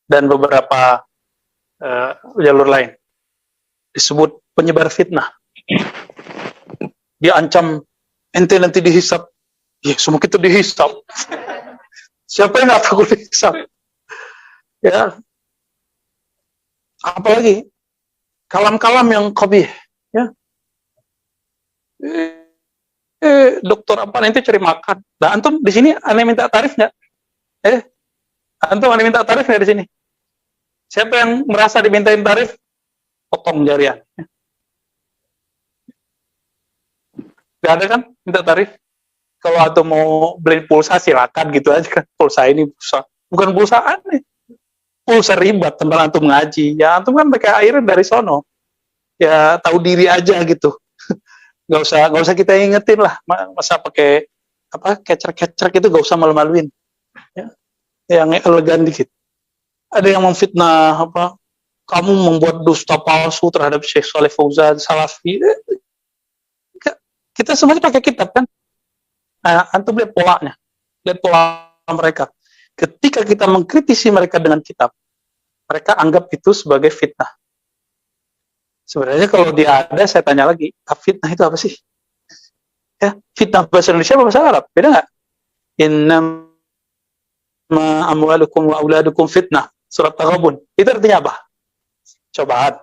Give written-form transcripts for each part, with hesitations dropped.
dan beberapa jalur lain. Disebut penyebar fitnah. Dia ancam, ente nanti dihisap. Ya, semua kita dihisap. Siapa yang nggak takut dihisap? Ya, apalagi kalam-kalam yang qabih, ya. Dokter apa nanti cari makan. Nah, antum di sini aneh minta tarif nggak? Antum aneh minta tarif nggak di sini? Siapa yang merasa dimintain tarif? Potong jarian. Gak ada kan minta tarif? Kalau antum mau beli pulsa silakan gitu aja kan. Pulsa ini pulsa. Bukan pulsa aneh. Pulsa riba tempat antum ngaji. Ya antum kan pakai air dari sono. Ya tahu diri aja gitu. Gak usah kita ingetin lah. Masa pakai apa kecer-kecer gitu gak usah malu-maluin. Ya. Yang elegan dikit. Ada yang memfitnah apa? Kamu membuat dusta palsu terhadap Syekh Shalih Fauzan Salafi. Kita semuanya pakai kitab kan? Nah, antum lihat polanya. Lihat pola mereka. Ketika kita mengkritisi mereka dengan kitab, mereka anggap itu sebagai fitnah. Sebenarnya kalau dia ada, saya tanya lagi, fitnah itu apa sih? Ya, fitnah bahasa Indonesia apa bahasa Arab? Beda nggak? Innama amwalukum wa auladukum fitnah. Surat Taghabun. Itu artinya apa? Cobaan.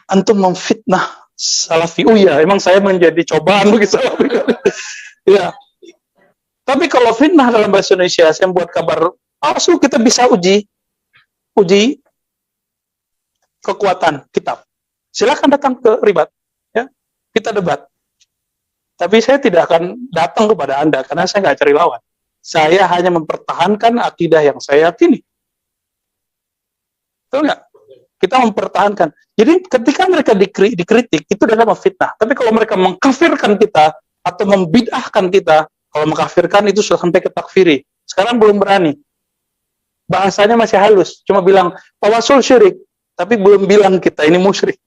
Antum memfitnah Salafi. Oh iya, emang saya menjadi cobaan bagi Salafi. Ya. Tapi kalau fitnah dalam bahasa Indonesia, saya buat kabar palsu, kita bisa uji kekuatan kitab. Silakan datang ke Ribat, ya, kita debat. Tapi saya tidak akan datang kepada Anda karena saya nggak cari lawan. Saya hanya mempertahankan akidah yang saya yakini. Betul nggak? Kita mempertahankan. Jadi ketika mereka dikritik, itu adalah memfitnah. Tapi kalau mereka mengkafirkan kita atau membid'ahkan kita, kalau mengkafirkan itu sudah sampai ke takfiri. Sekarang belum berani. Bahasanya masih halus. Cuma bilang, tawasul syirik. Tapi belum bilang kita ini musyrik.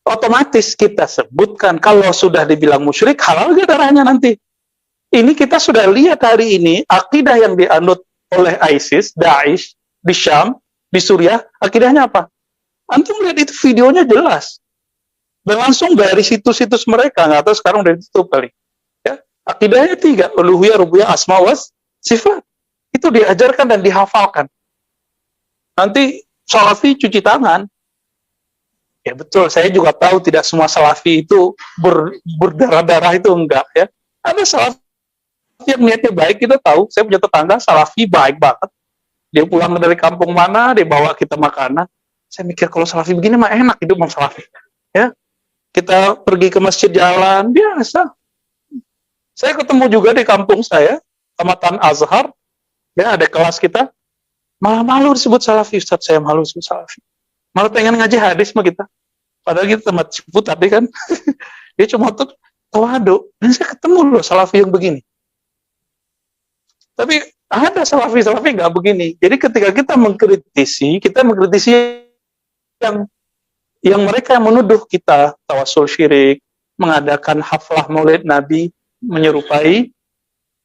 Otomatis kita sebutkan, kalau sudah dibilang musyrik, halal gak darahnya nanti? Ini kita sudah lihat hari ini, akidah yang dianut oleh ISIS, Daesh, di Syam, di Suriah, akidahnya apa? Antum lihat itu videonya jelas. Dan langsung dari situs-situs mereka, nggak tahu sekarang udah ditutup kali. Ya, akidahnya 3, uluhiyah, rububiyah, asma wa sifat. Itu diajarkan dan dihafalkan. Nanti Salafi cuci tangan. Ya betul, saya juga tahu tidak semua Salafi itu berdarah-darah itu enggak ya. Ada Salafi yang niatnya baik, kita tahu. Saya punya tetangga Salafi baik banget. Dia pulang dari kampung mana, dia bawa kita makanan. Saya mikir kalau Salafi begini mah enak hidup sama Salafi. Ya. Kita pergi ke masjid jalan, biasa. Saya ketemu juga di kampung saya, Tamatan Azhar, ya ada kelas kita, malah malu disebut Salafi, Ustaz, saya malu disebut Salafi. Malah pengen ngaji hadis sama kita. Padahal kita tempat sebut tapi kan, dia cuma tuh tawadu. Dan saya ketemu loh Salafi yang begini. Tapi ada Salafi nggak begini. Jadi ketika kita mengkritisi yang mereka menuduh kita tawasul syirik, mengadakan haflah maulid Nabi, menyerupai,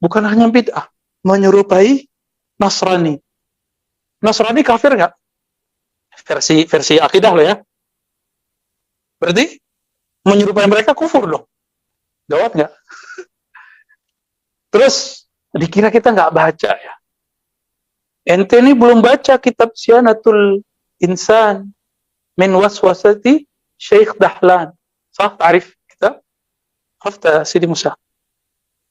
bukan hanya bid'ah, menyerupai Nasrani. Nasrani kafir nggak? Versi akidah loh ya. Berarti menyerupai mereka kufur dong. Jawab nggak? Terus dikira kita nggak baca ya. Ente ini belum baca kitab Syanatul Insan min waswasati Syekh Dahlan. Sah tarif kita? Hafta Sidi Musa.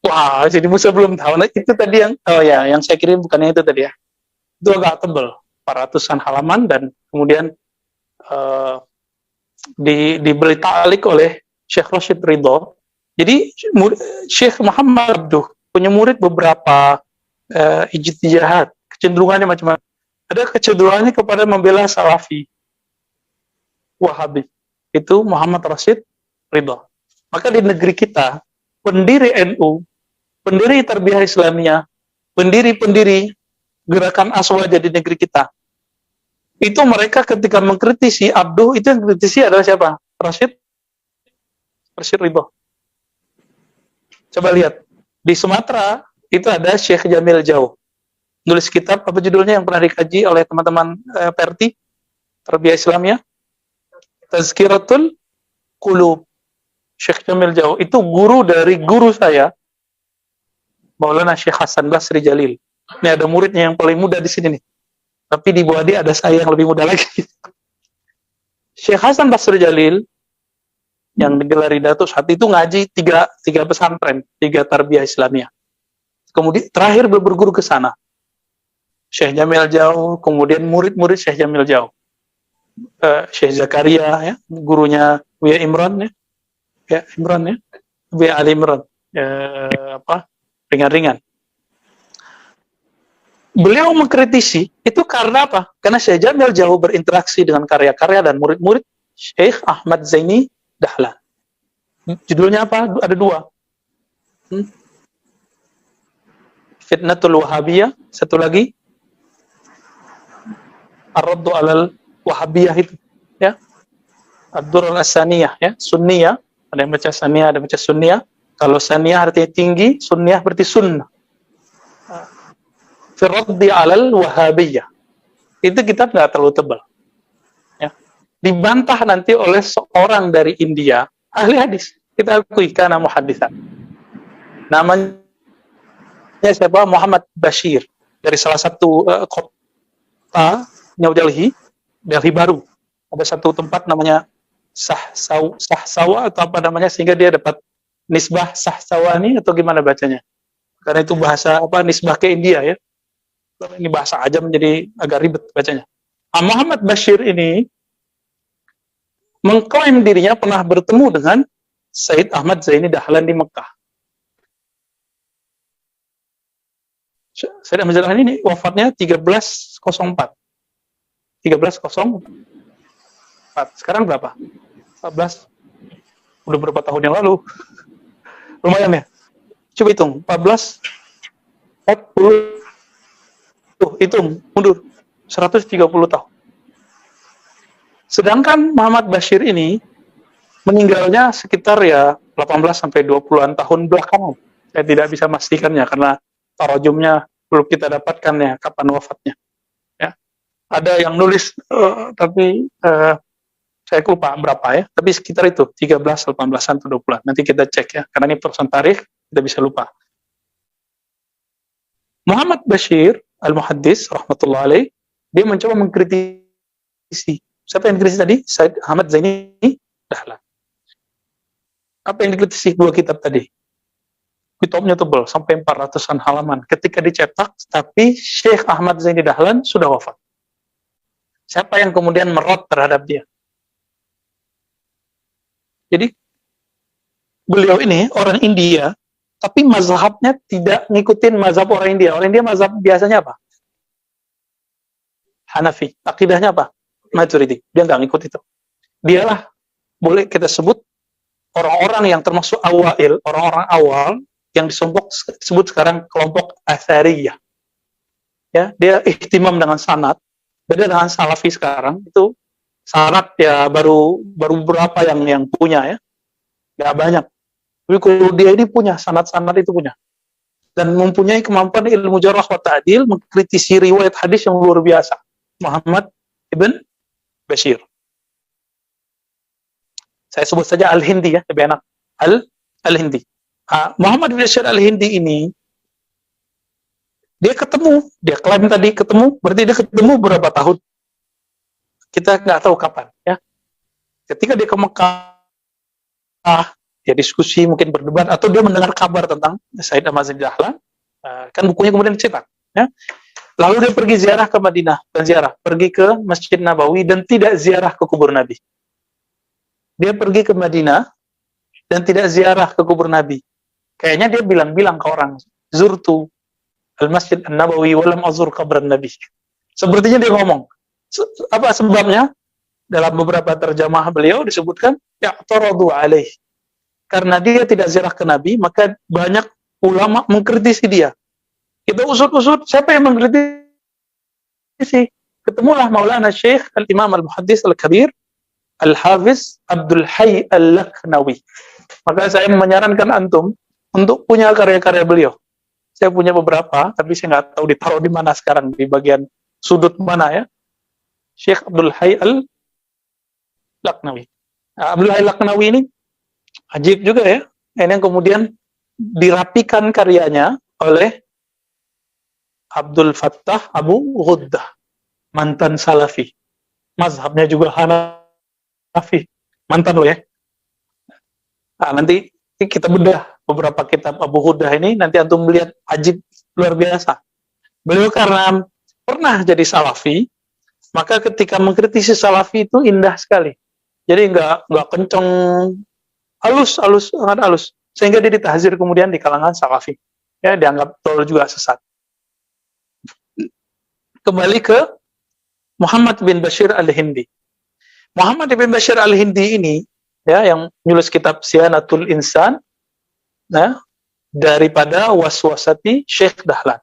Wah, Sidi Musa belum tahu. Nah, itu tadi yang saya kirim bukannya itu tadi ya. Itu agak tebal, 400-an halaman dan kemudian diberi ta'liq oleh Syekh Rashid Ridho. Jadi Syekh Muhammad Abduh punya murid beberapa ijtihad, kecenderungannya macam-macam. Ada kecenderungannya kepada membela Salafi, Wahabi. Itu Muhammad Rashid Ridho. Maka di negeri kita, pendiri NU, pendiri Tarbiyah Islamiyah, pendiri-pendiri gerakan Aswaja di negeri kita, itu mereka ketika mengkritisi Abduh, itu yang kritisi adalah siapa? Rashid Ridho. Coba lihat, di Sumatera itu ada Syekh Jamil Jauh. Nulis kitab, apa judulnya yang pernah dikaji oleh teman-teman Perti, Tarbiyah Islamiyah? Tazkiratul Qulub. Syekh Jamil Jauh itu guru dari guru saya, Maulana Syekh Hasan Basri Jalil. Ini ada muridnya yang paling muda di sini nih. Tapi di bawah dia ada saya yang lebih muda lagi. Syekh Hasan Basri Jalil yang digelari Datuk saat itu ngaji tiga pesantren, 3 tarbiyah Islamiyah. Kemudian terakhir berguru ke sana. Syekh Jamil Jauh, kemudian murid-murid Syekh Jamil Jauh. Syekh Zakaria ya, gurunya Buya Imran ya. Ya, Imran ya. Buya Ali Imran. Ringan-ringan. Beliau mengkritisi itu karena apa? Karena Syekh Jamil Jauh berinteraksi dengan karya-karya dan murid-murid Syekh Ahmad Zaini Dahlan. Judulnya apa? Ada 2. Fitnatul Wahabiyah, satu lagi Ar-Raddu 'alal Wahabiyah itu, ya. Ad-Durr al-Saniyah, ya, Sunniyah. Ada yang baca Saniyah, ada yang baca Sunniyah. Kalau Saniyah artinya tinggi, Sunniyah berarti sunnah. Fi Raddi 'alal Wahabiyah. Itu kitab nggak terlalu tebal. Ya. Dibantah nanti oleh seorang dari India, ahli hadis. Kita akui karena muhaddisan. Namanya siapa? Muhammad Bashir dari salah satu kota New Delhi baru. Ada satu tempat namanya Sahsawa atau apa namanya, sehingga dia dapat nisbah Sahsawani atau gimana bacanya. Karena itu bahasa nisbah ke India ya. Ini bahasa ajam jadi agak ribet bacanya. Muhammad Bashir ini mengklaim dirinya pernah bertemu dengan Said Ahmad Zaini Dahlan di Mekah. Said Ahmad Zaini ini wafatnya 1304. 1304. Sekarang berapa? 14. Udah berapa tahun yang lalu? Lumayan ya. Coba hitung. 14, 40. Tuh, hitung. Mundur. 130 tahun. Sedangkan Muhammad Bashir ini meninggalnya sekitar ya 18 sampai 20-an tahun belakangan. Saya tidak bisa memastikannya karena tarajumnya belum kita dapatkan ya kapan wafatnya. Ada yang nulis tapi saya lupa berapa ya, tapi sekitar itu 13, 18-an atau 20-an. Nanti kita cek ya, karena ini perusahaan tarikh kita bisa lupa. Muhammad Bashir Al-Muhaddis rahmatullah alaih, dia mencoba mengkritisi. Siapa yang dikritisi tadi? Said Ahmad Zaini Dahlan. Apa yang dikritisi 2 kitab tadi? Kitabnya tebal sampai 400-an halaman. Ketika dicetak, tapi Syekh Ahmad Zaini Dahlan sudah wafat. Siapa yang kemudian merot terhadap dia? Jadi beliau ini orang India, tapi mazhabnya tidak ngikutin mazhab orang India. Orang India mazhab biasanya apa? Hanafi. Akidahnya apa? Maturidi. Dia nggak ngikut itu. Dialah boleh kita sebut orang-orang yang termasuk awail, orang-orang awal yang disebut sekarang kelompok Athariyah. Ya, dia ihtimam dengan sanad. Beda dengan Salafi sekarang, itu sanad ya baru berapa yang punya ya. Nggak banyak. Tapi kalau dia ini punya, sanad-sanad itu punya. Dan mempunyai kemampuan ilmu jarh wa ta'dil, mengkritisi riwayat hadis yang luar biasa. Muhammad ibn Bashir. Saya sebut saja Al-Hindi ya, lebih enak. Al-Hindi. Muhammad ibn Bashir Al-Hindi ini, dia klaim tadi ketemu, berarti dia ketemu berapa tahun? Kita nggak tahu kapan ya. Ketika dia ke Mekah, dia diskusi, mungkin berdebat, atau dia mendengar kabar tentang Said Ahmad Zaini Dahlan, kan bukunya kemudian dicetak. Ya. Lalu dia pergi ziarah ke Madinah, pergi ke Masjid Nabawi dan tidak ziarah ke kubur Nabi. Dia pergi ke Madinah dan tidak ziarah ke kubur Nabi. Kayaknya dia bilang-bilang ke orang, zurtu al-Masjid An-Nabawi walam azur qabran Nabi. Sepertinya dia ngomong. Apa sebabnya? Dalam beberapa terjemah beliau disebutkan ya'taradu alaih. Karena dia tidak ziarah ke Nabi, maka banyak ulama mengkritisi dia. Kita usut-usut, siapa yang mengkritisi? Ketemulah Maulana Syekh Al-Imam Al-Muhaddis Al-Kabir Al-Hafiz Abdul Hayy Al-Lakhnawi. Maka saya menyarankan antum untuk punya karya-karya beliau. Saya punya beberapa, tapi saya nggak tahu ditaruh di mana sekarang, di bagian sudut mana ya. Syekh Abdul Hayy Al-Laknawi. Nah, Abdul Hayy Al-Laknawi ini ajib juga ya. Ini yang kemudian dirapikan karyanya oleh Abdul Fattah Abu Ghuddah, mantan Salafi. Mazhabnya juga Hanafi. Mantan loh ya. Nah, nanti kita bedah beberapa kitab Abu Ghuddah ini, nanti antum melihat ajib luar biasa. Beliau karena pernah jadi Salafi, maka ketika mengkritisi Salafi itu indah sekali. Jadi nggak kenceng, halus, sangat halus. Sehingga dia ditahzir kemudian di kalangan Salafi. Ya, dianggap tol juga sesat. Kembali ke Muhammad bin Bashir Al-Hindi. Muhammad bin Bashir Al-Hindi ini, ya, yang menulis kitab Siyanatul Insan, nah, daripada waswasati Syekh Dahlan.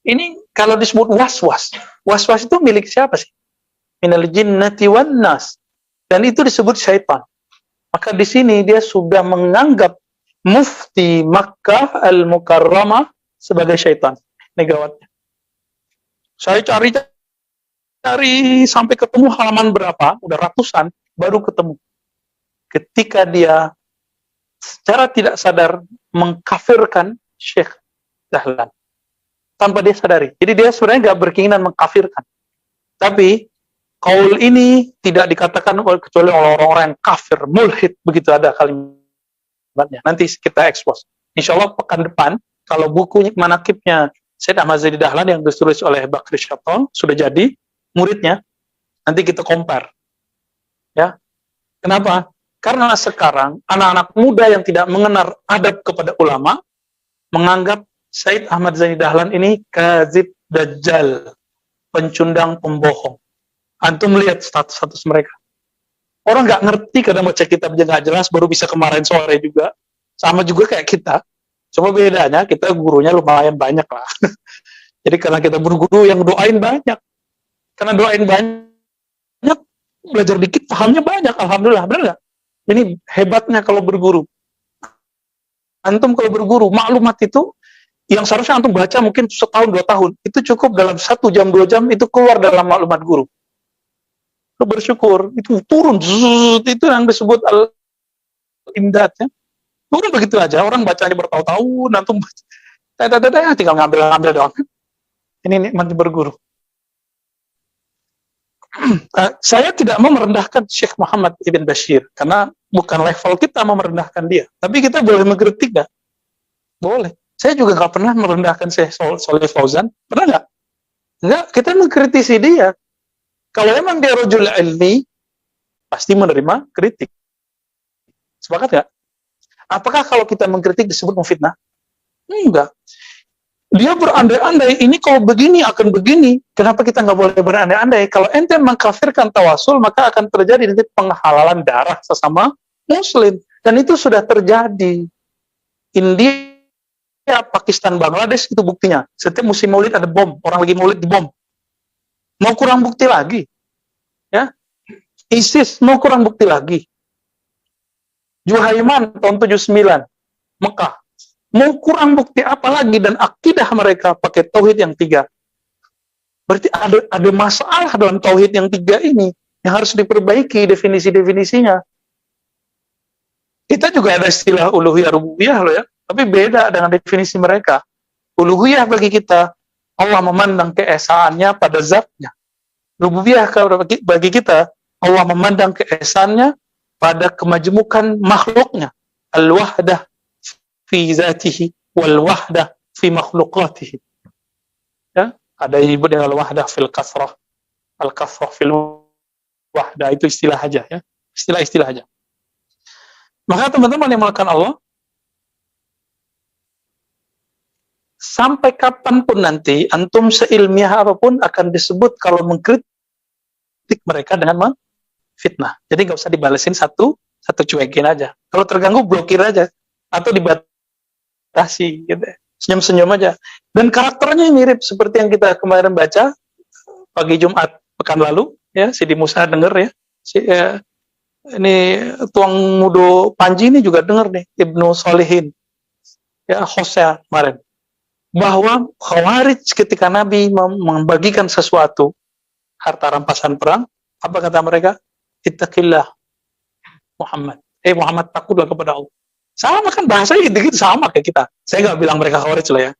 Ini kalau disebut waswas itu milik siapa sih? Minal jinnati wan nas. Dan itu disebut syaitan. Maka di sini dia sudah menganggap mufti Makkah Al-Mukarramah sebagai syaitan. Negawatnya. Saya cari sampai ketemu halaman berapa, udah ratusan, baru ketemu. Ketika dia secara tidak sadar mengkafirkan Syekh Dahlan. Tanpa dia sadari. Jadi dia sebenarnya nggak berkeinginan mengkafirkan. Tapi kaul ini tidak dikatakan kecuali oleh orang-orang yang kafir, mulhid, begitu ada kalimatnya. Nanti kita expose. Insya Allah pekan depan, kalau buku manakibnya Syed Ahmad Zaidi Dahlan yang ditulis oleh Bakri Syatol sudah jadi, muridnya, nanti kita compare. Ya. Kenapa? Karena sekarang anak-anak muda yang tidak mengenal adab kepada ulama menganggap Syed Ahmad Zaidi Dahlan ini kadzib dajjal, pencundang pembohong. Antum lihat status mereka. Orang nggak ngerti, kadang baca kitabnya nggak jelas, baru bisa kemarin sore juga. Sama juga kayak kita. Cuma bedanya kita gurunya lumayan banyak lah. Jadi karena kita berguru yang doain banyak. Karena doain banyak, belajar dikit, pahamnya banyak. Alhamdulillah, benar nggak? Ini hebatnya kalau berguru. Antum kalau berguru, maklumat itu yang seharusnya antum baca mungkin setahun, 2 tahun, itu cukup dalam 1 jam, 2 jam, itu keluar dalam maklumat guru. Lu bersyukur, itu turun, itu yang disebut al-imdad ya. Turun begitu aja, orang bacanya bertahun-tahun, antum baca, tinggal ngambil doang. Ini nikmat berguru. Saya tidak mau merendahkan Syekh Muhammad Ibn Bashir, karena bukan level kita mau merendahkan dia. Tapi kita boleh mengkritik nggak? Boleh. Saya juga nggak pernah merendahkan Syekh Shalih Fauzan. Pernah nggak? Nggak, kita mengkritisi dia. Kalau memang dia rajul ilmi, pasti menerima kritik. Sepakat nggak? Apakah kalau kita mengkritik disebut memfitnah? Enggak. Dia berandai-andai, ini kalau begini akan begini. Kenapa kita nggak boleh berandai-andai? Kalau ente mengkafirkan tawasul, maka akan terjadi nanti penghalalan darah sesama muslim. Dan itu sudah terjadi. India, Pakistan, Bangladesh, itu buktinya. Setiap musim maulid ada bom. Orang lagi maulid dibom. Mau kurang bukti lagi? Ya, ISIS mau kurang bukti lagi? Juhaiman tahun 79, Mekah. Mau kurang bukti apa lagi? Dan akidah mereka pakai tauhid yang 3. Berarti ada masalah dalam tauhid yang 3 ini yang harus diperbaiki definisi-definisinya. Kita juga ada istilah uluhiyah rububiyah loh ya, tapi beda dengan definisi mereka. Uluhiyah bagi kita, Allah memandang keesaannya pada zatnya. Rububiyah bagi kita, Allah memandang keesaannya pada kemajmukan makhluknya. Al-wahdah fi zatihi wal wahdah fi makhluqatihi. Ya, ada yang disebut dengan al-wahdah fil kasrah. Al-kasrah fil wahdah, itu istilah aja ya. Istilah-istilah aja. Maka teman-teman yang melakukan Allah, sampai kapanpun nanti antum seilmiah apapun akan disebut kalau mengkritik mereka dengan fitnah. Jadi nggak usah dibalesin satu cuekin aja. Kalau terganggu blokir aja atau dibatasi gitu. Senyum-senyum aja. Dan karakternya mirip seperti yang kita kemarin baca pagi Jumat pekan lalu ya, Sidi Musa denger ya. Ini Tuang Mudo Panji ini juga denger nih, Ibnu Solihin. Ya, hostnya kemarin. bahwa Khawarij ketika Nabi membagikan sesuatu, harta rampasan perang, apa kata mereka? Ittaqillah Muhammad. Muhammad, takutlah kepada Allah. Sama kan bahasanya gitu-gitu, sama kayak kita. Saya nggak bilang mereka Khawarij lah ya.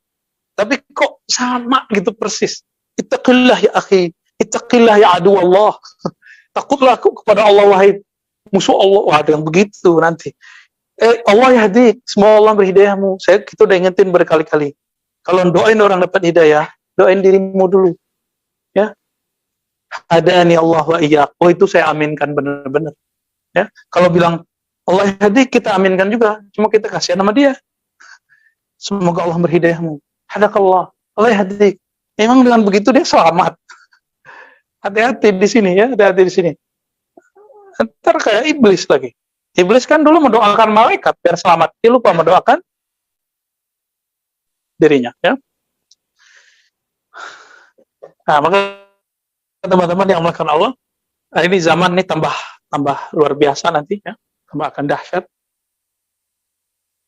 Tapi kok sama gitu persis. Ittaqillah ya akhi. Ittaqillah ya adu Allah. Takutlah kepada Allah, wahai musuh Allah. Wah, ada yang begitu nanti. Allah yahdi, semoga Allah berhidayahmu. Kita udah ingetin berkali-kali. Kalau doain orang dapat hidayah, doain dirimu dulu. Ya. Hadani Allah wa iyyak. Oh, itu saya aminkan benar-benar. Ya. Kalau bilang Allah yahdi, kita aminkan juga. Cuma kita kasihan sama dia. Semoga Allah berhidayahmu. Hadakallah. Allah yahdi. Memang dengan begitu dia selamat. Hati-hati di sini ya, hati-hati di sini. Ntar kayak iblis lagi. Iblis kan dulu mendoakan malaikat biar selamat. Dia lupa mendoakan dirinya. Ya. Nah, maka teman-teman yang melakukan Allah, ini zaman ini tambah luar biasa nanti. Ya. Tambah akan dahsyat.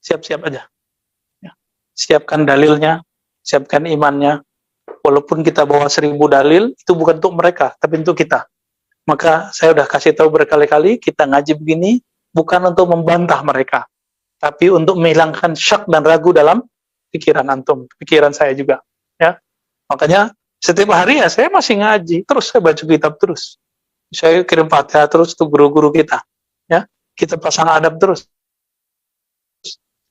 Siap-siap aja. Ya. Siapkan dalilnya, siapkan imannya. Walaupun kita bawa 1000 dalil, itu bukan untuk mereka, tapi untuk kita. Maka saya udah kasih tahu berkali-kali, kita ngaji begini, bukan untuk membantah mereka, tapi untuk menghilangkan syak dan ragu dalam pikiran antum, pikiran saya juga. Ya, makanya setiap hari ya saya masih ngaji, terus saya baca kitab terus, saya kirim Fatihah terus untuk guru-guru kita. Ya, kita pasang adab terus,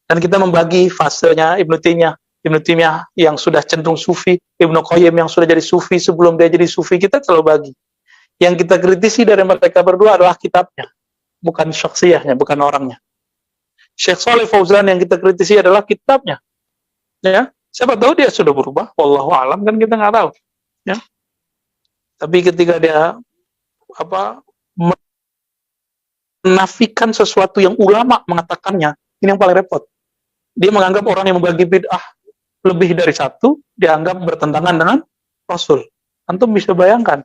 dan kita membagi fasenya Ibnu Taimiyah yang sudah cenderung sufi, Ibnu Qayyim yang sudah jadi sufi sebelum dia jadi sufi, kita selalu bagi. Yang kita kritisi dari mereka berdua adalah kitabnya, bukan syakhsiyahnya, bukan orangnya. Syekh Shalih Fauzan yang kita kritisi adalah kitabnya. Ya, siapa tahu dia sudah berubah, wallahu alam, kan kita nggak tahu. Ya. Tapi ketika dia menafikan sesuatu yang ulama mengatakannya, ini yang paling repot. Dia menganggap orang yang membagi bid'ah lebih dari satu dianggap bertentangan dengan Rasul. Antum bisa bayangkan,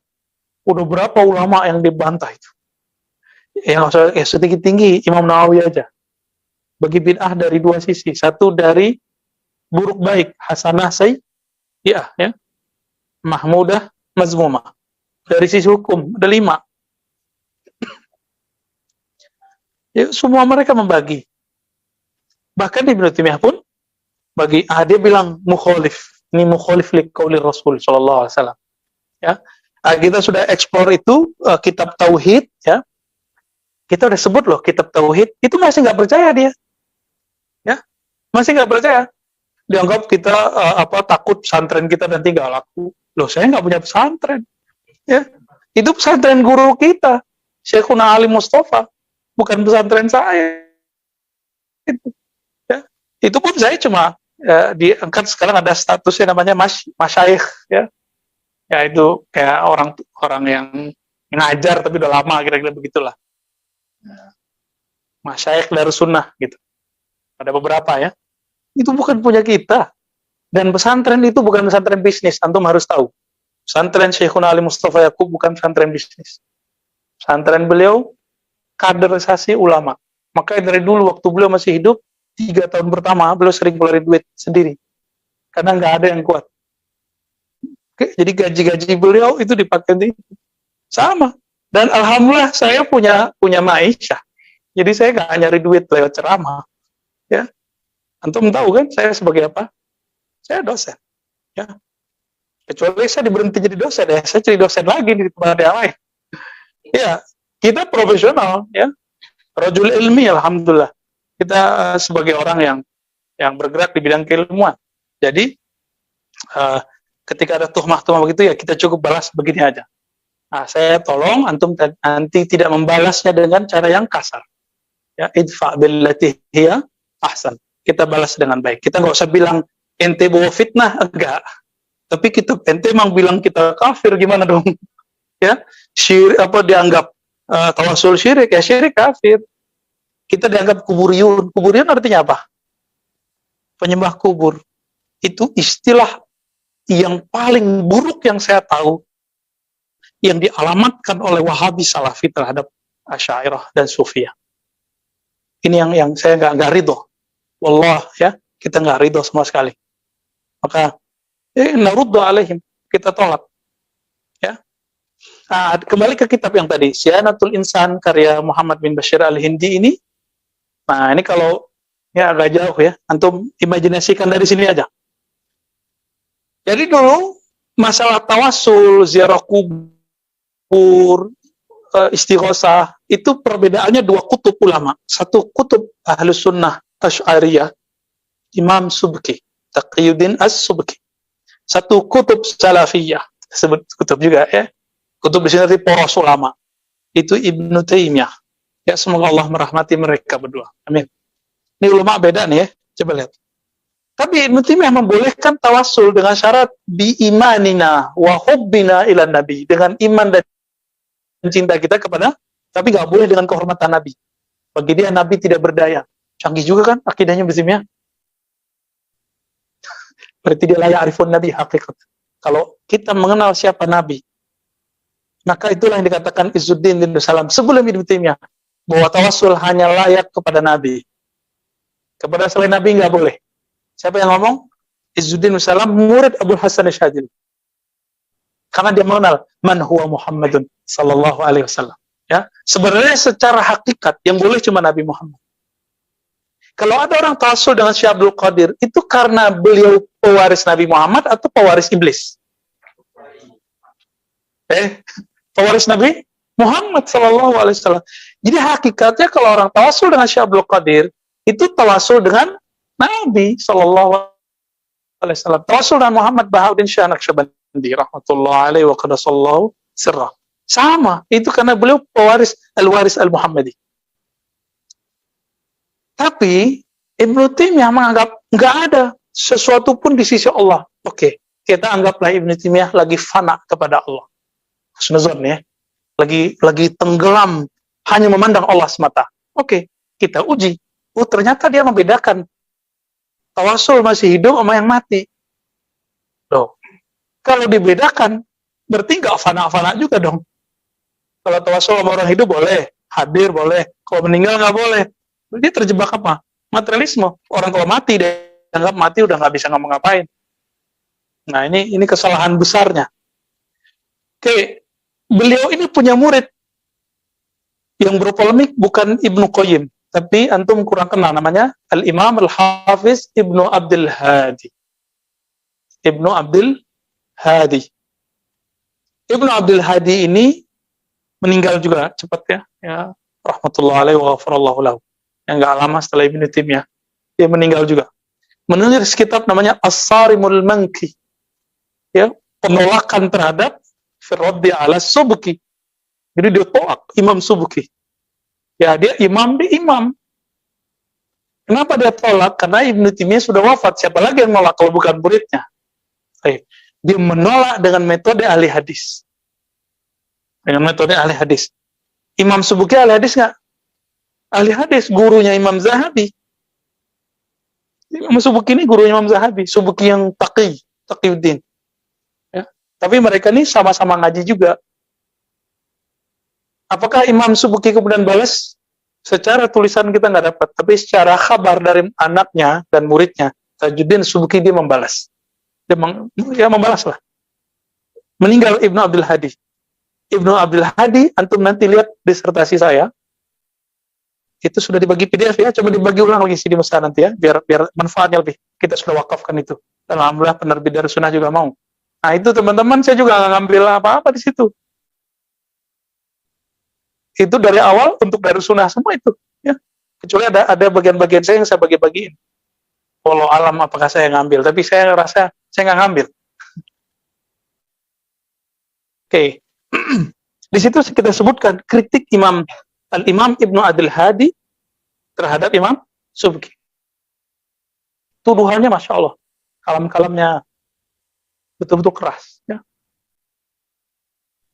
udah berapa ulama yang dibantah itu. Yang setinggi-tinggi Imam Nawawi aja. Bagi bid'ah dari dua sisi. Satu dari buruk baik, hasanah sayyi'ah, ya. Mahmudah, mazmumah. Dari sisi hukum, ada 5. Ya, semua mereka membagi. Bahkan Ibnu Taimiyah pun bagi, dia bilang mukhalif. Ini mukhalif liqauli Rasul sallallahu alaihi wasallam. Ya. Kita sudah eksplor itu kitab tauhid, ya. Kita udah sebut loh kitab tauhid, itu masih nggak percaya dia. Ya. Masih nggak percaya. Dianggap kita takut pesantren kita nanti nggak laku. Loh, saya nggak punya pesantren. Ya. Itu pesantren guru kita, Syekhuna Ali Mustafa, bukan pesantren saya. Ya. Itu pun saya cuma diangkat, sekarang ada statusnya namanya masyayikh, ya. Ya itu kayak orang yang ngajar tapi udah lama, kira-kira begitulah. Masyayikh Darus Sunnah gitu. Ada beberapa ya. Itu bukan punya kita. Dan pesantren itu bukan pesantren bisnis, antum harus tahu. Pesantren Syekhuna Ali Mustafa Yaqub bukan pesantren bisnis. Pesantren beliau kaderisasi ulama. Makanya dari dulu waktu beliau masih hidup, 3 tahun pertama beliau sering keluarin duit sendiri. Karena nggak ada yang kuat. Jadi gaji-gaji beliau itu dipakai di sama. Dan alhamdulillah saya punya ma'isyah. Jadi saya nggak nyari duit lewat ceramah. Ya. Antum tahu kan saya sebagai apa? Saya dosen. Ya. Kecuali saya diberhenti jadi dosen, ya saya jadi dosen lagi di tempat yang lain. Ya, kita profesional, ya. Rajul ilmi, alhamdulillah. Kita sebagai orang yang bergerak di bidang keilmuan. Jadi ketika ada tuhmah-tuhmah begitu, ya kita cukup balas begini aja. Nah, saya tolong antum nanti tidak membalasnya dengan cara yang kasar. Ya, idfa billati hiya ahsan. Kita balas dengan baik. Kita nggak usah bilang ente bawa fitnah, enggak. Tapi kita ente emang bilang kita kafir, gimana dong? Ya, syirik dianggap tawasul syirik, ya syirik kafir. Kita dianggap kuburiyun. Kuburiyun artinya apa? Penyembah kubur. Itu istilah yang paling buruk yang saya tahu, yang dialamatkan oleh Wahabi Salafi terhadap Asy'ariyah dan Sufiyah. Ini yang saya nggak ridho. Wallah, ya, kita nggak ridho sama sekali. Maka naruddu alaihim, kita tolak. Ya. Nah, kembali ke kitab yang tadi, Syanatul Insan karya Muhammad bin Bashir Al-Hindi ini. Nah, ini kalau ya agak jauh ya, antum imajinasikan dari sini aja. Jadi dulu masalah tawassul, ziarah kubur, istighosah, itu perbedaannya dua kutub ulama. Satu kutub Ahlus Sunnah Asy'ariyah, Imam Subki, Taqiyuddin As-Subki. Satu kutub Salafiyah, sebut kutub juga ya. Kutub di sini dari poros ulama. Itu Ibnu Taimiyah. Ya, semoga Allah merahmati mereka berdua. Amin. Ini ulama beda nih ya. Coba lihat. Tapi Ibnu Taimiyah membolehkan tawassul dengan syarat bi-imanina wa hubbina ila nabi, dengan iman dan cinta kita kepada, tapi nggak boleh dengan kehormatan Nabi. Bagi dia Nabi tidak berdaya. Canggih juga kan akidahnya Ibnu Taimiyah. Berarti dia layak arifun Nabi hakikat. Kalau kita mengenal siapa Nabi, maka itulah yang dikatakan Izzuddin bin Salam sebelum Ibnu Taimiyah, bahwa tawassul hanya layak kepada Nabi. Kepada selain Nabi nggak boleh. Siapa yang ngomong? Izzuddin bin Salam, murid Abu Hasan Asy'adzili. Karena dia mengenal man huwa Muhammadun sallallahu alaihi wasallam. Ya, sebenarnya secara hakikat yang boleh cuma Nabi Muhammad. Kalau ada orang tawassul dengan Syekh Abdul Qadir, itu karena beliau pewaris Nabi Muhammad atau pewaris iblis? Pewaris Nabi Muhammad sallallahu alaihi wasallam. Jadi hakikatnya kalau orang tawassul dengan Syekh Abdul Qadir, itu tawassul dengan Nabi sallallahu alaihi wasallam. Tawassul dengan Muhammad Bahauddin Syah Naqsyabandi rahmatullah alaihi wa qadasallahu sirrah. Sama, itu karena beliau pewaris al-waris al-Muhammadi. Tapi Ibnu Taimiyah menganggap nggak ada sesuatu pun di sisi Allah. Oke, kita anggaplah Ibnu Taimiyah lagi fana kepada Allah. Husnuzon ya. Lagi tenggelam hanya memandang Allah semata. Oke, kita uji. Oh, ternyata dia membedakan tawassul masih hidup sama yang mati. Loh, kalau dibedakan berarti nggak fana-fana juga dong. Kalau tawassul sama orang hidup boleh, hadir boleh, kalau meninggal nggak boleh. Dia terjebak apa? Materialisme. Orang kalau mati, dia anggap mati udah nggak bisa ngapa-ngapain. Nah, ini kesalahan besarnya. Oke, beliau ini punya murid yang berpolemik bukan Ibnu Qayyim, tapi antum kurang kenal namanya Al-Imam Al-Hafiz Ibnu Abdul Hadi. Ibnu Abdul Hadi. Ibnu Abdul Hadi ini meninggal juga cepat ya. Rahmatullah alaihi wa ghafarallahu lahu. Yang nggak lama setelah Ibnu Taimiyah, dia meninggal juga. Menulis kitab namanya As-Sarimul Manki, ya, penolakan terhadap Firraddi ala Subki. Jadi dia tolak Imam Subki. Ya, dia imam. Kenapa dia tolak? Karena Ibnu Taimiyah sudah wafat. Siapa lagi yang menolak kalau bukan muridnya? Dia menolak dengan metode ahli hadis. Dengan metode ahli hadis. Imam Subki ahli hadis nggak? Ahli hadis, gurunya Imam Zahabi. Imam Subki ini gurunya Imam Zahabi, Subki yang Taqiyuddin. Ya. Tapi mereka ini sama-sama ngaji juga. Apakah Imam Subki kemudian balas? Secara tulisan kita nggak dapat, tapi secara kabar dari anaknya dan muridnya, Tajuddin Subki, dia membalas. Dia membalas lah. Meninggal Ibnu Abdul Hadi. Ibnu Abdul Hadi, antum nanti lihat disertasi saya, itu sudah dibagi PDF ya, coba dibagi ulang lagi di Musa nanti ya, biar manfaatnya lebih. Kita sudah wakafkan itu. Dan alhamdulillah penerbit Darus Sunnah juga mau. Nah itu teman-teman, saya juga nggak ngambil apa-apa di situ. Itu dari awal untuk Darus Sunnah semua itu. Ya. Kecuali ada bagian-bagian saya yang saya bagi-bagiin. Walau alam apakah saya ngambil, tapi saya rasa saya nggak ngambil. Oke. Di situ kita sebutkan kritik Al-Imam Ibnu Abdul Hadi terhadap Imam Subki. Tuduhannya Masya Allah. Kalam-kalamnya betul-betul keras. Ya.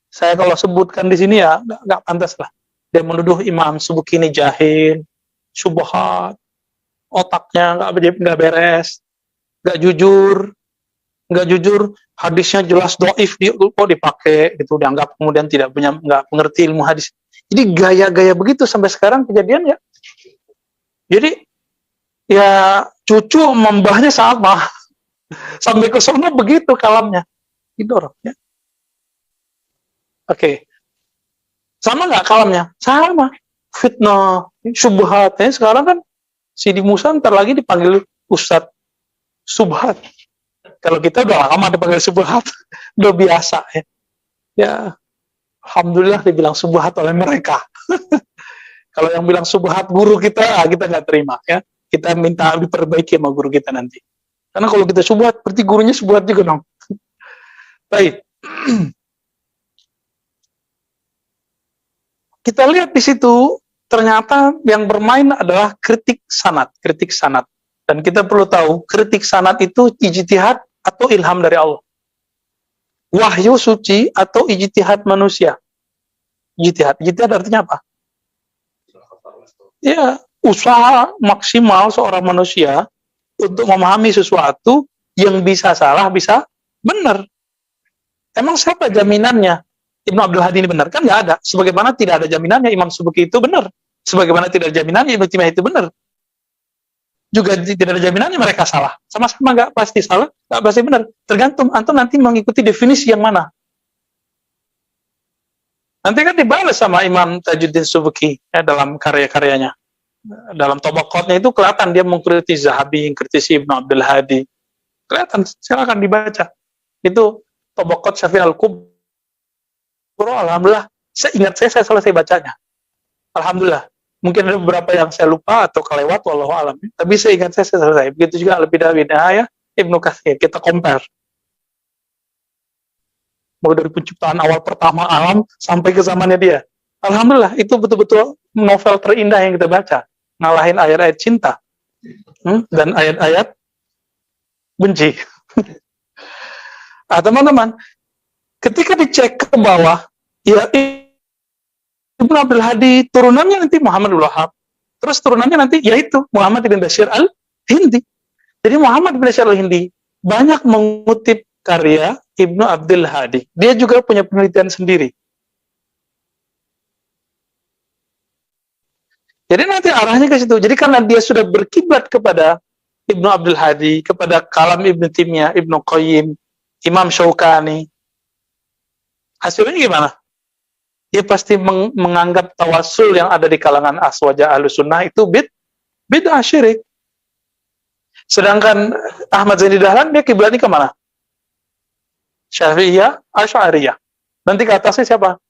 Saya kalau sebutkan di sini ya, nggak pantas lah. Dia menuduh Imam Subki ini jahil, syubhat, otaknya nggak beres, nggak jujur, hadisnya jelas doif, kok dipakai, gitu, dianggap kemudian nggak mengerti ilmu hadis. Jadi gaya-gaya begitu sampai sekarang kejadian ya. Jadi ya cucu membahnya sama. Sampai ke sana begitu kalamnya. Didorong ya. Oke. Sama nggak kalamnya? Sama. Fitnah, syubhat. Sekarang kan Sidi Musa ntar lagi dipanggil Ustadz Subhat. Kalau kita udah lama dipanggil Subhat, udah biasa ya. Ya, alhamdulillah dibilang Subhat oleh mereka. Kalau yang bilang Subhat guru kita nggak terima ya. Kita minta diperbaiki sama guru kita nanti. Karena kalau kita Subhat, berarti gurunya Subhat juga dong. Baik. Kita lihat di situ ternyata yang bermain adalah kritik sanad. Dan kita perlu tahu, kritik sanad itu ijtihad atau ilham dari Allah. Wahyu suci atau ijtihad manusia. Ijtihad artinya apa? Ya, usaha maksimal seorang manusia untuk memahami sesuatu yang bisa salah, bisa benar. Emang siapa jaminannya Ibnu Abdul Hadi ini benar? Kan nggak ada. Sebagaimana tidak ada jaminannya Imam Subki itu benar. Sebagaimana tidak ada jaminannya Ibnu Taimiyah itu benar. Juga tidak ada jaminannya mereka salah. Sama-sama nggak pasti salah, nggak pasti benar. Tergantung antum nanti mengikuti definisi yang mana. Nanti kan dibalas sama Imam Tajuddin Subki ya, dalam karya-karyanya. Dalam Tabaqatnya itu kelihatan dia mengkritisi Zahabi, mengkritisi Ibnu Abdul Hadi. Kelihatan, silakan dibaca. Itu Tabaqat Syafi'i Al-Kubra. Alhamdulillah, saya selesai bacanya. Alhamdulillah. Mungkin ada beberapa yang saya lupa atau kelewat, wallahu alam. Tapi saya ingat saya selesai. Begitu juga Al-Bidayah ya, Ibnu Katsir. Kita compare. Mulai dari penciptaan awal pertama alam sampai ke zamannya dia. Alhamdulillah, itu betul-betul novel terindah yang kita baca. Ngalahin ayat-ayat cinta. Dan ayat-ayat benci. Teman-teman, ketika dicek ke bawah, ya Ibnu Abdul Hadi, turunannya nanti Muhammad bin Wahab. Terus turunannya nanti yaitu Muhammad bin Bashir al-Hindi. Jadi Muhammad bin Bashir al-Hindi banyak mengutip karya Ibnu Abdul Hadi. Dia juga punya penelitian sendiri. Jadi nanti arahnya ke situ. Jadi karena dia sudah berkiblat kepada Ibnu Abdul Hadi, kepada kalam Ibnu Taimiyah, Ibnu Qayyim, Imam Syaukani, hasilnya gimana? Dia pasti menganggap tawasul yang ada di kalangan aswaja Ahlus Sunnah itu bid'ah syirik. Sedangkan Ahmad Zaini Dahlan dia kiblatnya kemana? Syafi'iyah, Asy'ariyah. Nanti ke atasnya siapa?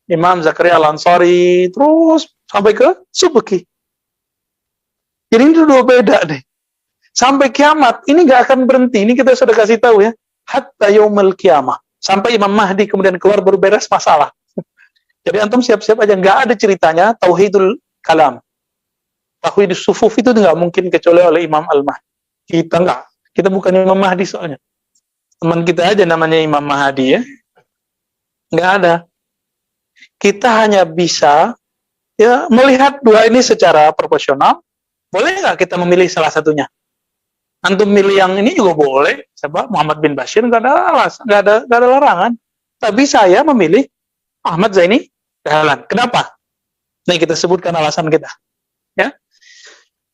Imam Zakaria Al-Ansari, terus sampai ke Subki. Jadi itu dua beda deh. Sampai kiamat, ini nggak akan berhenti. Ini kita sudah kasih tahu ya. Hatta yaumil kiamah. Sampai Imam Mahdi kemudian keluar baru beres masalah. Jadi antum siap-siap aja, nggak ada ceritanya tauhidul kalam. Tauhidus sufuf itu nggak mungkin kecuali oleh Imam Al-Mahdi. Kita nggak. Kita bukan Imam Mahdi soalnya. Teman kita aja namanya Imam Mahdi ya. Nggak ada. Kita hanya bisa ya melihat dua ini secara proporsional. Boleh nggak kita memilih salah satunya? Antum milih yang ini juga boleh. Sebab Muhammad bin Bashir nggak ada larangan. Tapi saya memilih Ahmad Zaini Dahlan. Kenapa? Nih kita sebutkan alasan kita. Ya.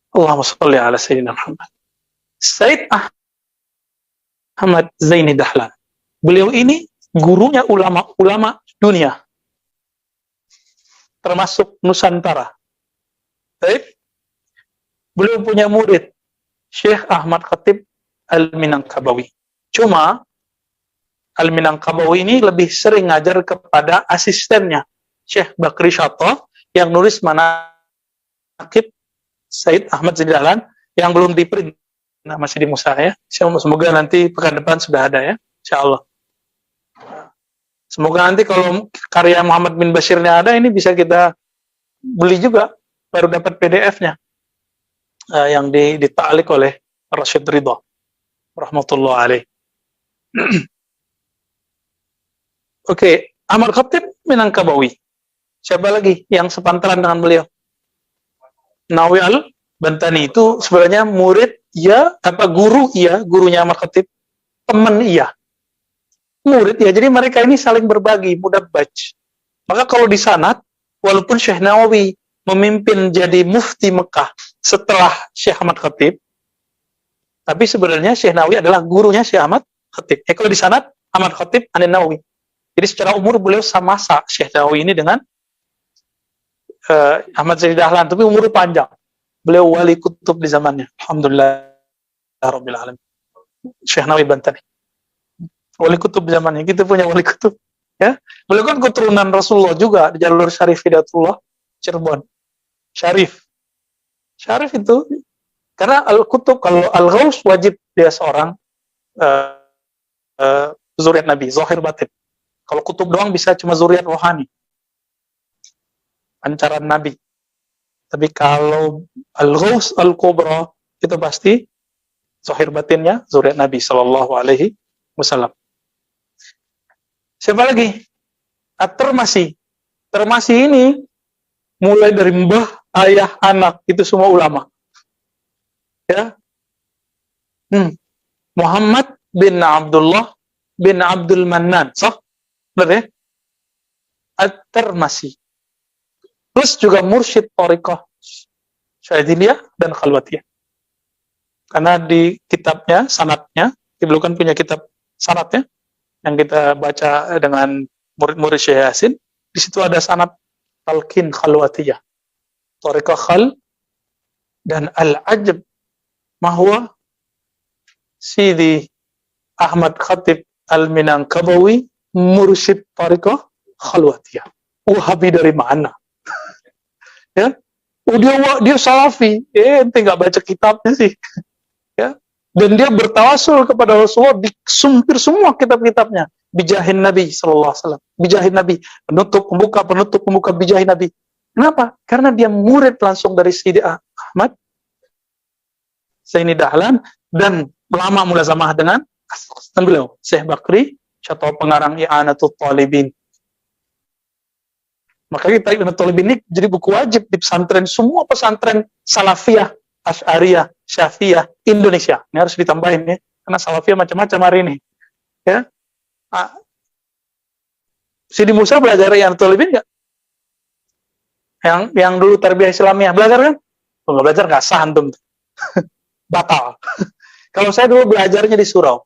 Allahumma sholli ala sayyidina Muhammad. Said Ahmad Zaini Dahlan. Beliau ini gurunya ulama dunia. Termasuk Nusantara. Baik. Beliau punya murid Syekh Ahmad Khatib Al-Minangkabawi. Cuma Al-Minangkabawi ini lebih sering ngajar kepada asistennya Syekh Bakri Syato yang nulis manaqib Said Ahmad Zaini Dahlan yang belum diprint, masih di Musa ya. Semoga nanti pekan depan sudah ada ya, insyaallah. Semoga nanti kalau karya Muhammad bin Bashirnya ada, ini bisa kita beli juga, baru dapat PDF-nya yang dita'liq oleh Rashid Ridha rahmatullah alaih. Oke, Ahmad Khatib Minangkabawi. Siapa lagi yang sepantaran dengan beliau? Nawawi Al-Bantani itu sebenarnya murid ya, guru ya, gurunya Ahmad Khatib, teman iya. Murid ya, jadi mereka ini saling berbagi, mudabbaj. Maka kalau di sanad, walaupun Syekh Nawawi memimpin jadi mufti Mekah setelah Syekh Ahmad Khatib, Tapi sebenarnya Syekh Nawawi adalah gurunya Syekh Ahmad Khatib. Kalau di sanad Ahmad Khatib Anin Nawawi. Jadi secara umur beliau sama Syekh Nawawi ini dengan Ahmad Zaini Dahlan, tapi umurnya panjang. Beliau wali kutub di zamannya. Alhamdulillah Rabbil Alamin. Syekh Nawawi Bantani. Wali kutub di zamannya. Kita punya wali kutub. Ya, beliau kan keturunan Rasulullah juga di jalur Syarif Hidayatullah Cirebon. Syarif itu karena al-kutub, kalau al-ghaus wajib dia seorang zuriat Nabi, zahir batin. Kalau kutub doang bisa cuma zuriat rohani, pancaran Nabi. Tapi kalau al-ghaus al-kubra itu pasti zahir batinnya zuriat Nabi sallallahu alaihi wasallam. Siapa lagi? At-Tirmidzi. Tirmidzi ini mulai dari mbah, ayah, anak, itu semua ulama. Ya. Muhammad bin Abdullah bin Abdul Mannan. Sah? Benar ya? At-Tirmidzi. Terus juga mursyid thariqah Syadziliyah dan Khalwatiyah. Karena di kitabnya, sanadnya, beliau kan punya kitab sanadnya, yang kita baca dengan murid-murid Syekh Yasin, di situ ada sanad talqin Khalwatiyah, thariqah khal, dan al-ajab mahwa Sidi Ahmad Khatib Al-Minangkabawi mursyid thariqah Khalwatiyah. Wahabi dari mana? Ya, dia salafi. Ente nggak baca kitabnya sih. Ya, dan dia bertawasul kepada Rasulullah, disumpir semua kitab-kitabnya bijahin Nabi sallallahu alaihi wasallam. Bijahin Nabi, penutup pembuka bijahin Nabi. Kenapa? Karena dia murid langsung dari Sidi Ahmad Zaini Dahlan dan lama mulazamah dengan beliau, Syekh Bakri, atau pengarang I'anatul Talibin. Maka kita I'anatul Talibin ini jadi buku wajib di pesantren, semua pesantren Salafiyah, Asy'ariyah, Syafi'iyah Indonesia. Ini harus ditambahin ya, karena Salafiyah macam-macam hari ini. Ya. Sidi Musa belajar I'anatul Talibin enggak? Yang dulu tarbiyah Islamiyah belajar kan? Enggak belajar, enggak sah antum. Batal. Kalau saya dulu belajarnya di surau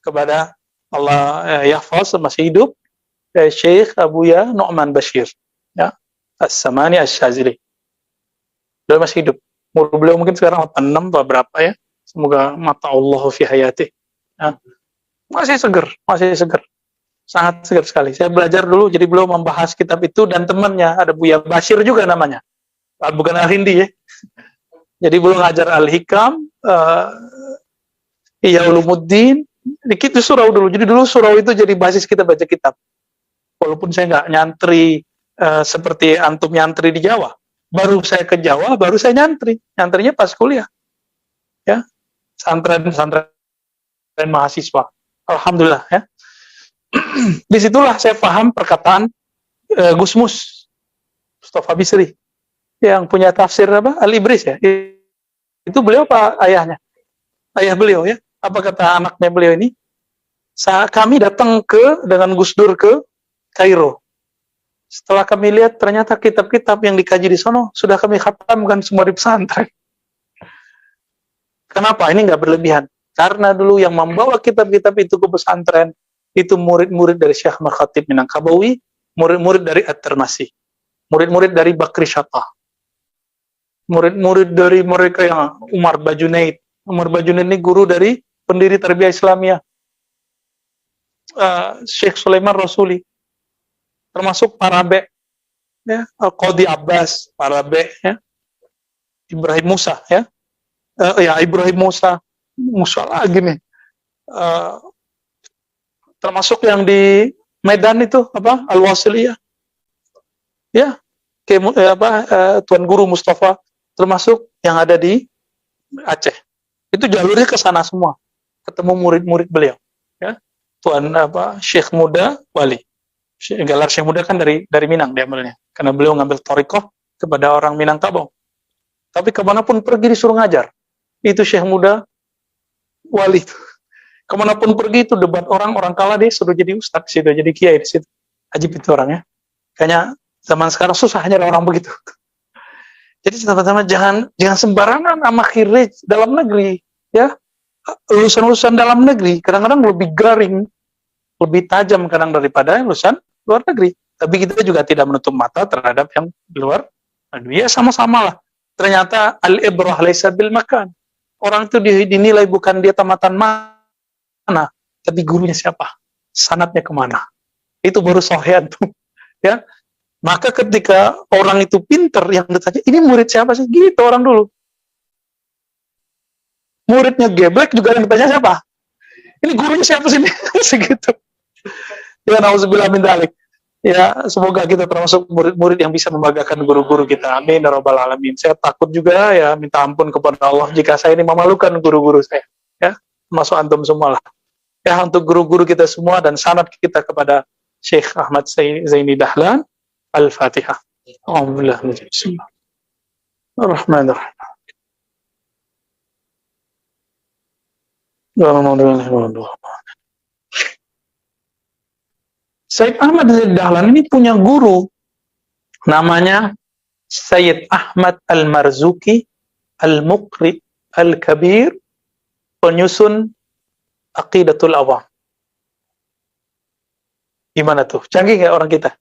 kepada Allah yahfaz, masih hidup, Syekh Abuya Nu'man Bashir, ya, As-Samani Asy-Syadzili. Beliau masih hidup. Umur beliau mungkin sekarang 86 atau berapa ya. Semoga mata Allah fi hayati. Ya. Masih seger. Sangat seger sekali. Saya belajar dulu, jadi beliau membahas kitab itu dan temannya ada Buya Bashir juga namanya. Bukan Al-Hindi ya. Jadi beliau ngajar Al-Hikam, Ihya Ulumuddin, dikit di surau dulu. Jadi dulu surau itu jadi basis kita baca kitab. Walaupun saya nggak nyantri seperti antum nyantri di Jawa. Baru saya ke Jawa, baru saya nyantri. Nyantrinya pas kuliah. Ya, pesantren mahasiswa. Alhamdulillah ya. Disitulah saya paham perkataan Gusmus Mustafa Bisri yang punya tafsir apa? Al-Ibris ya. Itu beliau apa ayahnya? Ayah beliau ya. Apa kata anaknya beliau ini? Kami datang dengan Gus Dur ke Kairo. Setelah kami lihat ternyata kitab-kitab yang dikaji di sono sudah kami khatamkan semua di pesantren. Kenapa? Ini nggak berlebihan. Karena dulu yang membawa kitab-kitab itu ke pesantren itu murid-murid dari Syekh Ahmad Khatib Minangkabawi, murid-murid dari At-Tirmidzi, murid-murid dari Bakri Syatah, murid-murid dari mereka yang Umar Bajunaid. Umar Bajunaid ini guru dari pendiri Tarbiyah Islamiyah, Syekh Sulaiman Rasuli, termasuk Parabe, ya, Qadi Abbas, Parabe, ya, Ibrahim Musa, ya, Ibrahim Musa lagi nih, termasuk yang di Medan itu apa Al-Wasiliyah, ya, Tuan Guru Mustafa, termasuk yang ada di Aceh. Itu jalurnya ke sana semua, ketemu murid-murid beliau, ya, Tuan Syekh Muda Wali. Gelar Syekh Muda kan dari Minang diambilnya, karena beliau ngambil thariqah kepada orang Minangkabau. Tapi kemanapun pergi disuruh ngajar. Itu Syekh Muda Wali. Kemanapun pergi itu debat orang kalah dia suruh jadi ustadz situ, jadi kiai di situ. Ajib itu orangnya. Kayaknya zaman sekarang susah nyari orang begitu. Jadi teman-teman jangan sembarangan sama khirij dalam negeri. ya, lulusan-lulusan dalam negeri kadang-kadang lebih garing, lebih tajam kadang daripada lulusan luar negeri. Tapi kita juga tidak menutup mata terhadap yang di luar negeri. Ya sama-sama lah. Ternyata al-ibrah laisa bil makan. Orang itu dinilai bukan dia tamatan mana, tapi gurunya siapa, sanadnya kemana. Itu baru sohian tuh. Ya. Maka ketika orang itu pinter, yang ditanya, ini murid siapa sih? Gitu orang dulu. Muridnya geblek juga yang ditanya siapa? Ini gurunya siapa sih? Segitu. Ya, nauzubillah min dzalik. Ya, semoga kita termasuk murid-murid yang bisa membanggakan guru-guru kita. Amin ya rabbal alamin. Saya takut juga ya, minta ampun kepada Allah jika saya ini memalukan guru-guru saya. Ya, termasuk antum semua lah. Ya, untuk guru-guru kita semua dan sanad kita kepada Syekh Ahmad Zaini Dahlan. Al-Fatihah. Alhamdulillah. Bismillahirrahmanirrahim. Syekh Ahmad Zaini Dahlan ini punya guru namanya Sayyid Ahmad Al-Marzuki Al-Muqri Al-Kabir, penyusun Aqidatul Awam. Gimana tuh? Canggih nggak orang kita?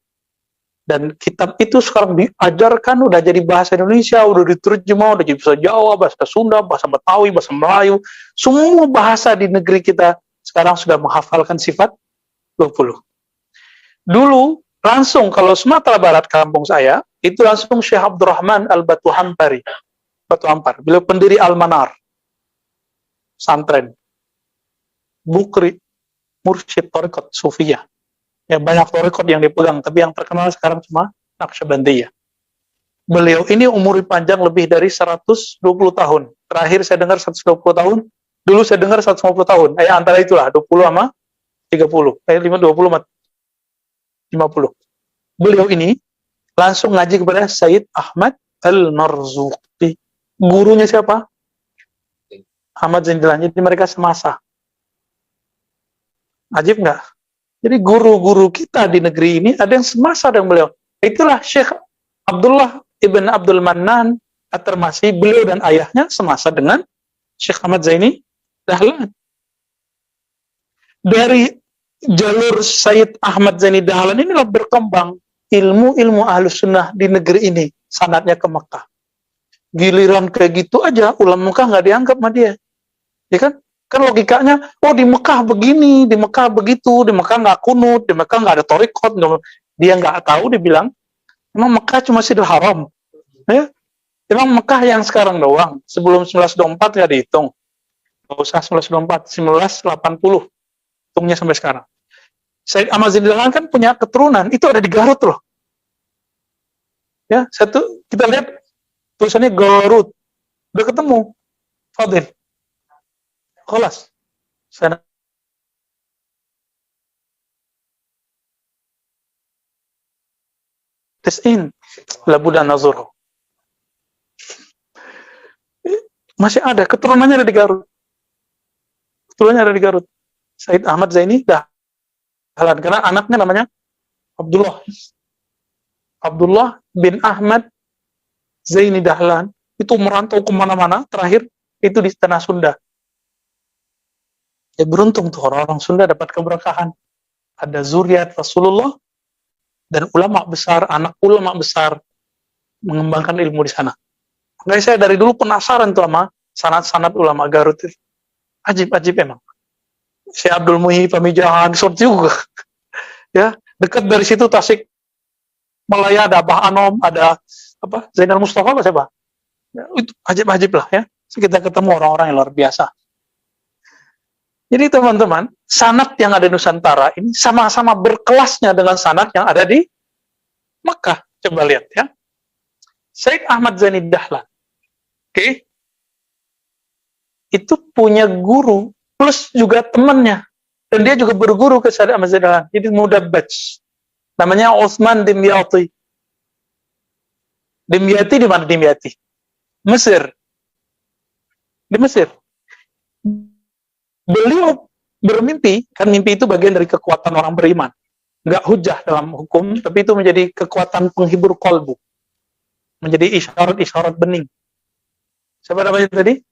Dan kitab itu sekarang diajarkan, udah jadi bahasa Indonesia, udah diterjemah, udah jadi bahasa Jawa, bahasa Sunda, bahasa Betawi, bahasa Melayu. Semua bahasa di negeri kita sekarang sudah menghafalkan sifat 20. Dulu, langsung kalau Sumatera Barat kampung saya, itu langsung Syekh Abdurrahman Al-Batu Hampari. Batu Hampar. Beliau pendiri Al-Manar. Santren. Mukri. Mursyid Thariqat Sufiyah. Ya, banyak thariqat yang dipegang, tapi yang terkenal sekarang cuma Naqsyabandiyah. Beliau ini umur panjang lebih dari 120 tahun. Terakhir saya dengar 120 tahun, dulu saya dengar 150 tahun. Antara itulah, 20 sama 30. 20 sama 50. Beliau ini langsung ngaji kepada Sayyid Ahmad Al-Marzuki. Gurunya siapa? Ahmad Zaini Dahlan. Jadi mereka semasa. Ajib nggak? Jadi guru-guru kita di negeri ini ada yang semasa dengan beliau. Itulah Syekh Abdullah Ibn Abdul Mannan At-Tarmasi, beliau dan ayahnya semasa dengan Syekh Ahmad Zaini Dahlan. Dari jalur Sayyid Ahmad Zaini Dahlan inilah berkembang ilmu-ilmu Ahlus Sunnah di negeri ini, sanadnya ke Mekah. Giliran kayak gitu aja, ulama Mekah nggak dianggap sama dia. Ya kan? Kan logikanya, oh di Mekah begini, di Mekah begitu, di Mekah nggak kunut, di Mekah nggak ada thariqat, dia nggak tahu, dibilang, emang Mekah cuma Masjidil Haram, ya? Emang Mekah yang sekarang doang, sebelum 1924 nggak dihitung, nggak usah 1924, 1980, hitungnya sampai sekarang. Sayyid Ahmad Zaini Dahlan kan punya keturunan, itu ada di Garut loh, ya satu kita lihat tulisannya Garut, udah ketemu, Fadil. Kelas. Sana. Tesin. Labuda Nazur. Masih ada. Keturunannya ada di Garut. Keturunannya ada di Garut. Sayyid Ahmad Zaini Dahlan. Karena anaknya namanya Abdullah. Abdullah bin Ahmad Zaini Dahlan. Itu merantau kemana-mana. Terakhir, itu di tanah Sunda. Ya beruntung tuh orang-orang Sunda dapat keberkahan. Ada zuriat Rasulullah dan ulama besar, anak ulama besar mengembangkan ilmu di sana. Makanya saya dari dulu penasaran tuh sama sanad-sanad ulama Garut itu. Ajib-ajib emang. Syekh Abdul Muhyi Pamijahan juga. Ya, dekat dari situ Tasik Malaya ada Abah Anom, ada apa? Zainal Mustafa apa siapa? Ya, itu ajib-ajib lah ya. Kita ketemu orang-orang yang luar biasa. Jadi teman-teman, sanad yang ada di Nusantara ini sama-sama berkelasnya dengan sanad yang ada di Makkah. Coba lihat ya. Sayyid Ahmad Zaini Dahlan. Oke. Itu punya guru plus juga temannya. Dan dia juga berguru ke Sayyid Ahmad Zaini Dahlan. Jadi mudabbaj. Namanya Utsman Dimyati. Dimyati di mana Dimyati? Mesir. Di Mesir. Beliau bermimpi, kan mimpi itu bagian dari kekuatan orang beriman. Nggak hujah dalam hukum, tapi itu menjadi kekuatan penghibur kolbu. Menjadi isyarat-isyarat bening. Siapa namanya tadi?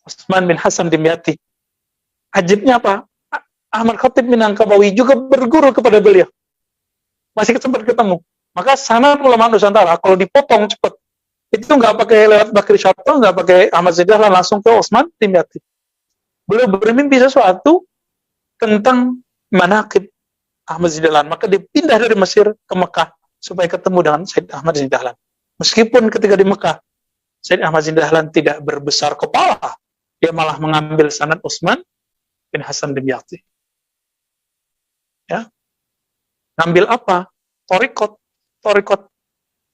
Utsman bin Hasan Dimyati. Ajibnya apa? Ahmad Khatib Minangkabawi juga berguru kepada beliau. Masih sempat ketemu. Maka sanad ulama Nusantara kalau dipotong cepat, itu nggak pakai lewat Bakri Syatto, nggak pakai Ahmad Zain Dahlan, langsung ke Utsman Dimyati. Beliau bermimpi sesuatu tentang manaqib Ahmad Zain Dahlan, maka dia pindah dari Mesir ke Mekah supaya ketemu dengan Said Ahmad Zain Dahlan. Meskipun ketika di Mekah Said Ahmad Zain Dahlan tidak berbesar kepala, dia malah mengambil sanad Utsman bin Hasan Dimyati. Ya. Ngambil apa? Torikot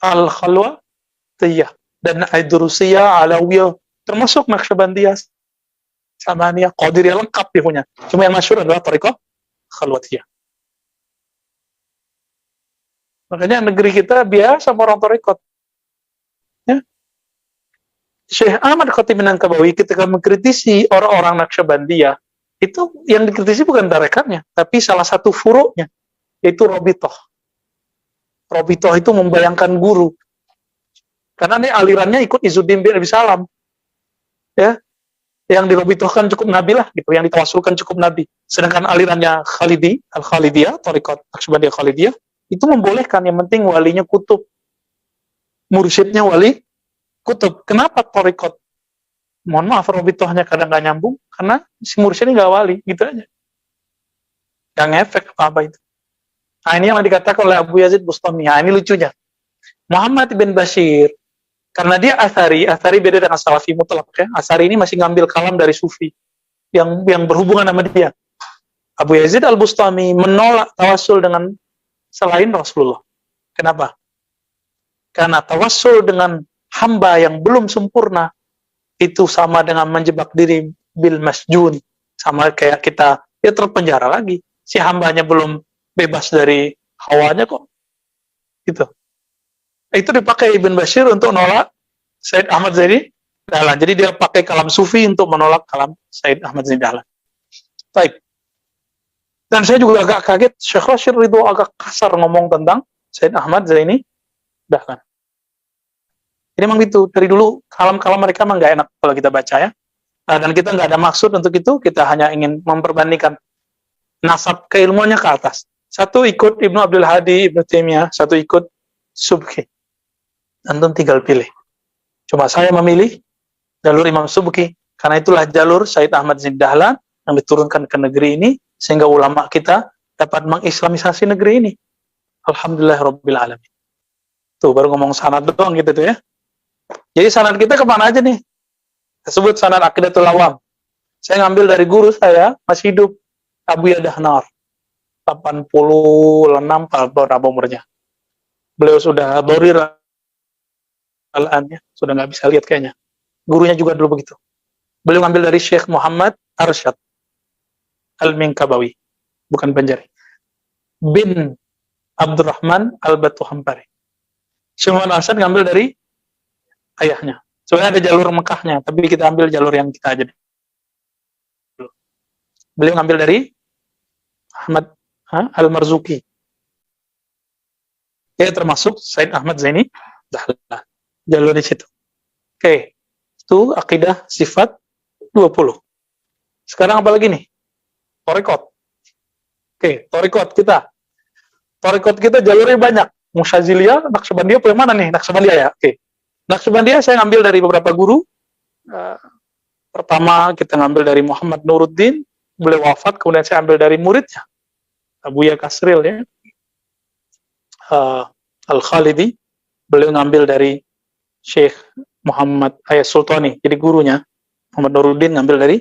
Al-Khalwatiyah dan Aidurusiyah, Alawiyah, termasuk Naqsyabandiyah, Samaniyah, Qadiriyah, lengkap dia punya. Cuma yang masyhur adalah Torikot Khalwatiyah. Makanya negeri kita biasa sama orang Torikot. Ya. Syekh Ahmad Khatib Minangkabawi ketika mengkritisi orang-orang Naqsyabandiyah, itu yang dikritisi bukan tarekatnya, tapi salah satu furuknya, yaitu Robitoh. Robitoh itu membayangkan guru. Karena ini alirannya ikut Izzuddin bin Abi Salam. Ya. Yang dirobitohkan cukup nabi lah, gitu. Yang ditawasulkan cukup nabi. Sedangkan alirannya Khalidi, Al-Khalidiyah, Thariqat Naqsyabandiyah Khalidiyah, itu membolehkan, yang penting walinya kutub. Mursyidnya wali kutub. Kenapa Thariqat? Mohon maaf, robitohnya kadang nggak nyambung, karena si mursyidnya nggak wali, gitu aja. Yang ngefek apa itu. Nah, ini yang dikatakan oleh Abu Yazid Bustami. Nah, ini lucunya. Muhammad bin Bashir, karena dia Athari beda dengan Salafi mutlak, ya. Athari ini masih ngambil kalam dari Sufi yang berhubungan sama dia. Abu Yazid Al-Bustami menolak tawassul dengan selain Rasulullah. Kenapa? Karena tawassul dengan hamba yang belum sempurna itu sama dengan menjebak diri bil masjun, sama kayak kita ya terpenjara lagi. Si hambanya belum bebas dari hawanya kok. Gitu. Itu dipakai Ibn Bashir untuk nolak Said Ahmad Zaini Dahlan. Jadi dia pakai kalam Sufi untuk menolak kalam Said Ahmad Zaini Dahlan. Baik. Dan saya juga agak kaget, Syekh Rashid Ridho agak kasar ngomong tentang Said Ahmad Zaini Dahlan. Ini memang gitu, dari dulu kalam-kalam mereka memang nggak enak kalau kita baca, ya. Nah, dan kita nggak ada maksud untuk itu, kita hanya ingin memperbandingkan nasab keilmuannya ke atas. Satu ikut Ibnu Abdul Hadi, Ibnu Taimiyah, satu ikut Subki. Antum tinggal pilih. Cuma saya memilih jalur Imam Subki, karena itulah jalur Said Ahmad Zaini Dahlan yang diturunkan ke negeri ini, sehingga ulama kita dapat mengislamisasi negeri ini. Alhamdulillahirabbil alamin. Tuh, baru ngomong sanad doang gitu tuh, ya. Jadi sanad kita kemana aja nih? Tersebut sanad Aqidatul Awam. Saya ngambil dari guru saya, masih hidup, Abu Yadahnar. 86 berapa umurnya. Beliau sudah dorir al-an, ya. Sudah nggak bisa lihat kayaknya. Gurunya juga dulu begitu. Beliau ngambil dari Syekh Muhammad Arsyad Al-Minkabawi, bukan Banjari, bin Abdurrahman Al-Batu Hampari. Syekh Muhammad Arsyad ngambil dari ayahnya. Sebenarnya ada jalur Mekahnya, tapi kita ambil jalur yang kita aja. Beliau ngambil dari Ahmad Al-Marzuki. Ya, termasuk Said Ahmad Zaini Dahlan. Jalur di situ. Oke. Itu akidah sifat 20. Sekarang apa lagi nih? Thariqat. Oke, thariqat kita. Thariqat kita jalurnya banyak. Mu'taziliyah, Naqsyabandiyah, apa yang mana nih? Naqsyabandiyah, ya. Oke. Naqsyabandiyah saya ngambil dari beberapa guru. Pertama kita ngambil dari Muhammad Nuruddin, beliau wafat, kemudian saya ambil dari muridnya, Abu Ya Kasril, ya. Al-Khalidi, beliau ngambil dari Syekh Muhammad Ayas Sultani, jadi gurunya Muhammad Nuruddin ngambil dari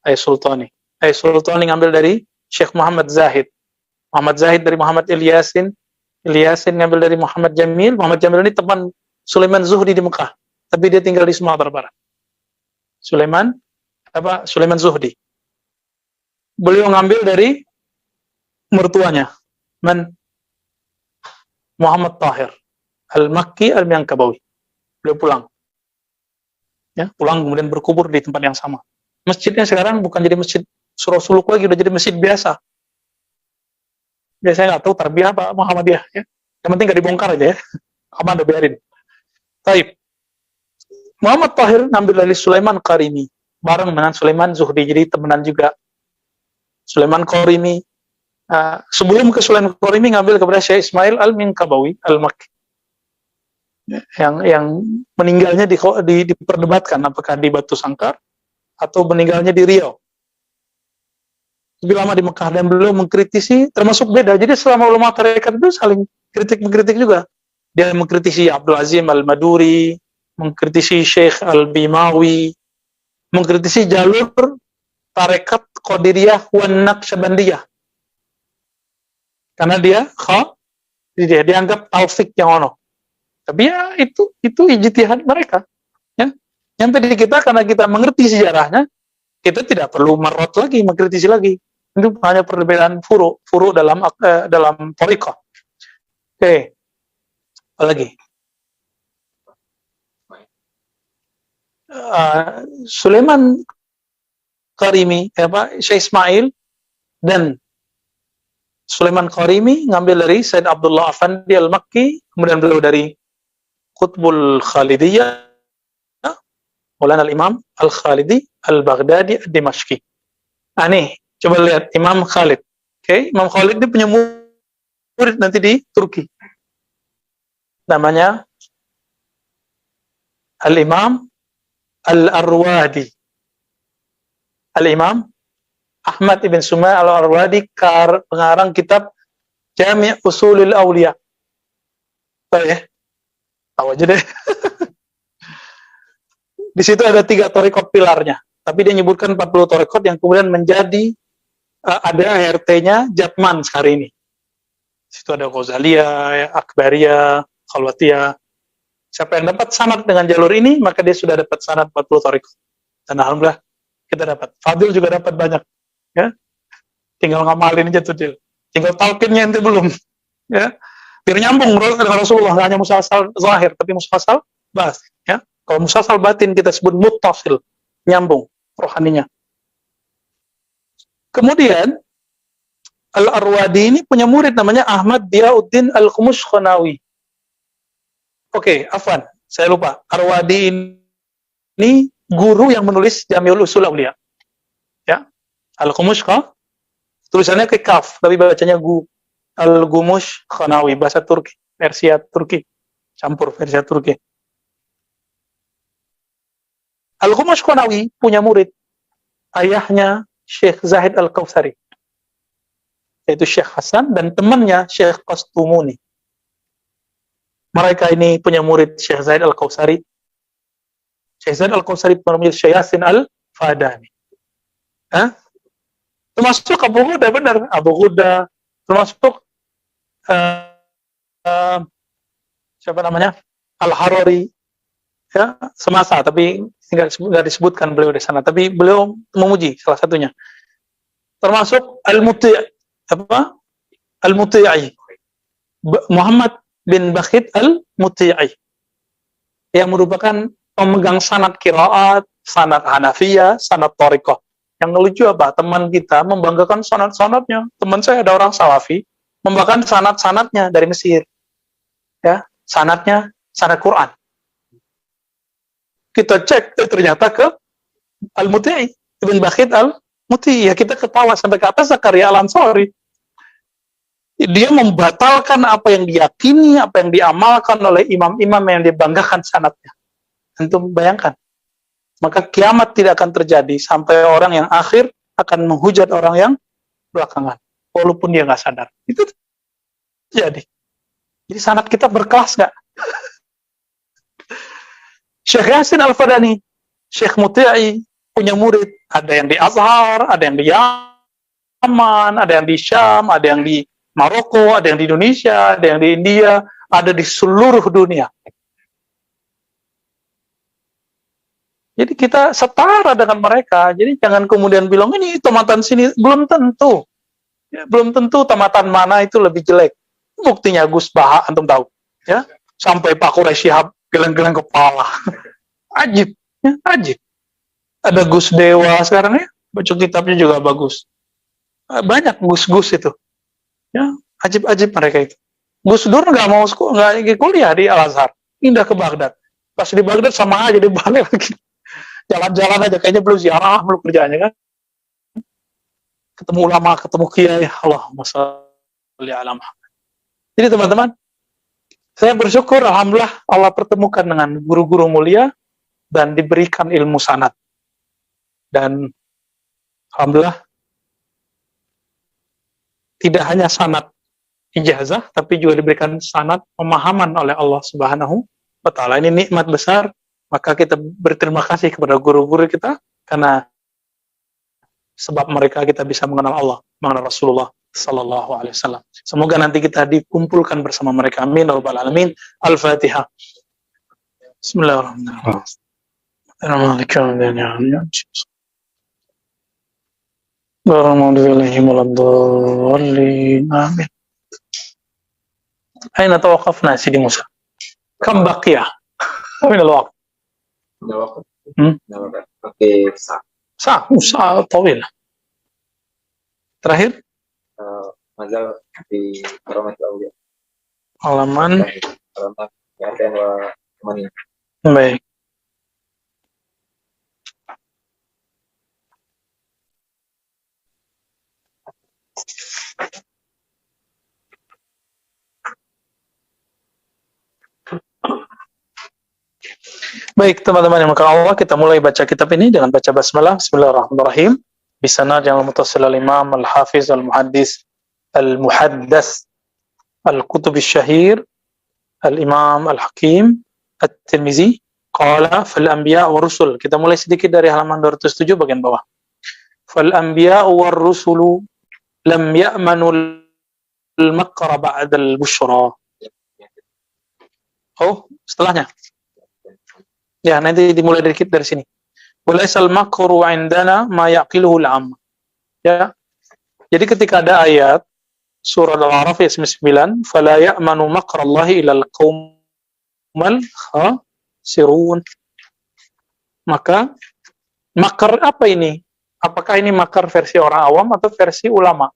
Ayas Sultani. Ayas Sultani ngambil dari Syekh Muhammad Zahid. Muhammad Zahid dari Muhammad Ilyasin. Ilyasin ngambil dari Muhammad Jamil. Muhammad Jamil ini teman Sulaiman Zuhdi di Mekah, tapi dia tinggal di Sumatera Barat. Sulaiman Zuhdi. Beliau ngambil dari mertuanya, Muhammad Tahir Al-Makki Al-Minangkabawi. Beliau pulang. Ya, pulang kemudian berkubur di tempat yang sama. Masjidnya sekarang bukan jadi masjid Surah Suluk lagi, udah jadi masjid biasa. Biasanya nggak tahu tarbiyah apa Muhammadiyah, ya. Yang penting nggak dibongkar aja, ya. Aman, udah biarin. Taib. Muhammad Tahir ngambil dari Sulaiman Karimi. bareng dengan Sulaiman Zuhdi, jadi temenan juga. Sulaiman Qorimi, sebelum ke Sulaiman Qorimi ngambil kepada Syekh Ismail Al-Minkabawi Al-Makki, yang meninggalnya diperdebatkan apakah di Batu Sangkar atau meninggalnya di Riau. Lebih lama di Mekah, dan beliau mengkritisi, termasuk beda. Jadi selama ulama tarekat itu saling kritik-mengkritik juga. Dia mengkritisi Abdul Azim Al-Maduri, mengkritisi Syekh Al-Bimawi, mengkritisi jalur tarekat Qadiriyah wan Naqsyabandiyah. Karena dia dianggap taufik yang ono. Tapi ya itu ijtihad mereka. Ya. Nyampe di kita karena kita mengerti sejarahnya, kita tidak perlu marot lagi, mengkritisi lagi. Itu hanya perbedaan furu dalam thariqah. Oke. Apalagi? Sulaiman Qorimi, Syekh Ismail dan Sulaiman Qorimi ngambil dari Said Abdullah Afandi Al-Makki, kemudian beliau dari Qutbul Khalidiyah, Maulana Al-Imam Al-Khalidi Al-Baghdadi Ad-Dimashqi. Nih, coba lihat Imam Khalid. Oke, Imam Khalid ini punya murid nanti di Turki. Namanya Al-Imam Al-Arwadi. Al-Imam Ahmad ibn Sumay Al-Arwadi, pengarang kitab Jami' Usulil Awliya. Tahu ya? Tahu aja deh. Di situ ada 3 thariqat pilarnya, tapi dia nyebutkan 40 thariqat yang kemudian menjadi ada RT-nya Jatman sekarang ini. Di situ ada Ghazaliyah, Akbariyah, Khalwatiyah. Siapa yang dapat sanad dengan jalur ini, maka dia sudah dapat sanad 40 thariqat. Dan alhamdulillah kita dapat. Fadil juga dapat banyak. Ya, tinggal ngamalin aja tuh, tinggal talqinnya ente belum, ya, biar nyambung dengan Rasulullah. Nggak hanya musalsal zahir, tapi musalsal batin, ya. Kalau musalsal batin kita sebut muttasil, nyambung rohaninya. Kemudian Al-Arwadi ini punya murid namanya Ahmad Diyauddin Al-Khumushkhanawi. Oke, afwan, saya lupa. Arwadi ini guru yang menulis Jami'ul Usul Awliya. Ya. Al-Khumushkha tulisannya ke kaf, tapi bacanya Al-Gumush Khanawi, bahasa Turki, Persia Turki, campur Persia Turki. Al-Gumush Khanawi punya murid, ayahnya Syekh Zahid Al-Kautsari, yaitu Syekh Hasan, dan temannya Syekh Qastumuni. Mereka ini punya murid Syekh Zahid Al-Kautsari. Syekh Zahid Al-Kautsari punya Syekh Yasin Al-Fadani. Termasuk Abu Ghuda, benar, Abu Ghuda, termasuk siapa namanya, Al-Harari, ya, semasa, tapi nggak disebutkan beliau di sana, tapi beliau memuji salah satunya. Termasuk Al-Muti'i, Muhammad bin Bakhit Al-Muti'i, yang merupakan pemegang sanad qiraat, sanad Hanafiyah, sanad thariqah. Yang lucu apa? Teman kita membanggakan sanad-sanadnya. Teman saya ada orang Salafi membanggakan sanad-sanadnya dari Mesir. Ya, sanadnya sanad Quran. Kita cek, ternyata ke Al-Muti'i, Ibn Bakhit Al-Muti'i. Ya, kita ketawa sampai ke atas Zakaria Al-Ansari. Dia membatalkan apa yang diyakini, apa yang diamalkan oleh imam-imam yang dibanggakan sanadnya. Antum bayangkan. Maka kiamat tidak akan terjadi sampai orang yang akhir akan menghujat orang yang belakangan, walaupun dia nggak sadar. Itu terjadi. Jadi sanad kita berkelas nggak? Syekh Yasin Al-Fadani, Syekh Muti'i punya murid, ada yang di Azhar, ada yang di Yaman, ada yang di Syam, ada yang di Maroko, ada yang di Indonesia, ada yang di India, ada di seluruh dunia. Jadi kita setara dengan mereka. Jadi jangan kemudian bilang ini tamatan sini, belum tentu. Ya, belum tentu tamatan mana itu lebih jelek. Buktinya Gus Baha, antum tahu, ya, sampai Pak Quraisy Shihab geleng-geleng kepala. Ajib, ya, ajib. Ada Gus Dewa sekarang ya, baca kitabnya juga bagus. Banyak Gus-Gus itu. Ya, ajib-ajib mereka itu. Gus Dur nggak mau kuliah di Al Azhar, pindah ke Baghdad. Pas di Baghdad sama aja, dia balik lagi. jalan-jalan aja, kayaknya belum ziarah, belum kerjaannya kan. Ketemu ulama, ketemu kiai, Allahumma sholli ala Muhammad. Jadi teman-teman, saya bersyukur, alhamdulillah Allah pertemukan dengan guru-guru mulia dan diberikan ilmu sanad. Dan alhamdulillah tidak hanya sanad ijazah, tapi juga diberikan sanad pemahaman oleh Allah Subhanahu wa Ta'ala. Ini nikmat besar, maka kita berterima kasih kepada guru-guru kita karena sebab mereka kita bisa mengenal Allah, mengenal Rasulullah sallallahu alaihi wasallam. Semoga nanti kita dikumpulkan bersama mereka. Amin ya rabbal alamin. Al-Fatihah. Bismillahirrahmanirrahim. Amin. Aina tawaqafna Sidi Musa? Kam baqiyah? Min al-waqt? Oke, Sa'ah tawil. Terakhir mazal di Karamat Aulia. halaman Karamat ya dan mani. baik. Baik teman-teman yang maka Allah, kita mulai baca kitab ini dengan baca basmalah. Bismillahirrahmanirrahim. Bisanad yang mutasil al-imam al-hafiz al-muhaddis al-muhaddas al-kutub al-syahir al-imam al-hakim at-tirmizi qala fal-anbiya wa rusul. Kita mulai sedikit dari halaman 207 bagian bawah. Fal-anbiya wa rusulu lam ya'manu al-makra ba'da al-bushra. Oh, setelahnya. Ya, nanti dimulai dari sini. Walaisal makru 'indana ma yaqiluhu al-'am. Ya. Jadi ketika ada ayat surah Al-A'raf ayat 9, fala ya'manu makrallahi ilal qaumal khasirun. Maka makar apa ini? Apakah ini makar versi orang awam atau versi ulama?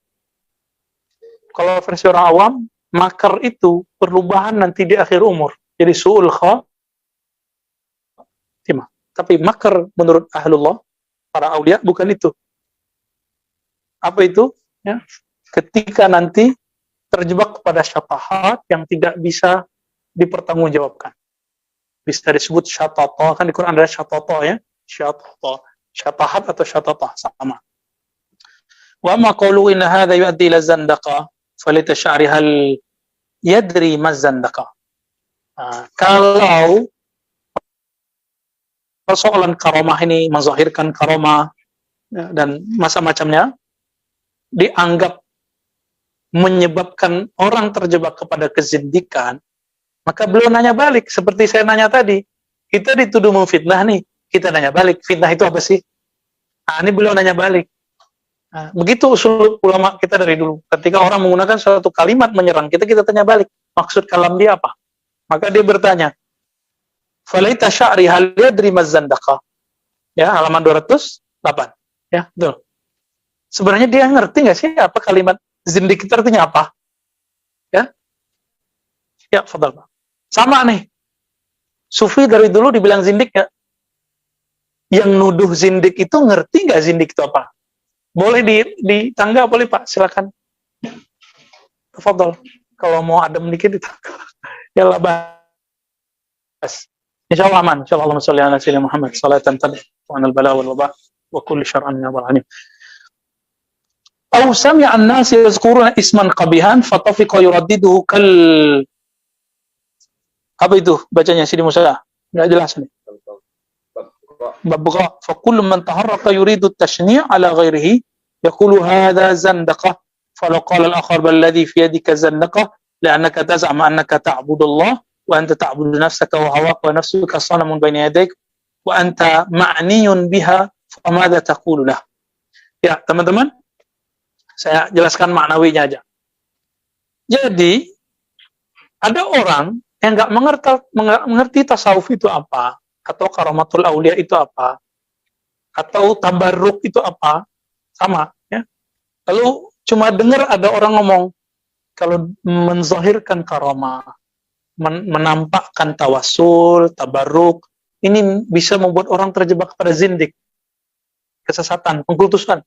Kalau versi orang awam, makar itu perubahan nanti di akhir umur. Jadi su'ul khatimah. Tapi makar menurut ahlullah, para aulia, bukan itu. Apa itu? Ya. Ketika nanti terjebak pada syatahat yang tidak bisa dipertanggungjawabkan. Bisa disebut syatata, kan di Quran ada syatata ya. Syatata. Syatahat atau syatata, sama. Wa ma qawlu inna hadha yu'addi ila zandaqa falitash'ari hal yadri ma zandaqa. Kalau persoalan karomah ini menzahirkan karomah ya, dan macam-macamnya dianggap menyebabkan orang terjebak kepada kezindikan, maka beliau nanya balik seperti saya nanya tadi. Kita dituduh memfitnah nih, kita nanya balik, fitnah itu apa sih? Nah, ini beliau nanya balik. Nah, begitu usul ulama kita dari dulu. Ketika orang menggunakan suatu kalimat menyerang kita, kita tanya balik, maksud kalam dia apa? Maka dia bertanya, falaita sya'ri hal yadri mazzandaqa. Ya, halaman 208. Ya, betul. Sebenarnya dia ngerti nggak sih apa kalimat zindik itu artinya apa? Ya. Ya, fadal Pak. Sama nih. Sufi dari dulu dibilang zindik ya. Yang nuduh zindik itu ngerti nggak zindik itu apa? Boleh ditangga boleh Pak, silakan. Fadal. Kalau mau adem dikit ditangga. Ya lah, Bas. Insyaallah aman. Insyaallah Allahumma shalli ala sayyidina Muhammad salatan tadfu anil bala wal waba wa kulli syar'in ya rabbal alamin. Aw sami'a an-nas yazkuruna isman qabihan fatafiqa yuraddiduhu kal. Apa itu bacanya Sidi Musa? Enggak jelas nih. Babqa fa kullu man taharraka yuridu at-tashni' ala ghairihi yaqulu hadha zandaqa falaw qala al-akhar bal ladhi fi yadika zandaqa la'annaka taz'amu annaka ta'budu Allah wa anta ta'budu nafsaka wa hawaka wa nafsuka sanamun baina yadayk wa anta ma'niyun biha famadha taqulu lah. Ya, teman-teman, saya jelaskan maknawinya aja. Jadi, ada orang yang nggak mengerti tasawuf itu apa, atau karamatul aulia itu apa, atau tabarruk itu apa, sama. Ya. Lalu cuma dengar ada orang ngomong, kalau menzahirkan karamah, menampakkan tawasul, tabarruk, ini bisa membuat orang terjebak pada zindik, kesesatan, pengkultusan.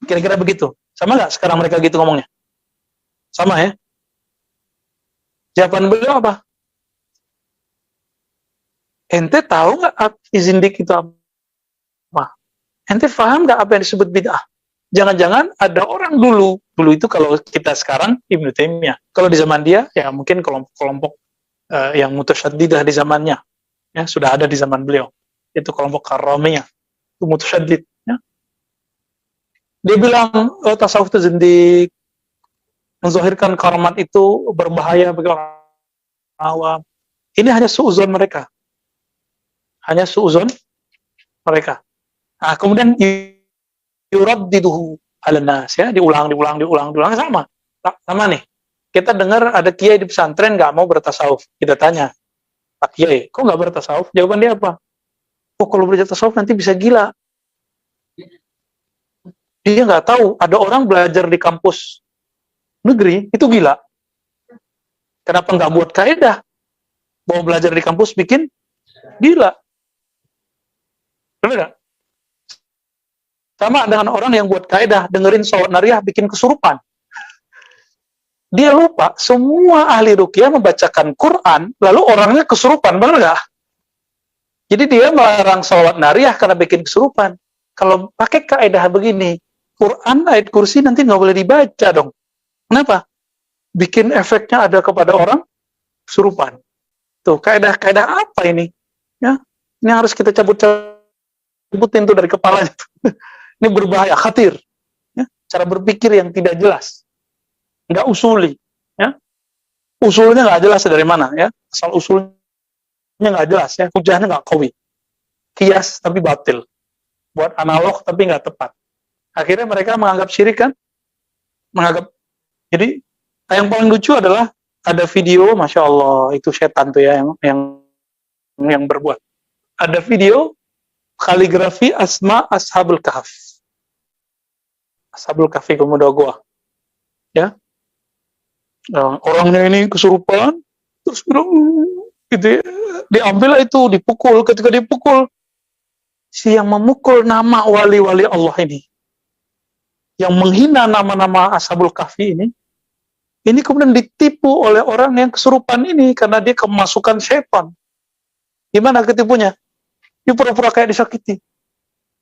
Kira-kira begitu. Sama nggak sekarang mereka gitu ngomongnya? Sama ya? Jawaban beliau apa? Ente tahu nggak zindik itu apa? Ente paham nggak apa yang disebut bid'ah? Jangan-jangan ada orang dulu itu kalau kita sekarang Ibnu Taimiyah. Kalau di zaman dia, ya mungkin kelompok-kelompok yang mutasyaddidah di zamannya, ya sudah ada di zaman beliau. Itu kelompok Karramiyah, itu mutasyaddid. Ya. Dia bilang tasawuf itu zindik, menzahirkan karamat itu berbahaya bagi orang awam. Ini hanya suuzon mereka. Hanya suuzon mereka. Nah, kemudian yuraddiduhu ala-nas, ya, diulang sama nih. Kita dengar ada kiai di pesantren nggak mau bertasawuf. Kita tanya, Pak Kiai, kok nggak bertasawuf? Jawaban dia apa? Oh, kalau bertasawuf nanti bisa gila. Dia nggak tahu ada orang belajar di kampus negeri itu gila. Kenapa nggak buat kaidah? Mau belajar di kampus bikin gila. Benar nggak? Sama dengan orang yang buat kaidah dengerin sholat nariyah bikin kesurupan. Dia lupa semua ahli ruqyah membacakan Quran, lalu orangnya kesurupan, benar nggak? Jadi dia melarang sholat nariyah karena bikin kesurupan. Kalau pakai kaidah begini, Quran ayat kursi nanti nggak boleh dibaca dong. Kenapa? Bikin efeknya ada kepada orang kesurupan. Tuh, kaidah-kaidah apa ini? Ya, ini harus kita cabutin tuh dari kepalanya. Ini berbahaya, khatir. Ya, cara berpikir yang tidak jelas, nggak usuli. Ya, usulnya nggak jelas dari mana. Ya, asal usulnya nggak jelas. Ya, hujahnya nggak qawi. Kias tapi batil. Buat analog tapi nggak tepat. Akhirnya mereka menganggap syirik kan? Jadi yang paling lucu adalah ada video, masya Allah, itu setan tuh ya yang berbuat. Ada video kaligrafi asma Ashabul Kahf. Ashabul Kahfi pemuda gua. Ya. Nah, orangnya ini kesurupan, terus bilang gitu ya, diambil itu, dipukul. Ketika dipukul, si yang memukul nama wali-wali Allah ini, yang menghina nama-nama Ashabul Kahfi ini kemudian ditipu oleh orang yang kesurupan ini karena dia kemasukan setan. Gimana ketipunya? Dia pura-pura kayak disakiti.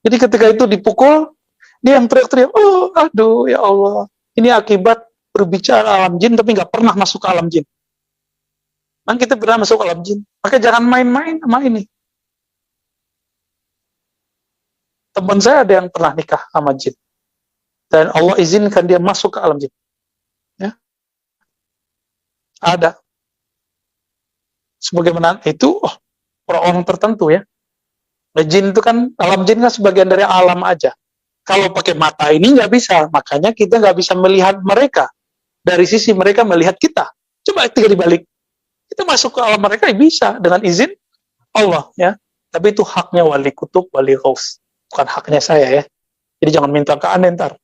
Jadi ketika itu dipukul, dia yang teriak-teriak, oh aduh ya Allah, ini akibat berbicara alam jin tapi nggak pernah masuk ke alam jin. Kan kita pernah masuk ke alam jin, maka jangan main-main sama ini. Teman saya ada yang pernah nikah sama jin, dan Allah izinkan dia masuk ke alam jin. Ya, ada. Sebagaimana itu orang-orang tertentu ya. Jin itu kan, alam jin kan sebagian dari alam aja. Kalau pakai mata ini nggak bisa, makanya kita nggak bisa melihat mereka. Dari sisi mereka melihat kita. Coba tinggal dibalik. Kita masuk ke alam mereka bisa dengan izin Allah ya. Tapi itu haknya wali kutub, wali ghaus. Bukan haknya saya ya. Jadi jangan minta ke aneh ntar.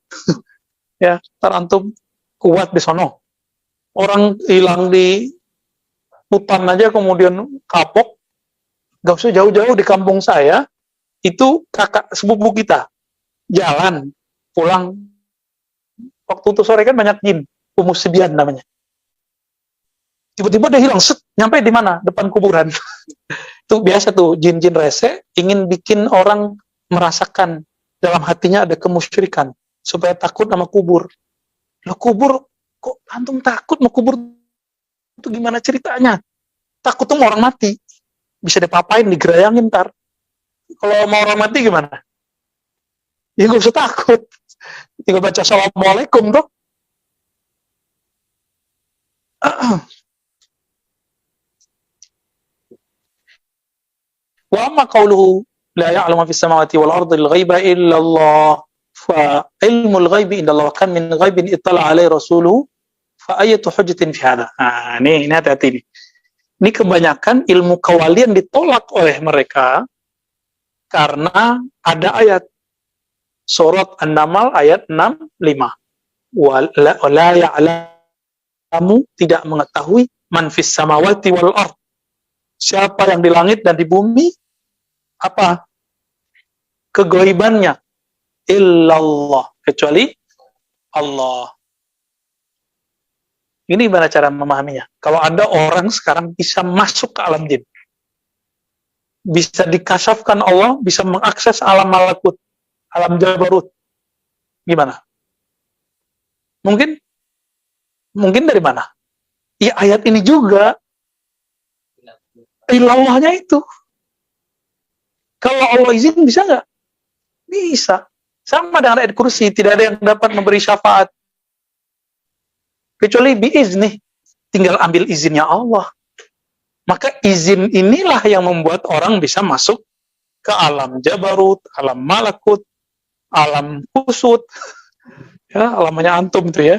Ya, ntar antum kuat di sono. Orang hilang di hutan aja kemudian kapok. Gak usah jauh-jauh di kampung saya, itu kakak sepupu kita. Jalan, pulang. Waktu itu sore kan banyak jin. Umusibian namanya. Tiba-tiba dia hilang, set, nyampe di mana? Depan kuburan. Itu biasa tuh, jin-jin rese ingin bikin orang merasakan dalam hatinya ada kemusyrikan supaya takut sama kubur. Loh, kubur, kok antum takut mau kubur? Itu gimana ceritanya? Takut tuh mau orang mati. Bisa dipapain, digerayangin ntar. Kalau mau orang mati gimana? Ya nggak usah takut. Tinggal baca assalamualaikum tuh. Wa amma qawluhu la ya'lamu fis samawati wal ardi al-ghaiba illa Allah fa ilmul ghaibi inda Allah kan min ghaibin ittala alaihi rasuluhu fa ayatu hujjatin fi hadha. Nah, ini hati-hati nih. Ini kebanyakan ilmu kewalian ditolak oleh mereka karena ada ayat surat An-Naml ayat 65. Wala ya'lamu, tidak mengetahui man fis samawati wal ard. Siapa yang di langit dan di bumi apa kegoibannya, illallah, kecuali Allah. Ini gimana cara memahaminya? Kalau ada orang sekarang bisa masuk ke alam jin, bisa dikasafkan Allah, bisa mengakses alam malakut, alam jabarut, gimana? Mungkin dari mana? Ya ayat ini juga, ilallahnya itu. Kalau Allah izin bisa nggak? Bisa. Sama dengan ayat kursi, tidak ada yang dapat memberi syafaat kecuali biizni, tinggal ambil izinnya Allah. Maka izin inilah yang membuat orang bisa masuk ke alam jabarut, alam malakut, alam kusut, ya alamnya antum itu ya.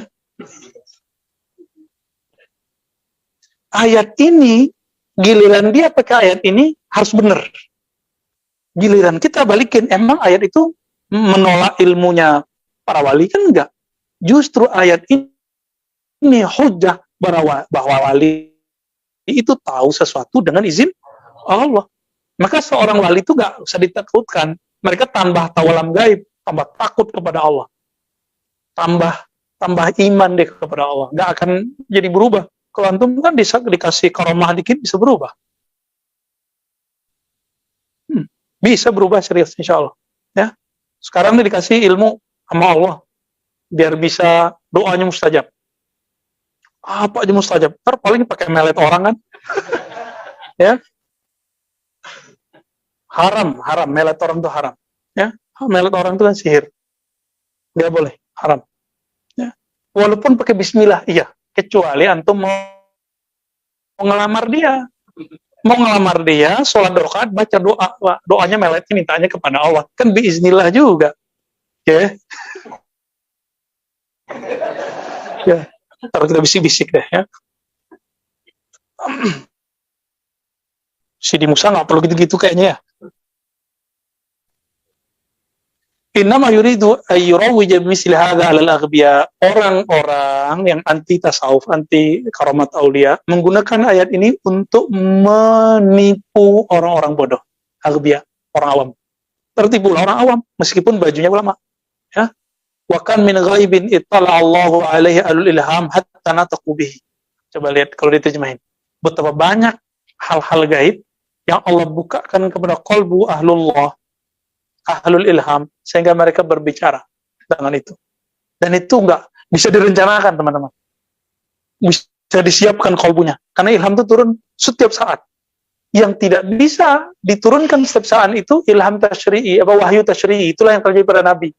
Ayat ini, giliran dia pakai ayat ini harus benar. Giliran kita balikin, emang ayat itu menolak ilmunya para wali kan enggak? Justru ayat ini hujjah bahwa wali itu tahu sesuatu dengan izin Allah. Maka seorang wali itu enggak usah ditakutkan. Mereka tambah tahu alam gaib, tambah takut kepada Allah. Tambah iman deh kepada Allah. Enggak akan jadi berubah. Kalau antum kan dikasih karomah dikit bisa berubah. Bisa berubah serius insya Allah. Ya. Sekarang ini dikasih ilmu sama Allah biar bisa doanya mustajab. Apa aja mustajab? Ntar paling pakai melet orang kan? Ya. Haram, melet orang itu haram. Ya. Melet orang itu kan sihir. Nggak boleh, haram. Ya. Walaupun pakai bismillah, iya. Kecuali antum mau ngelamar dia. Mau ngelamar dia, sholat rakaat, baca doanya meletnya mintanya kepada Allah. Kan biiznillah juga. Ya. Ya. Ntar kita bisik-bisik deh ya. Sidi Musa nggak perlu gitu-gitu kayaknya ya. Innama yuridu ayyurawwija bimisli hadza 'alal aghbiya. Orang-orang yang anti tasawuf, anti karamat aulia menggunakan ayat ini untuk menipu orang-orang bodoh. Aghbiya, orang awam. Tertipu orang awam meskipun bajunya ulama. Ya. Wa kan min ghaibin ittala Allahu 'alaihi alul ilham hatta nataqu bihi. Coba lihat kalau diterjemahin. Betapa banyak hal-hal gaib yang Allah bukakan kepada qalbu ahlullah, ahlul ilham, sehingga mereka berbicara dengan itu. Dan itu enggak bisa direncanakan, teman-teman. Bisa disiapkan kalbunya. Karena ilham itu turun setiap saat. Yang tidak bisa diturunkan setiap saat itu ilham tasyri'i, wahyu tasyri'i. Itulah yang terjadi pada Nabi.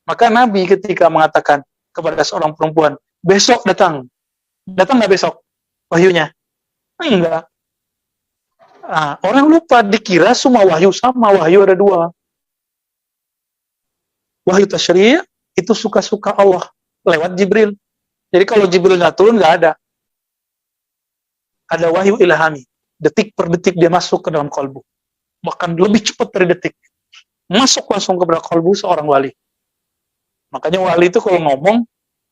Maka Nabi ketika mengatakan kepada seorang perempuan, besok datang. Datang nggak besok wahyunya? Enggak. Nah, orang lupa, dikira semua wahyu sama, wahyu ada dua. Wahyu tasyri' itu suka-suka Allah lewat Jibril. Jadi kalau Jibril nggak turun, nggak ada. Ada wahyu ilhami. Detik per detik dia masuk ke dalam kalbu. Bahkan lebih cepat dari detik. Masuk langsung ke dalam kalbu seorang wali. Makanya wali itu kalau ngomong,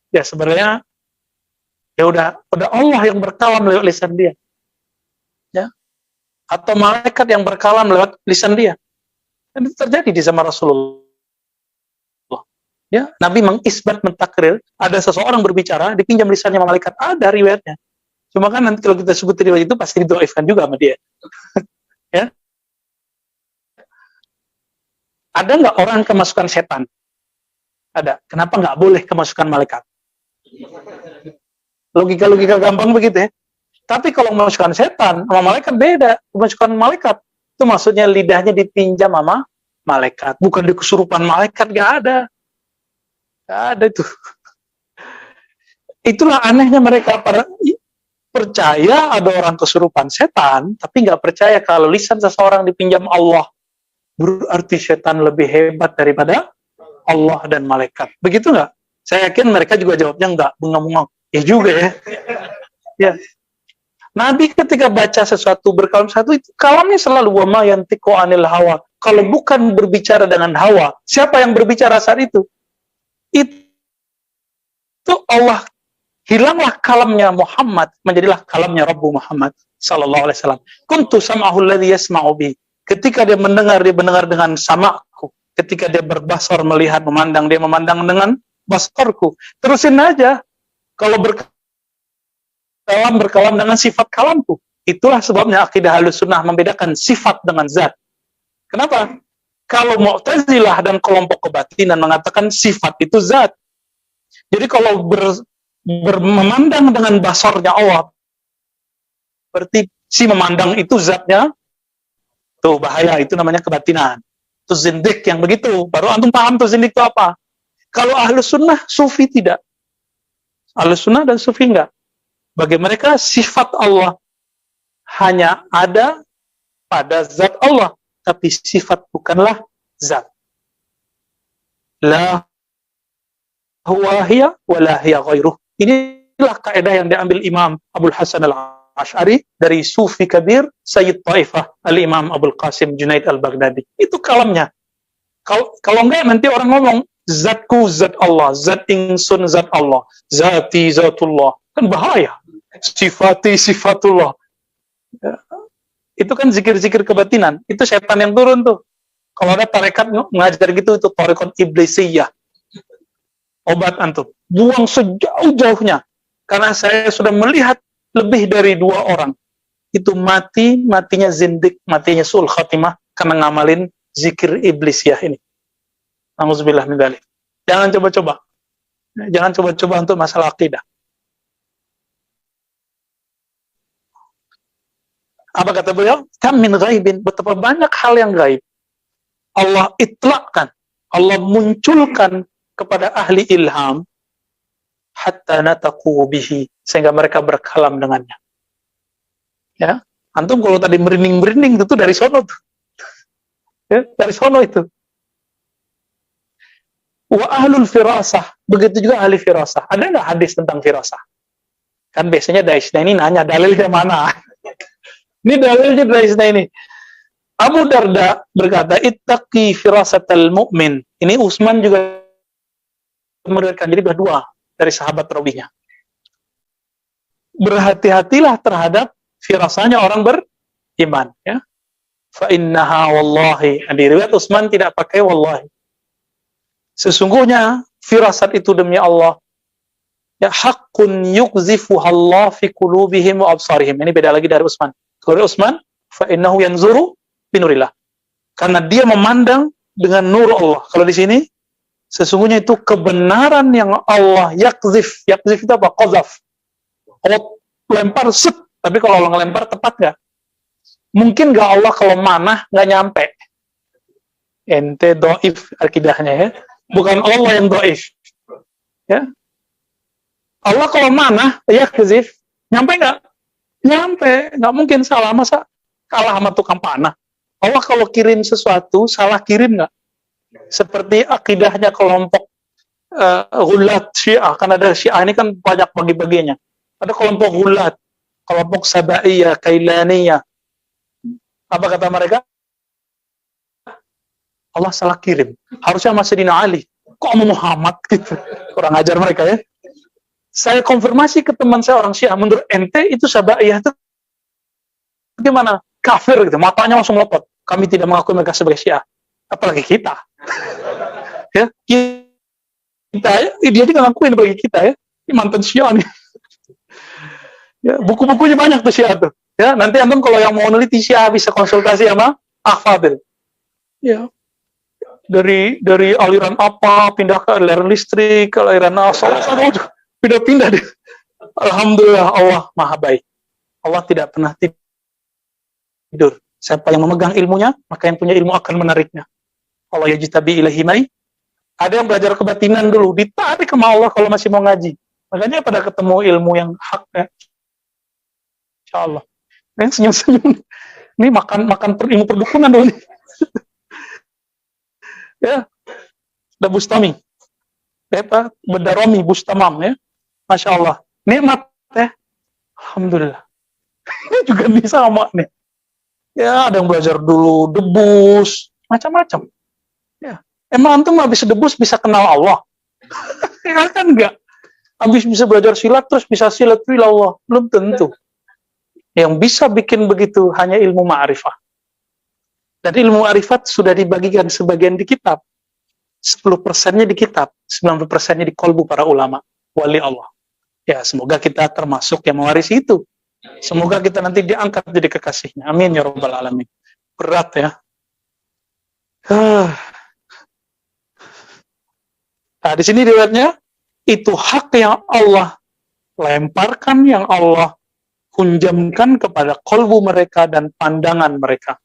ya sebenarnya ya udah Allah yang berkalam lewat lisan dia. Ya. Atau malaikat yang berkalam lewat lisan dia. Dan itu terjadi di zaman Rasulullah. Ya, Nabi mengisbat, mentakrir, ada seseorang berbicara, dipinjam lisannya sama malaikat, ada riwayatnya. Cuma kan nanti kalau kita sebut riwayat itu pasti didoifkan juga sama dia. Ya. Ada nggak orang kemasukan setan? Ada. Kenapa nggak boleh kemasukan malaikat? Logika-logika gampang begitu ya. Tapi kalau kemasukan setan sama malaikat beda. Kemasukan malaikat itu maksudnya lidahnya dipinjam sama malaikat, bukan di kesurupan malaikat, nggak ada. Nggak ada itu. Itulah anehnya mereka percaya ada orang kesurupan setan, tapi nggak percaya kalau lisan seseorang dipinjam Allah. Berarti setan lebih hebat daripada Allah dan malaikat. Begitu nggak? Saya yakin mereka juga jawabnya nggak, bengong-bengong. Ya juga ya. Ya. Nabi ketika baca sesuatu, berkalam satu, itu kalamnya selalu wa ma yantiqu anil hawa. Kalau bukan berbicara dengan hawa, siapa yang berbicara saat itu? Itu Allah. Hilanglah kalamnya Muhammad, menjadilah kalamnya Rabbu Muhammad sallallahu alaihi wasallam. Kuntu sam'ahu alladhi yasma'u bi. Ketika dia mendengar dengan samaku. Ketika dia berbasar, melihat, memandang, dia memandang dengan basarku. Terusin aja. Kalau berkalam dengan sifat kalamku. Itulah sebabnya akidah Ahlussunnah membedakan sifat dengan zat. Kenapa? Kalau Mu'tazilah dan kelompok kebatinan mengatakan sifat itu zat. Jadi kalau memandang dengan basarnya Allah, berarti si memandang itu zatnya, tuh bahaya, itu namanya kebatinan. Itu zindik yang begitu. Baru antum paham tuh zindik itu apa. Kalau Ahlussunnah, Sufi tidak. Ahlussunnah dan Sufi enggak. Bagi mereka sifat Allah hanya ada pada zat Allah, tapi sifat bukanlah zat. La huwa hiya wa la hiya ghairuh. Inilah kaidah yang diambil Imam Abul Hasan Al-Asy'ari dari Sufi Kabir Sayyid Taifah Al-Imam Abul Qasim Junaid Al-Baghdadi. Itu kalamnya. Kalau enggak nanti orang ngomong zatku zat Allah, zat ingsun zat Allah, zati zatullah. Kan bahaya. Sifati sifatullah. Ya. Itu kan zikir-zikir kebatinan. Itu setan yang turun tuh. Kalau ada tarekat mengajar gitu, itu tarekat iblisiyah. Obat antum. Buang sejauh-jauhnya. Karena saya sudah melihat lebih dari 2 orang. Itu matinya zindik, matinya sul khatimah, karena ngamalin zikir iblisiyah ini. Nauzubillah min dzalik. Jangan coba-coba. Jangan coba-coba untuk masalah akidah. Apa kata beliau? Kam min ghaibin, betapa banyak hal yang gaib. Allah itlaqkan, Allah munculkan kepada ahli ilham hatta nataqu bihi, sehingga mereka berkalam dengannya. Ya, antum kalau tadi merinding-merinding itu dari sono tuh. Ya, dari sono itu. Wa ahlul firasah, begitu juga ahli firasah. Ada nggak hadis tentang firasah? Kan biasanya Daisna ini nanya dalilnya mana? Ini dalilnya dari ini. Abu Darda berkata, ittaqi firasatal mu'min. Ini Utsman juga meriwayatkan, jadi berdua dari sahabat rawinya. Berhati-hatilah terhadap firasanya orang beriman. Ya. Fa innaha wallahi. Di riwayat Utsman tidak pakai wallahi. Sesungguhnya firasat itu demi Allah. Ya, haqqun yuqzifuha Allah fi qulubihim wa absarihim. Ini beda lagi dari Utsman. Kalau Utsman, fa innahu yanzuru binurillah. Karena dia memandang dengan nur Allah. Kalau di sini, sesungguhnya itu kebenaran yang Allah yakzif. Yakzif itu apa? Qazaf. Kalau lempar, set. Tapi kalau Allah ngelempar, tepat nggak? Mungkin nggak Allah kalau manah nggak nyampe. Ente doif akidahnya ya. Bukan Allah yang doif. Ya. Allah kalau manah, yakzif. Nyampe nggak? Nyampe, nggak mungkin salah, masa kalah sama tukang panah. Allah kalau kirim sesuatu, salah kirim nggak? Seperti akidahnya kelompok Ghulat Syiah, kan ada Syiah ini kan banyak bagi-baginya. Ada kelompok Ghulat, kelompok Sabaiyah, Kailaniyah. Apa kata mereka? Allah salah kirim. Harusnya Sayyidina Ali. Kok sama Muhammad gitu? Kurang ajar mereka ya. Saya konfirmasi ke teman saya orang Syiah, menurut ente itu Sabaiyah itu gimana? Kafir gitu, matanya langsung lepat. Kami tidak mengakui mereka sebagai Syiah. Apalagi kita. Ya, kita dia juga ngakuin bagi kita ya. Ini mantan Syiah nih. Ya, buku-bukunya banyak tuh Syiah tuh. Ya, nanti antum kalau yang mau neliti Syiah bisa konsultasi sama Ahfadil. Ya. Dari aliran apa pindah ke aliran listrik, ke aliran asal pindah-pindah deh. Alhamdulillah Allah Maha baik. Allah tidak pernah tidur. Siapa yang memegang ilmunya, maka yang punya ilmu akan menariknya. Allah yajtabi ilaihi mai. Ada yang belajar kebatinan dulu, ditarik sama Allah kalau masih mau ngaji. Makanya pada ketemu ilmu yang hak ya. Insyaallah. Yang senyum-senyum. Ini makan ilmu perdukunan dulu nih. Ya. Ada Bustami. Apa? Bedaromi Bustamam ya. Masya Allah. Nikmat ya. Alhamdulillah. Ini juga bisa sama nih. Ya, ada yang belajar dulu debus, macam-macam. Ya. Emang antum habis debus bisa kenal Allah? Ya kan enggak. Habis bisa belajar silat terus bisa silat ila Allah, belum tentu. Yang bisa bikin begitu hanya ilmu ma'rifah. Dan ilmu arifat sudah dibagikan sebagian di kitab. 10%-nya di kitab, 90%-nya di kolbu para ulama, wali Allah. Ya, semoga kita termasuk yang mewarisi itu. Semoga kita nanti diangkat jadi kekasihnya. Amin ya rabbal alamin. Berat ya. Nah, di sini riwayatnya, itu hak yang Allah lemparkan, yang Allah kunjamkan kepada kolbu mereka dan pandangan mereka.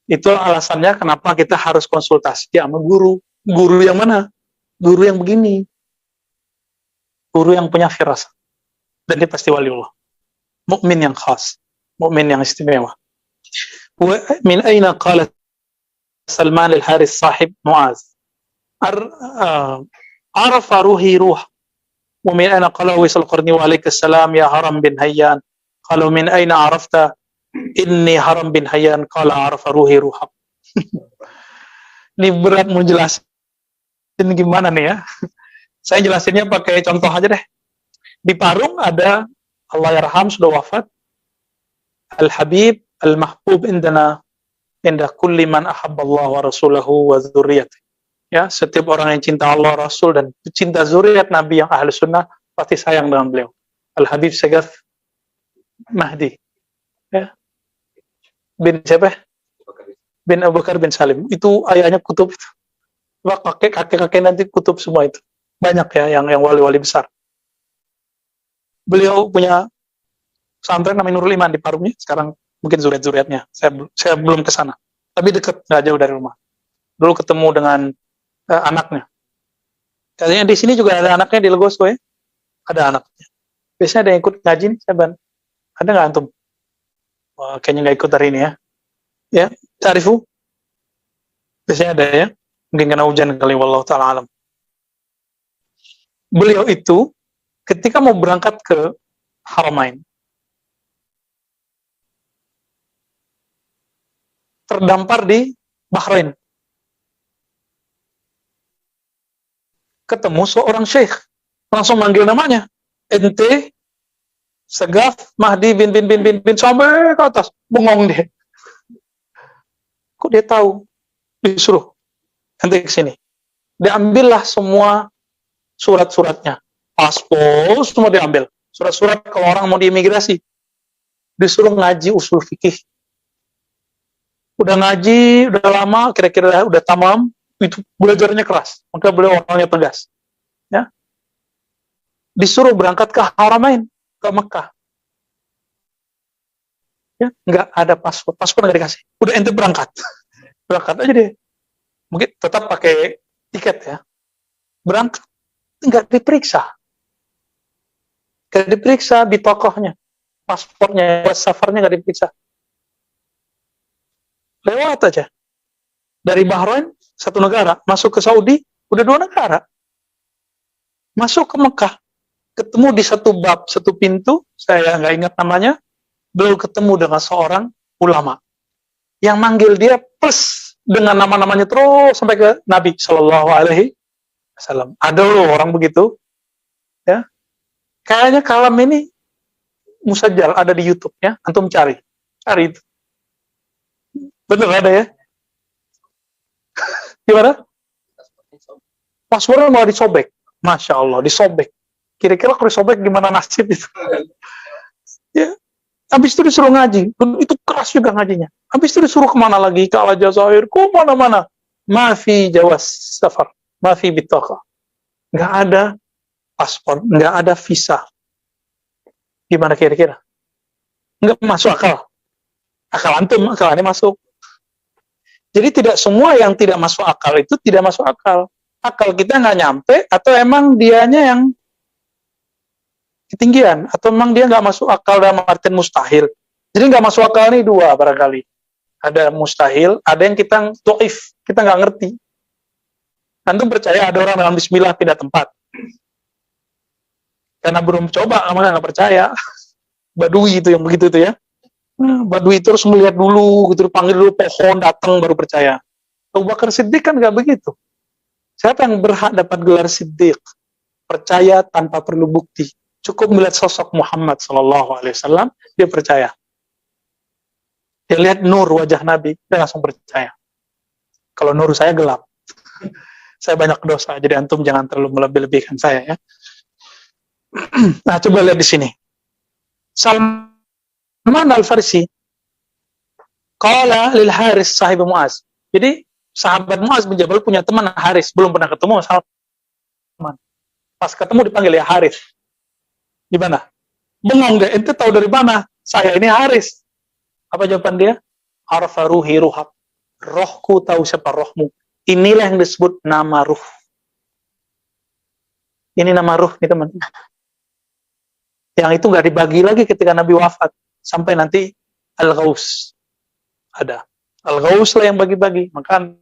Itulah alasannya kenapa kita harus konsultasi sama guru. Guru yang mana? Guru yang begini. Guru yang punya firasat. Dan dia pasti waliullah. Mukmin yang khas. Mukmin yang istimewa. Min aina qala Salman al-Haris sahib Muaz. Arafa ruhi ruh. Wa min aina qala Wisal Qarni wa alaikassalam ya Haram bin Hayyan. Kalau min aina arafta inni Haram bin Hayyan qala arafa ruhi ruhak. Ini berat mau jelasin gimana nih ya. Saya jelasinnya pakai contoh aja deh. Di Parung ada, Allah yarham, sudah wafat, Al-Habib Al-Mahbub indana inda kulli man ahabballah wa rasulahu wa dzurriyyati. Ya, setiap orang yang cinta Allah, Rasul dan cinta zuriat Nabi yang ahli sunnah pasti sayang dengan beliau. Al-Habib Syagaf Mahdi. Ya. Bin siapa? Bin Abu Bakar bin Salim. Itu ayahnya kutub itu. Kakek-kakek nanti kutub semua itu. Banyak ya yang wali-wali besar. Beliau punya pesantren namanya Nurul Iman di Parungnya. Sekarang mungkin zuriat-zuriatnya. Saya belum ke sana. Tapi dekat, nggak jauh dari rumah. Dulu ketemu dengan anaknya. Katanya di sini juga ada anaknya di Legoso ya. Ada anaknya. Biasanya ada yang ikut ngaji nih, saya ban. Ada nggak antum? Wah, kayaknya nggak ikut hari ini ya. Ya, ta'rifu? Biasanya ada ya. Mungkin karena hujan kali, wallahu ta'ala alam. Beliau itu ketika mau berangkat ke Haramain, terdampar di Bahrain. Ketemu seorang syekh, langsung manggil namanya. Ente Segaf Mahdi bin sampai ke atas, bengong dia. Kok dia tahu? Disuruh ente ke sini. Diambillah semua surat-suratnya, paspor semua diambil. Surat-surat kalau orang mau diimigrasi, disuruh ngaji usul fikih. Udah ngaji, udah lama, kira-kira udah tamam, itu belajarnya keras. Maka beliau orangnya tegas. Ya. Disuruh berangkat ke Haramain, ke Mekah. Ya, nggak ada paspor nggak dikasih. Udah ente berangkat. Berangkat aja deh. Mungkin tetap pakai tiket ya. Berangkat. Nggak diperiksa. Nggak diperiksa di tokohnya. Paspornya, safarnya nggak diperiksa. Lewat aja. Dari Bahrain, satu negara. Masuk ke Saudi, udah 2 negara. Masuk ke Mekah. Ketemu di satu bab, satu pintu, saya nggak ingat namanya, beliau ketemu dengan seorang ulama. Yang manggil dia plus dengan nama-namanya terus sampai ke Nabi Shallallahu Alaihi Wasallam. Ada loh orang begitu, ya. Kayaknya kalam ini musajjal ada di YouTube ya, antum cari itu. Bener ada ya? Gimana? Paspornya malah disobek, masya Allah, disobek. Kira-kira kalau disobek gimana nasib itu? Ya. Habis itu disuruh ngaji, itu keras juga ngajinya. Habis itu disuruh kemana lagi? Ke Al-Jazair, ke mana-mana. Mafi jawas safar, mafi bitaka. Nggak ada paspor, nggak ada visa. Gimana kira-kira? Nggak masuk akal. Akal antum, akal ini masuk. Jadi tidak semua yang tidak masuk akal itu tidak masuk akal. Akal kita nggak nyampe, atau emang dianya yang ketinggian, atau memang dia nggak masuk akal dalam artian mustahil. Jadi nggak masuk akal ini 2 barangkali. Ada mustahil, ada yang kita dhaif, kita nggak ngerti. Antum percaya ada orang dengan bismillah pindah tempat? Karena belum coba, maka nggak percaya. Badui itu yang begitu itu ya. Badui itu harus melihat dulu, gitu, panggil dulu pohon, datang baru percaya. Abu Bakar Siddiq kan nggak begitu. Siapa yang berhak dapat gelar Siddiq? Percaya tanpa perlu bukti. Cukup melihat sosok Muhammad SAW, dia percaya. Dia lihat nur wajah Nabi, dia langsung percaya. Kalau nur saya gelap. Saya banyak dosa, jadi antum jangan terlalu melebih-lebihkan saya ya. Nah, coba lihat di sini. Salman Al-Farsi qala lil Haris sahib Muaz. Jadi sahabat Muaz bin Jabal punya teman Haris, belum pernah ketemu Salman. Pas ketemu dipanggil ya Haris. Gimana? Bengong deh, ente tahu dari mana? Saya ini Haris. Apa jawaban dia? Arfa ruhi ruhak. Rohku tahu siapa rohmu. Inilah yang disebut nama ruh. Ini nama ruh nih teman. Yang itu nggak dibagi lagi ketika Nabi wafat. Sampai nanti Al-Ghaus ada. Al-Ghaus lah yang bagi-bagi. Maka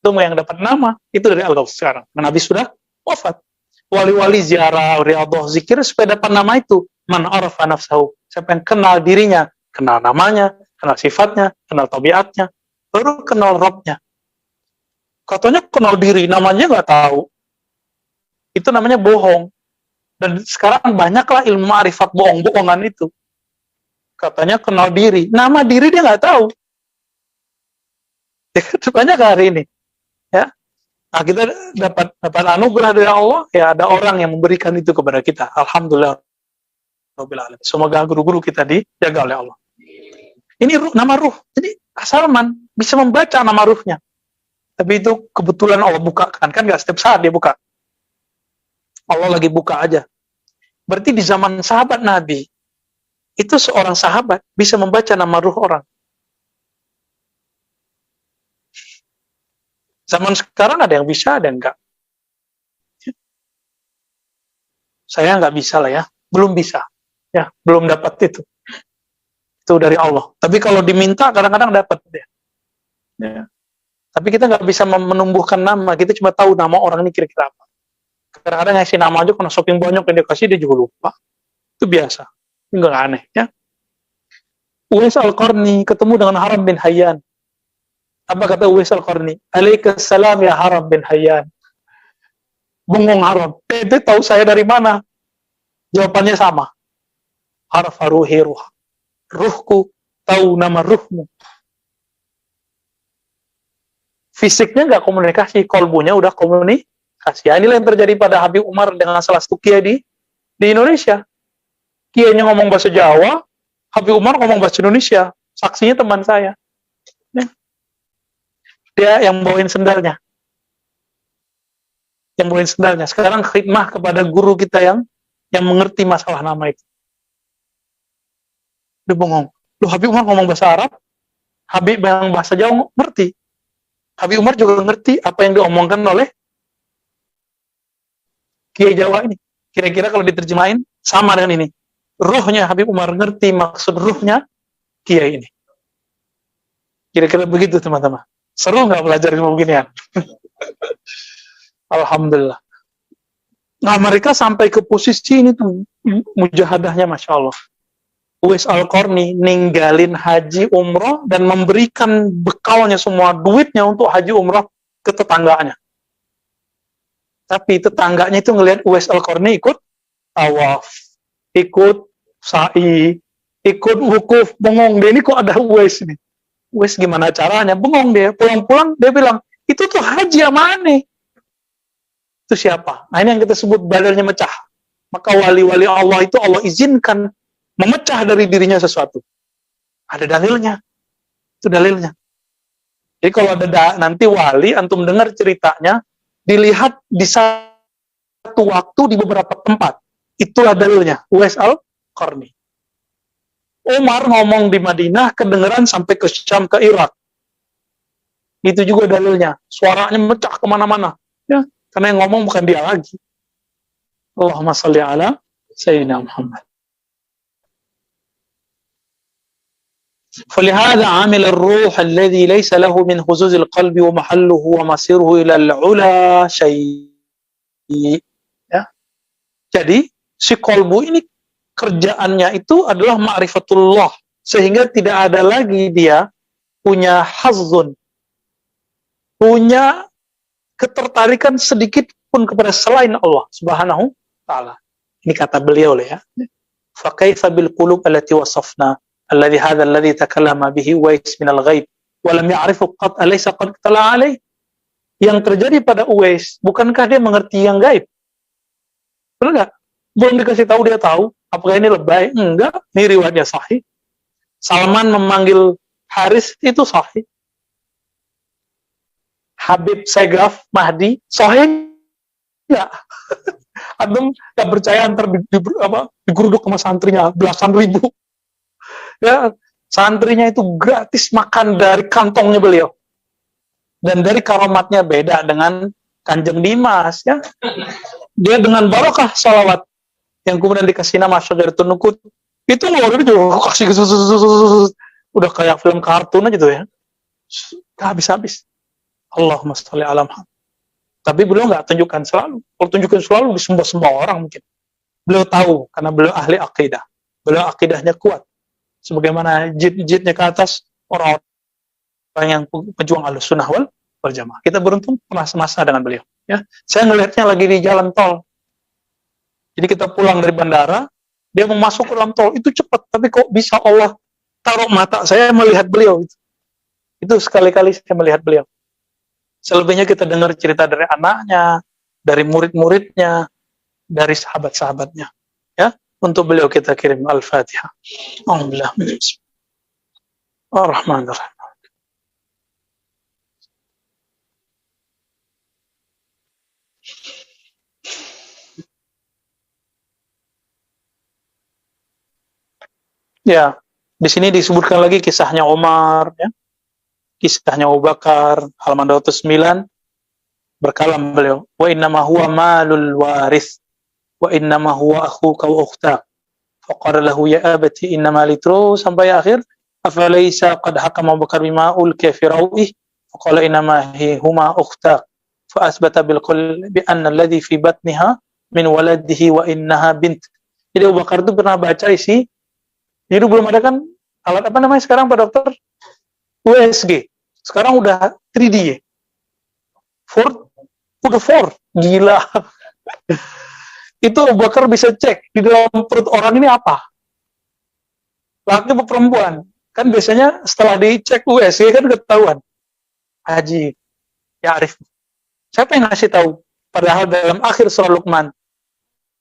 itu yang dapat nama itu dari Al-Ghaus sekarang. Nabi sudah wafat. Wali-wali ziarah, riyadhah, zikir supaya dapat nama itu. Man arafa nafsahu. Siapa yang kenal dirinya, kenal namanya, kenal sifatnya, kenal tabiatnya, baru kenal Rabbnya. Katanya kenal diri, namanya nggak tahu. Itu namanya bohong. Dan sekarang banyaklah ilmu ma'rifat bohong-bohongan itu. Katanya kenal diri, nama diri dia nggak tahu. Banyak hari ini. Ya. Nah, kita dapat anugerah dari Allah, ya ada orang yang memberikan itu kepada kita. Alhamdulillah. Semoga guru-guru kita dijaga oleh Allah. Ini ruh, nama ruh. Jadi Salman bisa membaca nama ruhnya. Tapi itu kebetulan Allah bukakan. Kan nggak setiap saat dia buka. Allah lagi buka aja. Berarti di zaman sahabat Nabi, itu seorang sahabat bisa membaca nama ruh orang. Zaman sekarang ada yang bisa, ada yang enggak. Saya nggak bisa lah ya. Belum bisa. Ya, belum dapat itu. Itu dari Allah. Tapi kalau diminta, kadang-kadang dapat. Ya. Tapi kita nggak bisa menumbuhkan nama. Kita cuma tahu nama orang ini kira-kira apa. Kadang-kadang ngasih nama aja, karena shopping banyak yang dia kasih, dia juga lupa. Itu biasa. Itu nggak aneh. Ya. Uwais Al-Qarni ketemu dengan Haram bin Hayyan. Apa kata Uwais Al-Qarni? Alaikassalam ya Haram bin Hayyan. Bengong Haram. Ente tahu saya dari mana? Jawabannya sama. Arfa ruhi ruh. Ruhku tahu nama ruhmu. Fisiknya nggak komunikasi, kolbunya udah komunikasi. Inilah yang terjadi pada Habib Umar dengan salah satu kiai di Indonesia. Kiainya ngomong bahasa Jawa, Habib Umar ngomong bahasa Indonesia. Saksinya teman saya. Dia yang bawain sendalnya. Yang bawain sendalnya. Sekarang khidmah kepada guru kita yang mengerti masalah nama itu. Dia bengong. Loh, Habib Umar ngomong bahasa Arab, Habib yang bahasa Jawa ngerti. Habib Umar juga ngerti apa yang diomongkan oleh Kiai Jawa ini. Kira-kira kalau diterjemahin, sama dengan ini. Ruhnya Habib Umar ngerti maksud ruhnya Kiai ini. Kira-kira begitu teman-teman. Seru nggak belajar ilmu beginian? Alhamdulillah. Nah, mereka sampai ke posisi ini tuh, mujahadahnya Masya Allah. Uwais Al-Qarni ninggalin haji umroh dan memberikan bekalnya semua duitnya untuk haji umroh ke tetangganya. Tapi tetangganya itu ngelihat Uwais Al-Qarni ikut tawaf, ikut sa'i, ikut wukuf, bengong dia, ini kok ada Uwais ini. Uwais gimana caranya? Bengong dia, pulang-pulang dia bilang, itu tuh haji sama aneh. Itu siapa? Nah, ini yang kita sebut badannya mecah. Maka wali-wali Allah itu Allah izinkan memecah dari dirinya sesuatu. Ada dalilnya. Itu dalilnya. Jadi kalau ada nanti wali, antum dengar ceritanya, dilihat di satu waktu di beberapa tempat. Itulah dalilnya. Uwais Al-Qarni. Umar ngomong di Madinah, kedengeran sampai ke Syam, ke Irak. Itu juga dalilnya. Suaranya mecah kemana-mana. Ya, karena yang ngomong bukan dia lagi. Allahumma salli ala Sayyidina Muhammad. فلهذا عامل الروح الذي ليس له من هزوز القلب ومحله ومصيره إلى العلا شيء. Ya. Jadi si kolbu ini kerjaannya itu adalah ma'rifatullah, sehingga tidak ada lagi dia punya hazzun, punya ketertarikan sedikit pun kepada selain Allah Subhanahu wa taala. Ini kata beliau ya. Fa kaifa bil qulub allati wasafna alladhi takallama bihi Uwais minal ghaib wa lam ya'rifu qad alaysa qad tala alaih. Yang terjadi pada Uwais, bukankah dia mengerti yang gaib? Benar nggak? Belum dikasih tahu dia tahu. Apakah ini lebay? Enggak. Ini riwayatnya sahih. Salman memanggil Haris itu sahih. Habib Segaf Mahdi sahih nggak? Antum nggak percaya antar digeruduk sama santrinya belasan ribu. Ya, santrinya itu gratis makan dari kantongnya beliau. Dan dari karamatnya beda dengan Kanjeng Dimas, ya. Dia dengan barokah salawat yang kemudian dikasih nama Syajaratun Nuqut. Itu luar biasa, kasih udah kayak film kartun aja tuh ya. Habis-habis. Allahumma sholli ala Muhammad. Tapi beliau nggak tunjukkan selalu. Kalau tunjukkan selalu disembah-sembah orang mungkin. Beliau tahu karena beliau ahli akidah. Beliau akidahnya kuat. Sebagaimana jid-jidnya ke atas orang-orang yang pejuang Ahlussunnah wal Jamaah. Kita beruntung pernah semasa dengan beliau. Ya, saya ngelihatnya lagi di jalan tol. Jadi kita pulang dari bandara, dia mau masuk ke dalam tol itu cepat. Tapi kok bisa Allah taruh mata saya melihat beliau? Itu sekali-kali saya melihat beliau. Selebihnya kita dengar cerita dari anaknya, dari murid-muridnya, dari sahabat-sahabatnya. Ya, untuk beliau kita kirim Al-Fatihah. Alhamdulillah. Ar-Rahmanir-Rahim. Ya, di sini disebutkan lagi kisahnya Umar, ya. Kisahnya Abu Bakar, halaman 209, berkalam beliau, wa innama huwa malul waris, wa innama huwa akhuka wa ukhtak. Faqala lahu ya abati innama litru sampai akhir, afalaysa qad hakama Abu Bakar bima ulqiya fi rawih, faqala innama huma ukhtak. Fa asbata bil qawl bi anna alladhi fi batniha min waladihi wa innaha bint. Jadi Abu Bakar itu pernah baca isi. Jadi belum ada kan alat apa namanya sekarang Pak Dokter? USG. Sekarang udah 3D. Udah 4. Gila. Itu Abu Bakar bisa cek di dalam perut orang ini apa? Laki atau perempuan? Kan biasanya setelah dicek USG kan ketahuan. Haji, ya Arif. Siapa yang ngasih tahu? Padahal dalam akhir surah Luqman,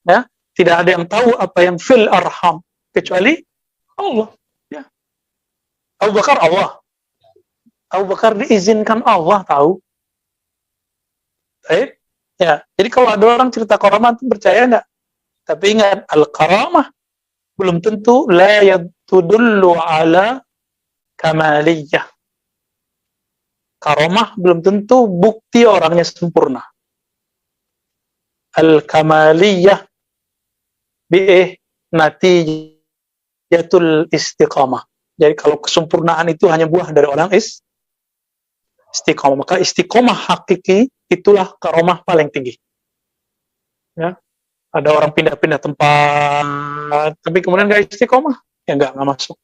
ya, tidak ada yang tahu apa yang fil arham kecuali Allah, ya. Abu Bakar Allah. Abu Bakar diizinkan Allah tahu. Baik, ya. Jadi kalau ada orang cerita karamah itu percaya enggak? Tapi ingat, al-karamah belum tentu la yadullu ala kamaliyah. Karamah belum tentu bukti orangnya sempurna. Al-kamaliyah natijatul istiqamah. Jadi kalau kesempurnaan itu hanya buah dari orang istiqamah, maka istiqamah hakiki itulah karamah paling tinggi. Ya, ada orang pindah-pindah tempat, tapi kemudian nggak istiqamah, ya nggak masuk.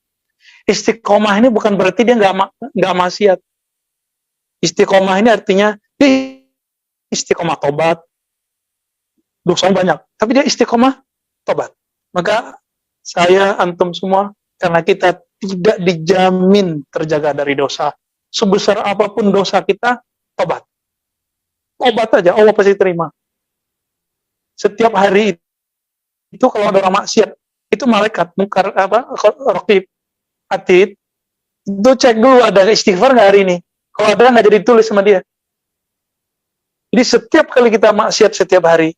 Istiqamah ini bukan berarti dia nggak maksiat. Istiqamah ini artinya dia istiqamah tobat, dosanya banyak, tapi dia istiqamah tobat. Maka saya, antum semua, karena kita tidak dijamin terjaga dari dosa, sebesar apapun dosa kita, tobat. Tobat aja, Allah pasti terima. Setiap hari itu kalau ada orang maksiat, itu malaikat, mungkar raqib, atid, itu cek dulu ada istighfar nggak hari ini. Kalau ada nggak jadi tulis sama dia. Jadi setiap kali kita maksiat setiap hari,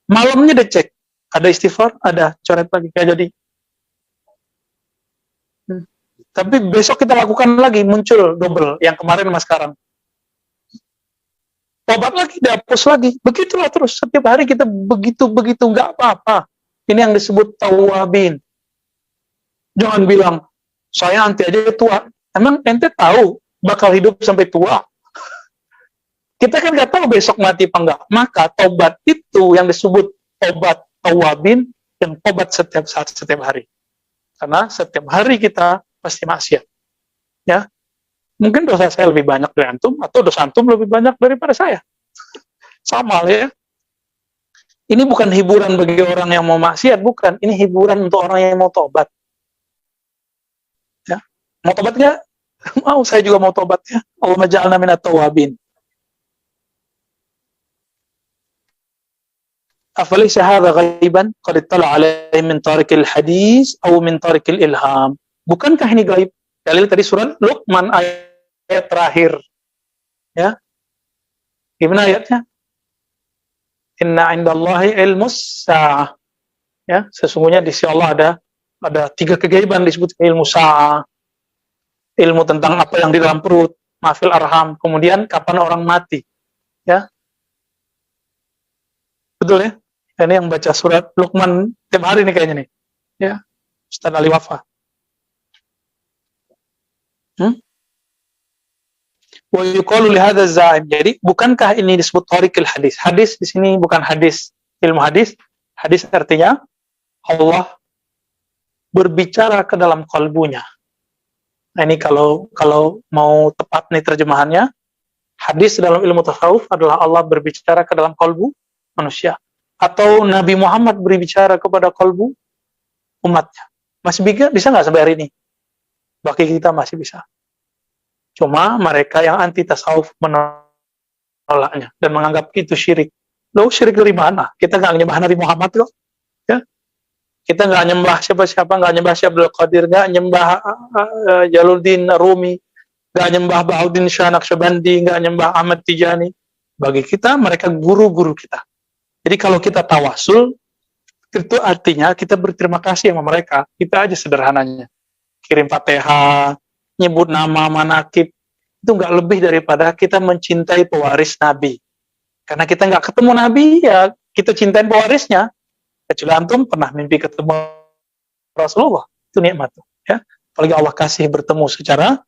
malamnya dia cek. Ada istighfar, ada coret lagi, kayak jadi. Tapi besok kita lakukan lagi, muncul double, yang kemarin sama sekarang. Tobat lagi, dihapus lagi. Begitulah terus, setiap hari kita begitu-begitu, nggak apa-apa. Ini yang disebut tawabin. Jangan bilang, saya nanti aja tua. Emang ente tahu bakal hidup sampai tua? Kita kan nggak tahu besok mati apa enggak. Maka tobat itu yang disebut tobat tawabin, yang tobat setiap saat, setiap hari. Karena setiap hari kita pasti maksiat. Ya, mungkin dosa saya lebih banyak dari antum, atau dosa antum lebih banyak daripada saya. Sama lah ya. Ini bukan hiburan bagi orang yang mau maksiat, bukan. Ini hiburan untuk orang yang mau tobat. Mau tobat nggak? Mau, saya juga mau tobat ya. Allahumma ja'alna minat tawabin. Afalaysa hadha ghaiban qad ittala alaihi min tariqil hadis atau min tariqil ilham. Bukankah ini gaib? Dalil tadi surat Luqman ayat terakhir. Ya. Gimana ayatnya? Inna indallahi ilmus sa'ah. Ya, sesungguhnya di sisi Allah ada 3 kegaiban disebut ilmu sa'ah. Ilmu tentang apa yang di dalam perut, mafil arham, kemudian kapan orang mati. Ya. Betul ya? Ini yang baca surat Luqman tiap hari nih kayaknya nih. Ya. Ustaz Ali Wafa. Wa yuqalu li hadza za'im. Jadi bukankah ini disebut tariqil hadis? Hadis di sini bukan hadis ilmu hadis. Hadis artinya Allah berbicara ke dalam kalbunya. Nah, ini kalau mau tepat nih terjemahannya, hadis dalam ilmu tasawuf adalah Allah berbicara ke dalam kalbu manusia. Atau Nabi Muhammad berbicara kepada kalbu umatnya. Masih bisa nggak sampai hari ini? Bagi kita masih bisa. Cuma mereka yang anti tasawuf menolaknya dan menganggap itu syirik. Loh, syirik dari mana? Kita nggak nyembah Nabi Muhammad kok. Ya? Kita nggak nyembah siapa-siapa, nggak nyembah Syekh Abdul Qadir, nggak nyembah Jaluddin Rumi, nggak nyembah Bahuddin Shah Naqsyabandi, nggak nyembah Ahmad Tijani. Bagi kita, mereka guru-guru kita. Jadi kalau kita tawasul, itu artinya kita berterima kasih sama mereka. Kita aja sederhananya. Kirim Fatihah, nyebut nama, manakib. Itu nggak lebih daripada kita mencintai pewaris Nabi. Karena kita nggak ketemu Nabi, ya kita cintain pewarisnya. Kecuali antum pernah mimpi ketemu Rasulullah. Itu nikmat. Ya. Apalagi Allah kasih bertemu secara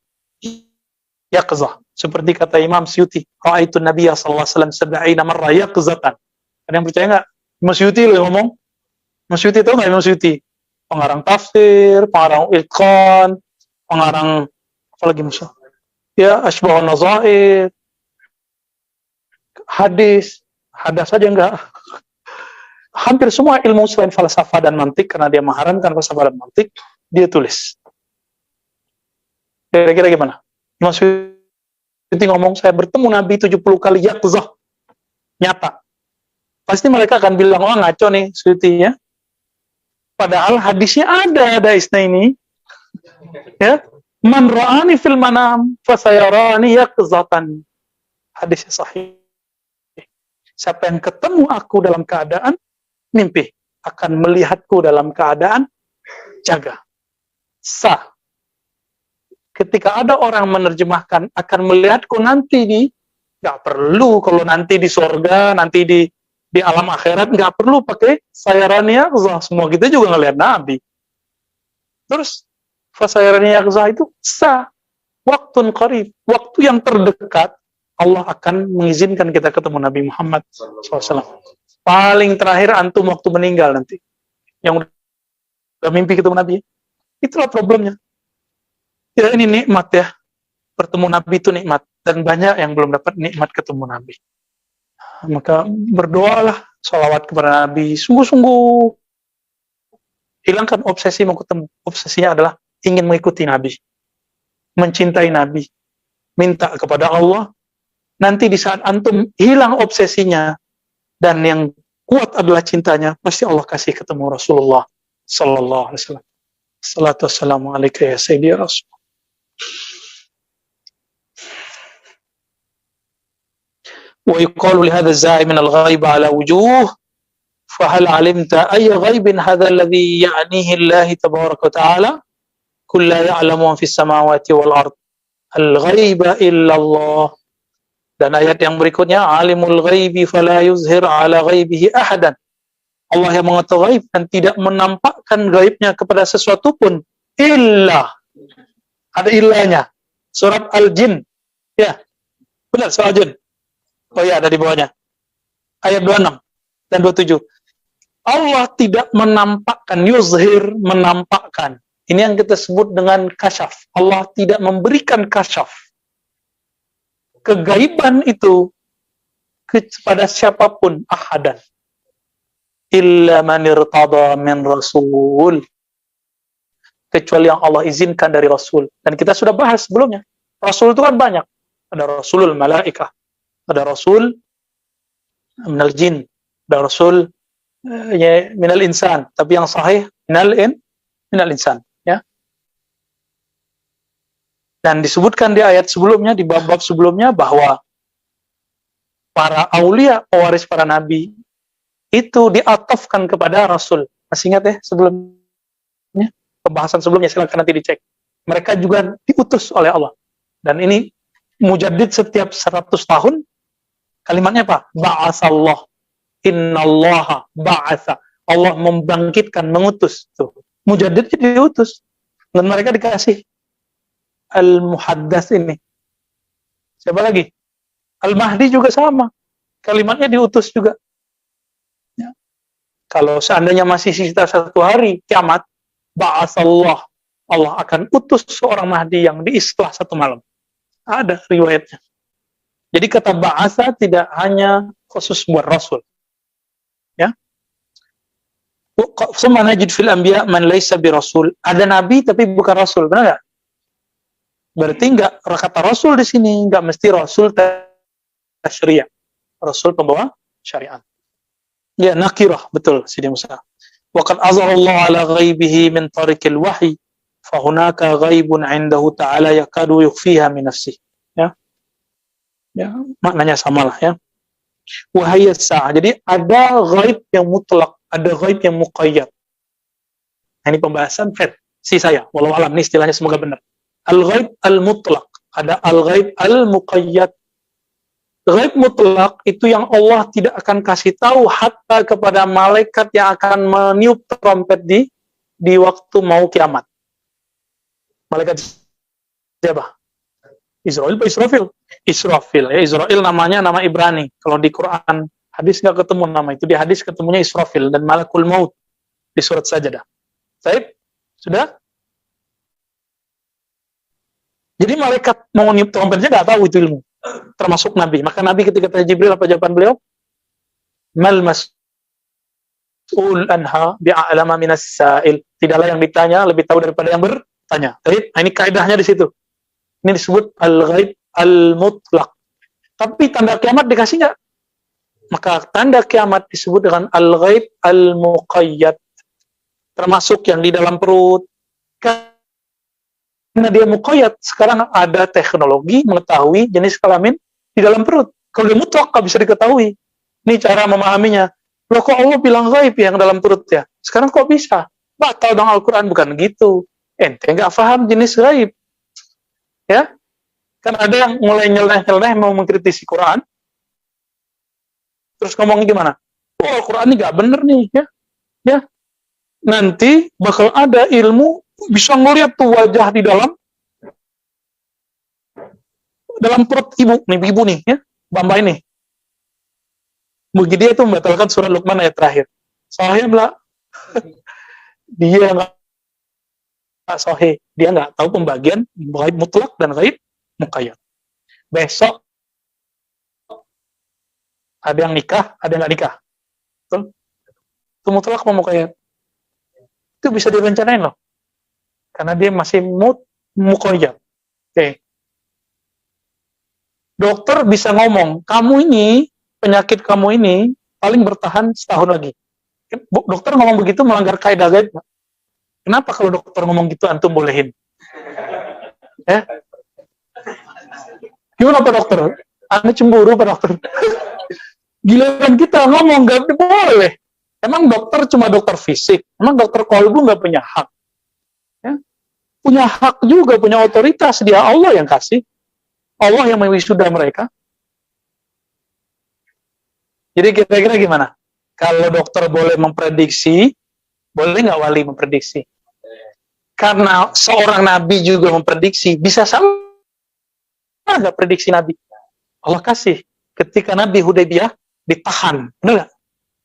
yaqzah. Seperti kata Imam Suyuti, Ra'aitu Nabiya sallallahu alaihi wasallam sab'ina marra yaqzatan. Ada yang percaya nggak? Imam Suyuti loh yang ngomong. Imam Suyuti tahu nggak Imam Suyuti? Pengarang tafsir, pengarang Ilqan, pengarang apa lagi Masya? Ya, Asbahun Nazair, hadis saja enggak. Hampir semua ilmu selain falsafah dan mantik, karena dia mengharamkan falsafah dan mantik, dia tulis. Kira-kira gimana? Imam Suyuti ngomong, saya bertemu Nabi 70 kali yaqzah. Nyata. Pasti mereka akan bilang, oh ngaco nih Suyuti ya. Padahal hadisnya ada isna ini. Ya. Man ra'ani fil manam fasayarani yaqzatan. Hadisnya sahih. Siapa yang ketemu aku dalam keadaan mimpi, akan melihatku dalam keadaan jaga. Sah. Ketika ada orang menerjemahkan akan melihatku nanti nggak perlu kalau nanti di surga, nanti di alam akhirat, nggak perlu pakai sayarani yaqzah. Semua kita juga ngelihat Nabi. Terus fasayarani yaqzah itu sah. Waktun qarib, waktu yang terdekat Allah akan mengizinkan kita ketemu Nabi Muhammad SAW. Paling terakhir antum waktu meninggal nanti, yang udah mimpi ketemu Nabi. Itulah problemnya. Ya ini nikmat ya, bertemu Nabi itu nikmat, dan banyak yang belum dapat nikmat ketemu Nabi. Maka berdoalah, sholawat kepada Nabi, sungguh-sungguh hilangkan obsesi mau ketemu. Obsesinya adalah ingin mengikuti Nabi, mencintai Nabi, minta kepada Allah. Nanti di saat antum hilang obsesinya dan yang kuat adalah cintanya, pasti Allah kasih ketemu Rasulullah sallallahu alaihi wasallam. Salatu wassalamu alaika ya sayyidi ya Rasul. Wa yuqalu li hadha az-za'i min al-ghaib ala wujuh fa hal 'alimta ay ghaibin hadha alladhi ya'nihi Allah tabaraka wa ta'ala kullu ya'lamu fi as-samawati wal ard al-ghaiba illa Allah. Dan ayat yang berikutnya, alimul ghaibi fala yuzhir ala ghaibihi ahadan. Allah yang mengetahui gaib dan tidak menampakkan gaibnya kepada sesuatu pun illa. Ada illanya. Surat Al-Jin. Ya. Benar, surat Al-Jin. Oh ya, ada di bawahnya. Ayat 26 dan 27. Allah tidak menampakkan, yuzhir, menampakkan. Ini yang kita sebut dengan kasyaf. Allah tidak memberikan kasyaf, kegaiban itu kepada siapapun, ahadan, illa man irtada min rasul, kecuali yang Allah izinkan dari Rasul. Dan kita sudah bahas sebelumnya. Rasul itu kan banyak. Ada Rasulul Malaikah, ada Rasul minal jin, ada Rasul minal insan. Tapi yang sahih minal insan. Ya. Dan disebutkan di ayat sebelumnya, di bab-bab sebelumnya, bahwa para aulia, pewaris para nabi, itu diatofkan kepada Rasul. Masih ingat ya sebelumnya? Pembahasan sebelumnya, silakan nanti dicek. Mereka juga diutus oleh Allah. Dan ini mujaddid setiap 100 tahun, kalimatnya apa? Ba'asallah. Innallaha ba'asa. Allah membangkitkan, mengutus. Tuh. Mujaddid diutus. Dan mereka dikasih Al-Muhaddas ini. Siapa lagi? Al-Mahdi juga sama. Kalimatnya diutus juga. Ya. Kalau seandainya masih sisa 1 hari kiamat, ba'asallah, Allah akan utus seorang Mahdi yang diislah 1 malam. Ada riwayatnya. Jadi kata ba'asa tidak hanya khusus buat Rasul. Ya. Summa najid fil anbiya man laysa bi rasul. Ada nabi tapi bukan rasul, benar enggak? Berarti enggak kata rasul di sini enggak mesti rasul tasyri'. Rasul pembawa syariat. Ya, nakirah, betul Sidi Musa. Wa qad azhara Allah ala ghaibihi min tariqil wahyi fa hunaka ghaibun 'indahu ta'ala yakadu yukhfiha min nafsihi. Ya. Ya, maknanya samalah ya. Wahai sa'ah. Jadi ada ghaib yang mutlak, ada ghaib yang muqayyad. Nah, ini pembahasan versi saya. Walau alam, ini istilahnya semoga benar. Al-ghaib al-mutlak, ada al-ghaib al-muqayyad. Ghaib mutlak itu yang Allah tidak akan kasih tahu hatta kepada malaikat yang akan meniup trompet di waktu mau kiamat. Malaikat siapa? Israel atau Israfil? Israfil ya, Israel namanya nama Ibrani. Kalau di Quran hadis nggak ketemu nama itu, di hadis ketemunya Israfil dan Malakul Maut di surat Sajadah. Baik, sudah? Jadi malaikat mau niup trompetnya nggak tahu itu ilmu, termasuk Nabi. Maka Nabi ketika tanya Jibril, apa jawaban beliau? Mal mas'ul anha bi'a'lama minas sa'il. Tidaklah yang ditanya lebih tahu daripada yang bertanya. Baik, nah, ini kaidahnya di situ. Ini disebut al-ghaib al-mutlaq. Tapi tanda kiamat dikasih nggak? Maka tanda kiamat disebut dengan al-ghaib al-muqayyad. Termasuk yang di dalam perut. Karena dia muqayyad, sekarang ada teknologi mengetahui jenis kelamin di dalam perut. Kalau dia mutlak, nggak bisa diketahui. Ini cara memahaminya. Loh, kok Allah bilang ghaib yang dalam perut ya? Sekarang kok bisa? Batal dong Al-Quran, bukan gitu. Ente nggak paham jenis ghaib. Ya, kan ada yang mulai nyeleneh mau mengkritisi Quran, terus ngomongnya gimana? Oh, Al-Quran ini nggak bener nih, ya. Nanti bakal ada ilmu bisa ngeliat tuh wajah di dalam perut ibu nih, ya, Bamba ini. Begitu dia itu membatalkan surat Luqman ayat terakhir. Soalnya dia nggak sahih, dia nggak tahu pembagian ghaib mutlak dan ghaib muqayyad. Besok ada yang nikah, ada yang nggak nikah. Betul? Itu mutlak apa muqayyad? Itu bisa direncanain loh. Karena dia masih muqayyad. Oke. Dokter bisa ngomong, penyakit kamu ini paling bertahan setahun lagi. Dokter ngomong begitu melanggar kaidah ghaib. Kenapa kalau dokter ngomong gitu antum bolehin? Ya? Gimana Pak Dokter? Anda cemburu Pak Dokter? Giliran kita ngomong gak boleh. Emang dokter cuma dokter fisik? Emang dokter kolbu gak punya hak? Ya? Punya hak juga, punya otoritas. Dia Allah yang kasih. Allah yang mewisuda mereka. Jadi kira-kira gimana? Kalau dokter boleh memprediksi, boleh nggak wali memprediksi? Karena seorang nabi juga memprediksi, bisa salah nggak prediksi nabi? Allah kasih. Ketika Nabi Hudaybiyah ditahan, benar nggak?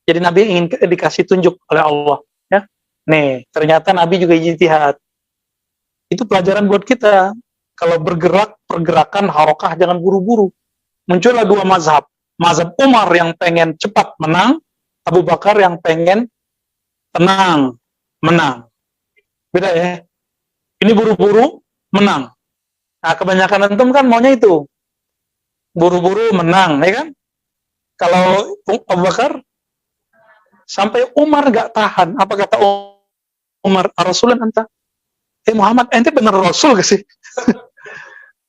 Jadi nabi ingin dikasih tunjuk oleh Allah. Ya, nih ternyata nabi juga ijtihad. Itu pelajaran buat kita. Kalau bergerak, pergerakan harokah jangan buru-buru. Muncullah 2 mazhab. Mazhab Umar yang pengen cepat menang, Abu Bakar yang pengen tenang, menang. Beda ya. Ini buru-buru menang. Nah, kebanyakan antum kan maunya itu. Buru-buru menang, ya kan? Kalau Abu Bakar, sampai Umar gak tahan. Apa kata Umar? Rasulullah anta? Muhammad, ente bener Rasul gak sih?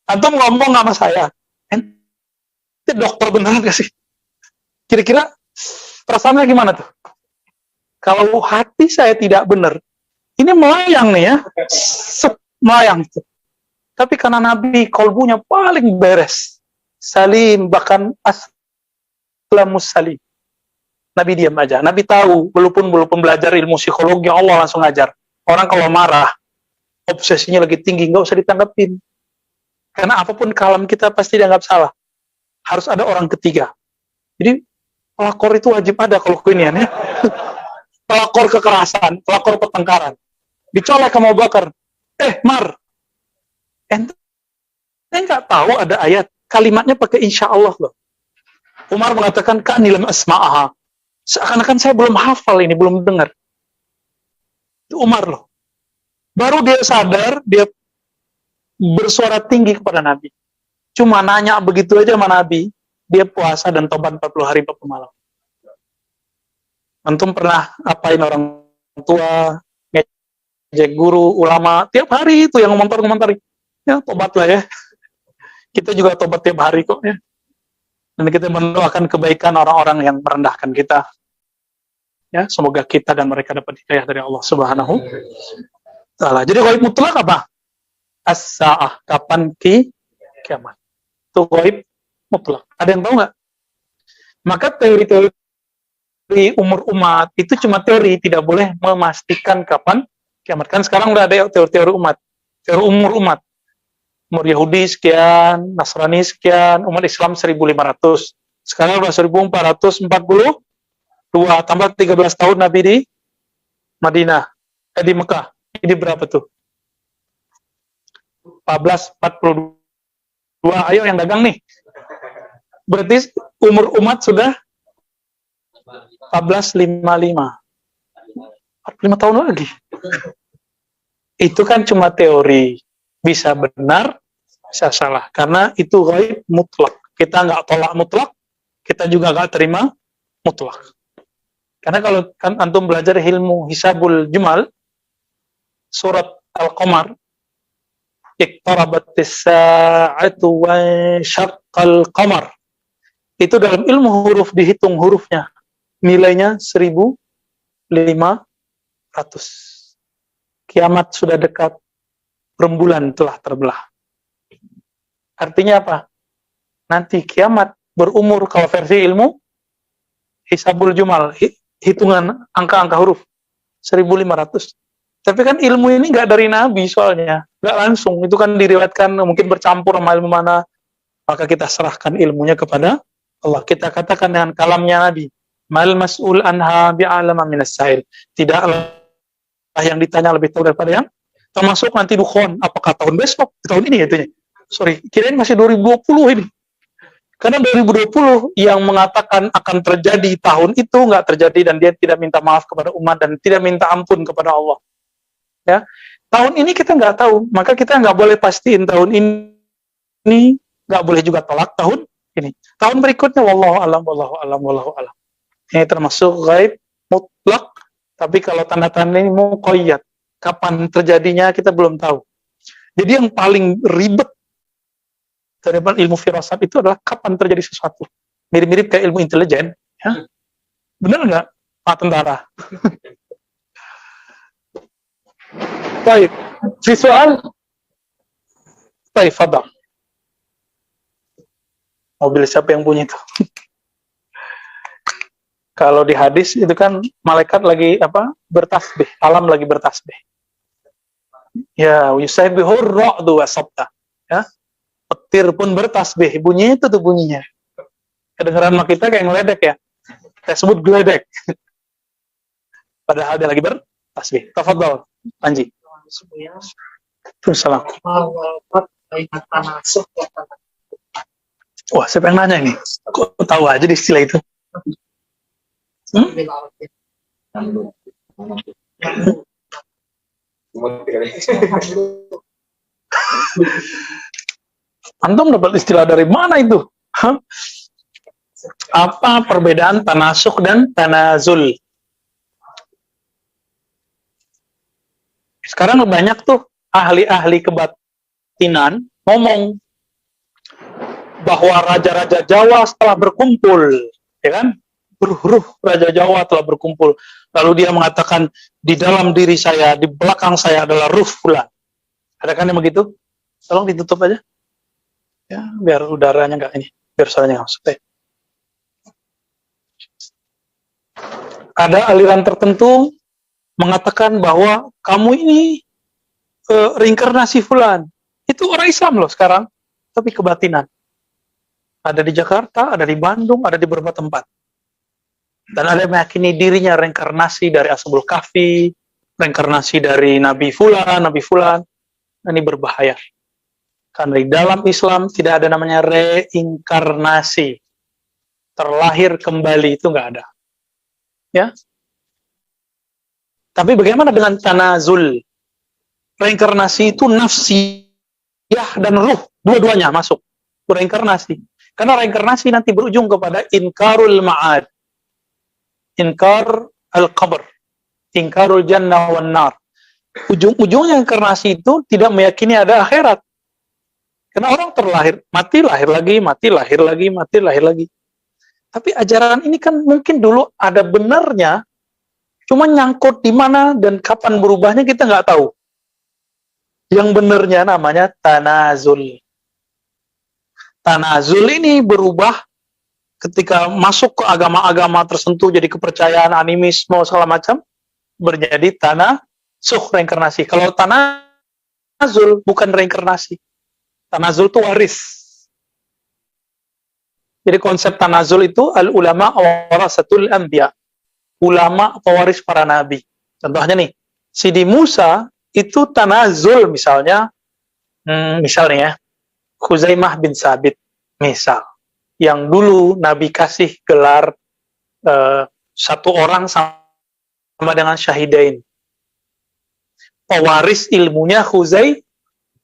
Antum ngomong sama saya, ente dokter beneran gak sih? Kira-kira perasaannya gimana tuh? Kalau hati saya tidak benar, ini melayang nih ya, melayang. Tapi karena Nabi kolbunya paling beres, salim, bahkan aslamus salim. Nabi diam aja. Nabi tahu, walaupun belum belajar ilmu psikologi, Allah langsung ngajar. Orang kalau marah, obsesinya lagi tinggi, nggak usah ditanggapin. Karena apapun kalam kita pasti dianggap salah. Harus ada orang ketiga. Jadi pelakor itu wajib ada kalau kinian ya. Pelakor kekerasan, pelakor pertengkaran. Dicolek sama Abu Bakar. Mar, ente nggak tahu ada ayat kalimatnya pakai insya Allah loh. Umar mengatakan kanilam asma'aha. Seakan-akan saya belum hafal ini, belum dengar. Itu Umar loh. Baru dia sadar, dia bersuara tinggi kepada Nabi. Cuma nanya begitu aja sama Nabi, dia puasa dan tobat 40 hari 40 malam. Antum pernah apain orang tua, ngejek guru, ulama, tiap hari itu yang ngomentari. Ya, tobatlah ya. Kita juga tobat tiap hari kok ya. Dan kita mendoakan kebaikan orang-orang yang merendahkan kita. Ya, semoga kita dan mereka dapat hidayah dari Allah Subhanahu wa Ta'ala. Jadi ghaib mutlak apa? As-sa'ah, kapan kiamat. Itu ghaib mutlak. Ada yang tahu nggak? Maka teori umur umat itu cuma teori, tidak boleh memastikan kapan kiamat. Kan sekarang udah ada teori umat, teori umur umat. Umur Yahudi sekian, Nasrani sekian, umat Islam 1500. Sekarang udah 1442, tambah 13 tahun Nabi di Madinah, di Mekah. Ini berapa tuh? 1442. Ayo yang dagang nih. Berarti umur umat sudah 1455. 45 tahun lagi. Itu kan cuma teori. Bisa benar, bisa salah. Karena itu ghaib mutlak. Kita nggak tolak mutlak, kita juga nggak terima mutlak. Karena kalau kan antum belajar ilmu hisabul jumal, surat Al-Qamar, iqtarabatis sa'atu wa syaqqal qamar. Itu dalam ilmu huruf dihitung hurufnya. Nilainya 1500. Kiamat sudah dekat, rembulan telah terbelah. Artinya apa? Nanti kiamat berumur, kalau versi ilmu hisabul jumal, hitungan angka-angka huruf 1500. Tapi kan ilmu ini nggak dari Nabi soalnya, nggak langsung. Itu kan diriwayatkan, mungkin bercampur sama ilmu mana. Maka kita serahkan ilmunya kepada Allah. Kita katakan dengan kalamnya Nabi, mal mas'ul anha bi'alama minas sa'il. Tidaklah yang ditanya lebih tahu daripada yang termasuk nanti dukhon. Apakah tahun besok? Tahun ini itunya. Sorry, kirain masih 2020 ini. Karena 2020 yang mengatakan akan terjadi tahun itu nggak terjadi, dan dia tidak minta maaf kepada umat dan tidak minta ampun kepada Allah. Ya, tahun ini kita nggak tahu, maka kita nggak boleh pastiin tahun ini, nggak boleh juga tolak tahun ini. Tahun berikutnya, wallahu alam. Ini termasuk ghaib mutlak, tapi kalau tanda-tanda ini muqayyad, kapan terjadinya kita belum tahu. Jadi yang paling ribet terhadap ilmu firasat itu adalah kapan terjadi sesuatu. Mirip-mirip kayak ilmu intelijen, ya. Benar nggak, Pak Tentara? Baik, si soal. Baik, fadal. Mobil siapa yang bunyi itu? Kalau di hadis itu kan malaikat lagi apa? Bertasbih, alam lagi bertasbih. Ya, yusabbihur ra'du wasabta. Ya. Petir pun bertasbih, bunyi itu tuh bunyinya. Kedengeran sama kita kayak ngeledek ya. Kita sebut geledek. Padahal dia lagi bertasbih. Tafadhol, Panji. Assalamualaikum. Wah, siapa yang nanya ini? Kok tahu aja di istilah itu? Antum dapat istilah dari mana itu? Hah? Apa perbedaan tanasukh dan tanazul? Sekarang banyak tuh ahli-ahli kebatinan ngomong bahwa raja-raja Jawa setelah berkumpul, ya kan? Ruh Raja Jawa telah berkumpul. Lalu dia mengatakan, di dalam diri saya, di belakang saya adalah ruh fulan. Ada kan yang begitu? Tolong ditutup aja. Ya, biar udaranya nggak ini, biar suaranya nggak masuk. Ada aliran tertentu mengatakan bahwa kamu ini reinkarnasi fulan. Itu orang Islam loh sekarang, tapi kebatinan. Ada di Jakarta, ada di Bandung, ada di beberapa tempat. Dan ada yang meyakini dirinya reinkarnasi dari Ashabul Kahfi, reinkarnasi dari Nabi Fulan. Ini berbahaya. Karena di dalam Islam tidak ada namanya reinkarnasi. Terlahir kembali itu nggak ada. Ya. Tapi bagaimana dengan tanazul? Reinkarnasi itu nafsiyah dan ruh, dua-duanya masuk. Reinkarnasi. Karena reinkarnasi nanti berujung kepada inkarul ma'ad. Inkar al-qabr. Inkarul jannah wan nar. Ujung-ujungnya reinkarnasi itu tidak meyakini ada akhirat. Karena orang terlahir, mati, lahir lagi, mati, lahir lagi, mati, lahir lagi. Tapi ajaran ini kan mungkin dulu ada benarnya, cuma nyangkut di mana dan kapan berubahnya kita nggak tahu. Yang benarnya namanya tanazul. Tanazul ini berubah ketika masuk ke agama-agama tertentu, jadi kepercayaan, animisme, segala macam, menjadi tanasukh, reinkarnasi. Kalau tanazul bukan reinkarnasi. Tanazul itu waris. Jadi konsep tanazul itu al-ulama warasatul anbiya. Ulama pewaris para nabi. Contohnya nih, Sidi Musa itu tanazul misalnya ya, Khuzaimah bin Sabit misal, yang dulu Nabi kasih gelar satu orang sama dengan syahidain. Pewaris ilmunya Khuzai.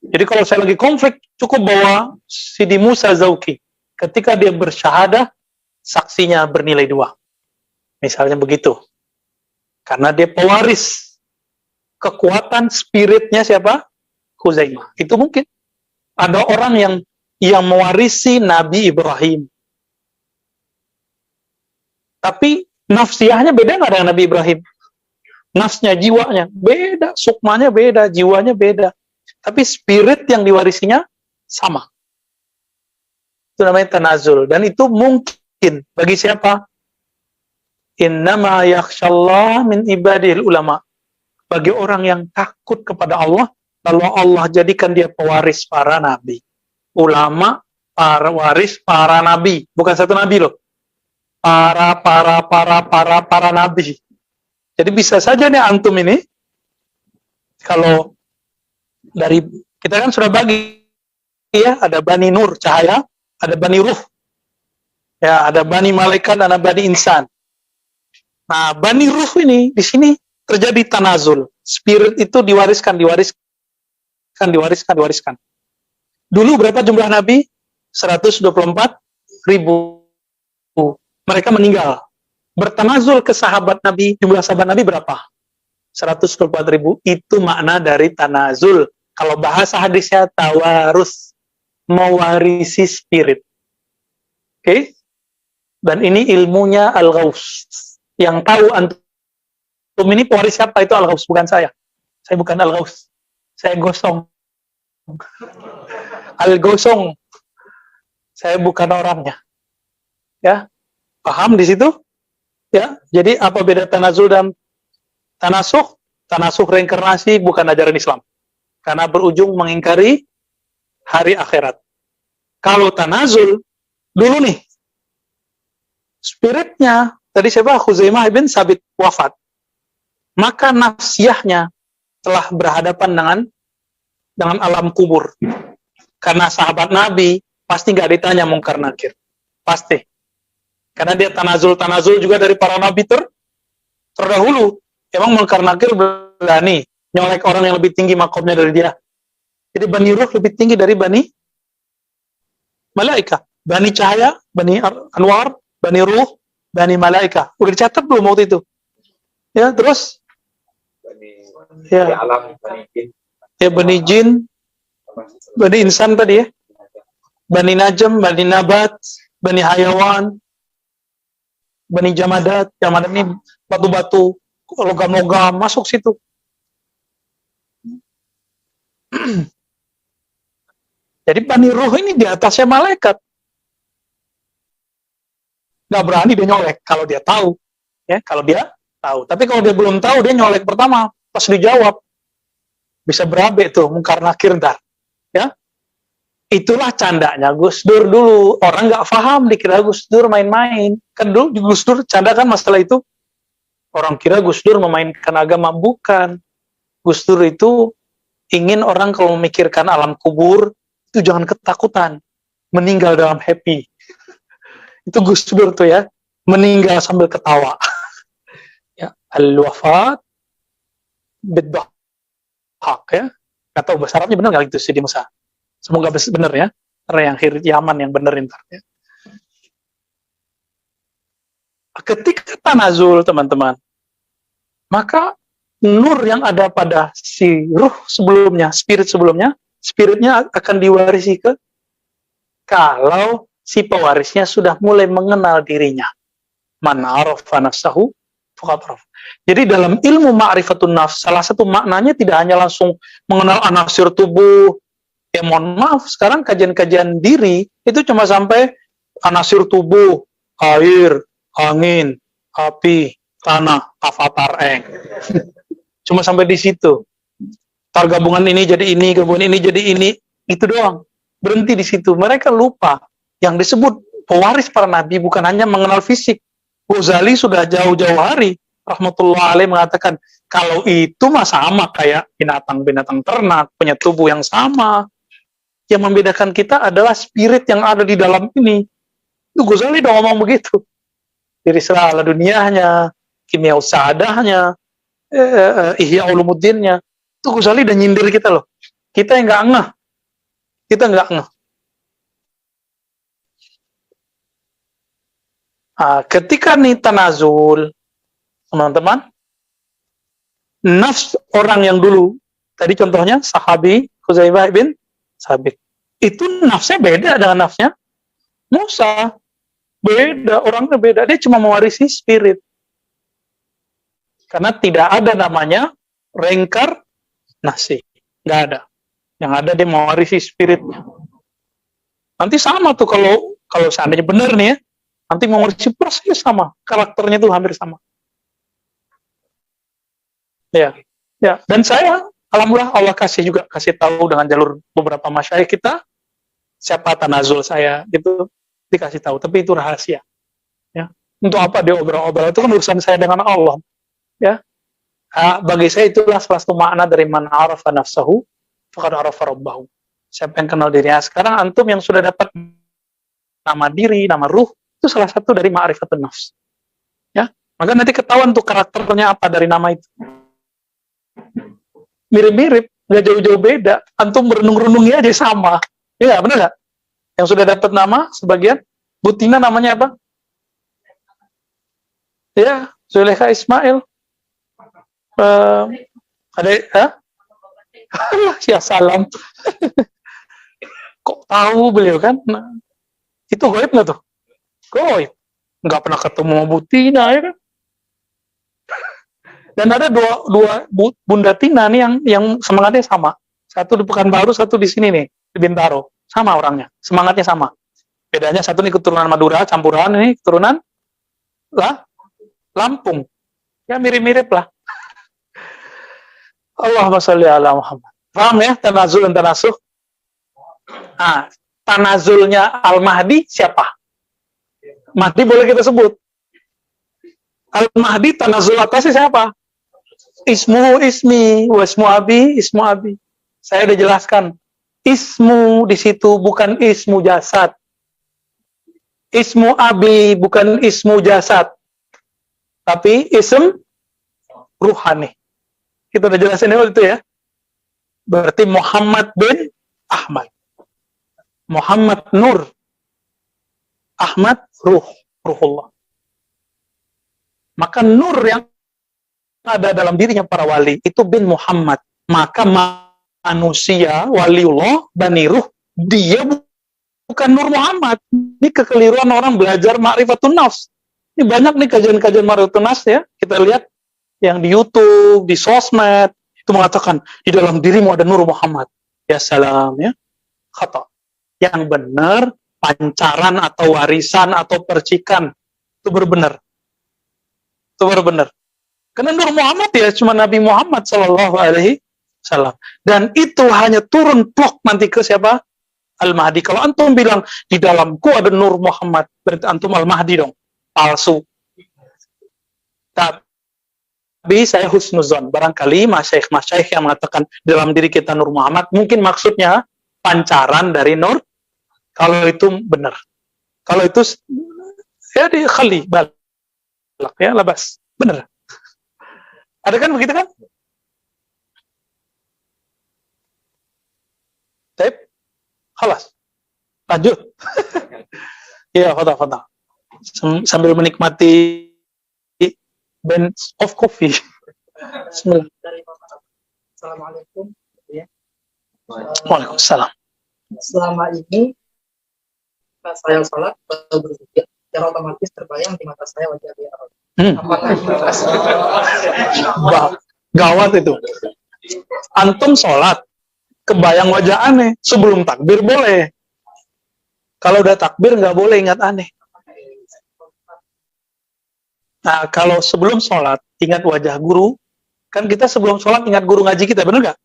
Jadi kalau saya lagi konflik, cukup bawa Sidi Musa Zauki. Ketika dia bersyahadah, saksinya bernilai 2. Misalnya begitu. Karena dia pewaris kekuatan spiritnya siapa? Khuzaimah. Itu mungkin. Ada orang yang mewarisi Nabi Ibrahim. Tapi nafsiyahnya beda nggak dengan Nabi Ibrahim? Nafsnya, jiwanya beda, sukmanya beda, jiwanya beda. Tapi spirit yang diwarisinya sama. Itu namanya tanazul. Dan itu mungkin bagi siapa? Innama yakhshallah min ibadil ulama. Bagi orang yang takut kepada Allah, lalu Allah jadikan dia pewaris para nabi. Ulama, para waris para nabi. Bukan satu nabi loh. Para nabi. Jadi bisa saja nih antum ini, kalau dari, kita kan sudah bagi, ya, ada Bani Nur, cahaya, ada Bani Ruh. Ya, ada Bani Malaikat, ada Bani Insan. Nah, Bani Ruh ini, di sini terjadi tanazul. Spirit itu diwariskan. Dulu berapa jumlah Nabi? 124.000. Mereka meninggal. Bertanazul ke sahabat Nabi, jumlah sahabat Nabi berapa? 124.000. Itu makna dari tanazul. Kalau bahasa hadisnya tawarus. Mewarisi spirit. Oke? Dan ini ilmunya Al-Ghaus. Yang tahu antum ini pewaris siapa? Itu Al-Ghaus, bukan saya. Saya bukan Al-Ghaus. Saya gosong. Al-Gosong. Saya bukan orangnya. Ya. Paham di situ? Ya. Jadi apa beda tanazul dan tanasukh? Tanasukh reinkarnasi bukan ajaran Islam. Karena berujung mengingkari hari akhirat. Kalau tanazul, dulu nih, spiritnya, tadi siapa? Khuzaimah bin Sabit wafat. Maka nafsiyahnya telah berhadapan dengan alam kubur. Karena sahabat Nabi, pasti nggak ditanya mungkar nakir. Pasti. Karena dia tanazul juga dari para Nabi terdahulu. Emang mungkar nakir berani nyolek orang yang lebih tinggi makomnya dari dia? Jadi Bani Ruh lebih tinggi dari Bani Malaika. Bani Cahaya, Bani Anwar, Bani Ruh, Bani Malaika. Udah dicatat belum waktu itu? Ya, terus? Bani Ya, alam, Bani jin, ya Bani Jin, Bani Insan tadi ya. Bani Najm, Bani Nabat, Bani Hayawan, Bani Jamadat. Jamadat ini batu-batu, logam-logam masuk situ. Jadi Bani Ruh ini di atasnya malaikat. Nggak berani dia nyolek kalau dia tahu. Ya, kalau dia tahu. Tapi kalau dia belum tahu, dia nyolek pertama. Pas dijawab, bisa berabe tuh, mungkar nakir ntar. Ya, itulah candanya Gus Dur dulu. Orang nggak paham, dikira Gus Dur main-main. Kan dulu di Gus Dur canda kan masalah itu. Orang kira Gus Dur memainkan agama. Bukan. Gus Dur itu ingin orang kalau memikirkan alam kubur, itu jangan ketakutan. Meninggal dalam happy. Itu Gus Dur tuh ya. Meninggal sambil ketawa. Ya, al-wafat bid-dhahak ya. Nggak tahu bahasa Arabnya benar nggak gitu sih di Musa. Semoga benar ya. Karena yang Hirit Yaman yang benerin ntar ya. Ketika tanazul teman-teman, maka nur yang ada pada si ruh sebelumnya, spiritnya akan diwarisi ke kalau si pewarisnya sudah mulai mengenal dirinya. Man arafa nafsahu faqad araf. Jadi dalam ilmu ma'rifatun nafs, salah satu maknanya tidak hanya langsung mengenal anasir tubuh. Ya mohon maaf, sekarang kajian-kajian diri itu cuma sampai anasir tubuh, air, angin, api, tanah, avatar eng. Cuma sampai di situ. Tar gabungan ini jadi ini, gabungan ini jadi ini, itu doang. Berhenti di situ. Mereka lupa yang disebut pewaris para nabi bukan hanya mengenal fisik. Ghazali sudah jauh-jauh hari rahmatullah alaih mengatakan kalau itu mah sama kayak binatang-binatang ternak, punya tubuh yang sama. Yang membedakan kita adalah spirit yang ada di dalam ini. Itu Ghazali udah ngomong begitu. Dari serala dunianya, kimia usadahnya, Ihya Ulumuddinnya. Itu Ghazali udah nyindir kita loh. Kita yang nggak ngeh. Kita nggak ngeh. Ketika nih tanazul, teman-teman, nafs orang yang dulu, tadi contohnya sahabi Khuzaimah bin Sabit, itu nafsnya beda dengan nafsnya Musa. Beda, orangnya beda. Dia cuma mewarisi spirit. Karena tidak ada namanya reinkarnasi. Nggak ada. Yang ada dia mewarisi spiritnya. Nanti sama tuh kalau seandainya benar nih ya, nanti mewarisi persis sama. Karakternya tuh hampir sama. Ya. Dan saya, alhamdulillah Allah kasih tahu dengan jalur beberapa masyayikh kita, siapa tanazul saya, gitu, dikasih tahu. Tapi itu rahasia. Ya. Untuk apa dia obrol-obrol, itu kan urusan saya dengan Allah. Ya. Bagi saya itulah salah satu makna dari man arafa nafsahu faqad arafa rabbahu. Siapa yang kenal dirinya. Sekarang antum yang sudah dapat nama diri, nama ruh, itu salah satu dari ma'rifatun nafs. Ya. Maka nanti ketahuan tuh karakternya apa dari nama itu. Mirip-mirip, nggak jauh-jauh beda. Antum berenung-renungnya aja sama. Ya, benar nggak? Yang sudah dapat nama sebagian, Butina namanya apa? Ya, Zulekha Ismail. Ya salam. Kok tahu beliau kan? Nah, itu goib nggak tuh? Goib. Nggak pernah ketemu sama Butina ya kan? Dan ada dua Bunda Tina nih yang semangatnya sama. Satu di Pekanbaru, satu di sini nih, di Bintaro. Sama orangnya, semangatnya sama. Bedanya satu nih keturunan Madura, campuran ini keturunan Lampung. Ya mirip-mirip lah. Allahumma sholli ala Muhammad. Paham ya tanazul dan tanasuh? Tanazulnya Al-Mahdi siapa? Mahdi boleh kita sebut. Al-Mahdi tanazul atasnya siapa? Ismu ismi, wasmu abi, ismu abi. Saya udah jelaskan. Ismu di situ bukan ismu jasad. Ismu abi bukan ismu jasad. Tapi ism ruhani. Kita udah jelasin itu ya. Berarti Muhammad bin Ahmad. Muhammad Nur. Ahmad Ruhullah. Maka nur yang ada dalam dirinya para wali itu bin Muhammad. Maka manusia, waliullah, Bani Ruh, dia bukan Nur Muhammad. Ini kekeliruan orang belajar Ma'rifatun Nafs. Ini banyak nih kajian-kajian Ma'rifatun Nafs ya. Kita lihat yang di YouTube, di sosmed, itu mengatakan di dalam dirimu ada Nur Muhammad. Ya salam ya. Khata. Yang benar pancaran atau warisan atau percikan itu benar. Itu benar. Karena Nur Muhammad ya cuma Nabi Muhammad Sallallahu Alaihi Wasallam. Dan itu hanya turun plok nanti ke siapa? Al-Mahdi. Kalau antum bilang di dalamku ada Nur Muhammad, berarti antum Al-Mahdi dong. Palsu. Tapi saya husnuzon. Barangkali masyaikh yang mengatakan dalam diri kita Nur Muhammad, mungkin maksudnya pancaran dari Nur. Kalau itu benar. Kalau itu ya di khali balak ya labas. Benar. Ada kan begitu kan? Taib. Khalas. Lanjut. Iya, khata. Sambil menikmati bench of coffee. Bismillah. Assalamualaikum. Ya. Waalaikumsalam. Selama ini pas saya sholat atau berzikir, secara otomatis terbayang di mata saya wajah dia. Apakah Gawat itu. Antum sholat, kebayang wajah aneh. Sebelum takbir boleh. Kalau udah takbir nggak boleh ingat aneh. Nah, kalau sebelum sholat ingat wajah guru, kan kita sebelum sholat ingat guru ngaji kita, bener nggak?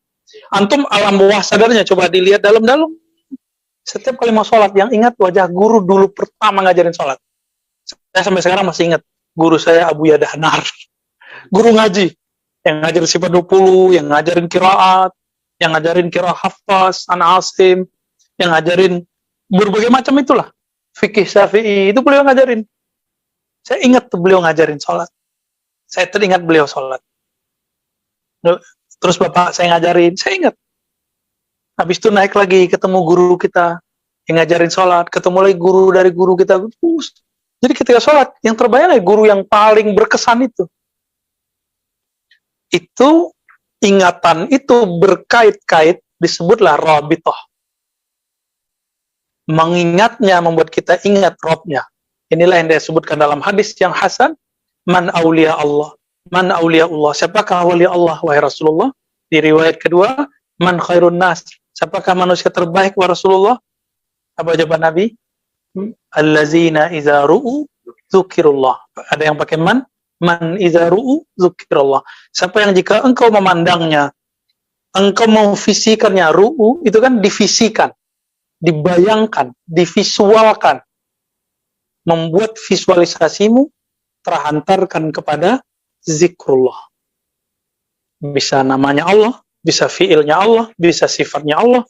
Antum alam bawah sadarnya coba dilihat dalam-dalam. Setiap kali mau sholat yang ingat wajah guru dulu pertama ngajarin sholat. Saya sampai sekarang masih ingat guru saya Abu Yadahnar, guru ngaji yang ngajarin sifat 20, yang ngajarin qiraat, yang ngajarin qiraat hafaz, Ana Asim, yang ngajarin berbagai macam itulah. Fikih Syafi'i itu beliau ngajarin. Saya ingat tuh beliau ngajarin sholat. Saya teringat beliau sholat. Terus bapak saya ngajarin, saya ingat. Habis itu naik lagi, ketemu guru kita yang ngajarin sholat, ketemu lagi guru dari guru kita. Jadi ketika sholat, yang terbayang ya guru yang paling berkesan itu. Itu, ingatan itu berkait-kait, disebutlah rabithah. Mengingatnya membuat kita ingat Robnya. Inilah yang disebutkan dalam hadis yang hasan, man awliya Allah. Man awliya Allah. Siapakah wali Allah, wahai Rasulullah? Di riwayat kedua, man khairun nas. Siapakah manusia terbaik, wahai Rasulullah? Apa jawaban Nabi? Allazina iza ru'u dzukirullah. Ada yang pakai man iza ru'u dzukirullah. Siapa yang jika engkau memandangnya, engkau memfisikannya, ru'u itu kan divisikan, dibayangkan, divisualkan. Membuat visualisasimu terhantarkan kepada zikrullah. Bisa namanya Allah, bisa fiilnya Allah, bisa sifatnya Allah.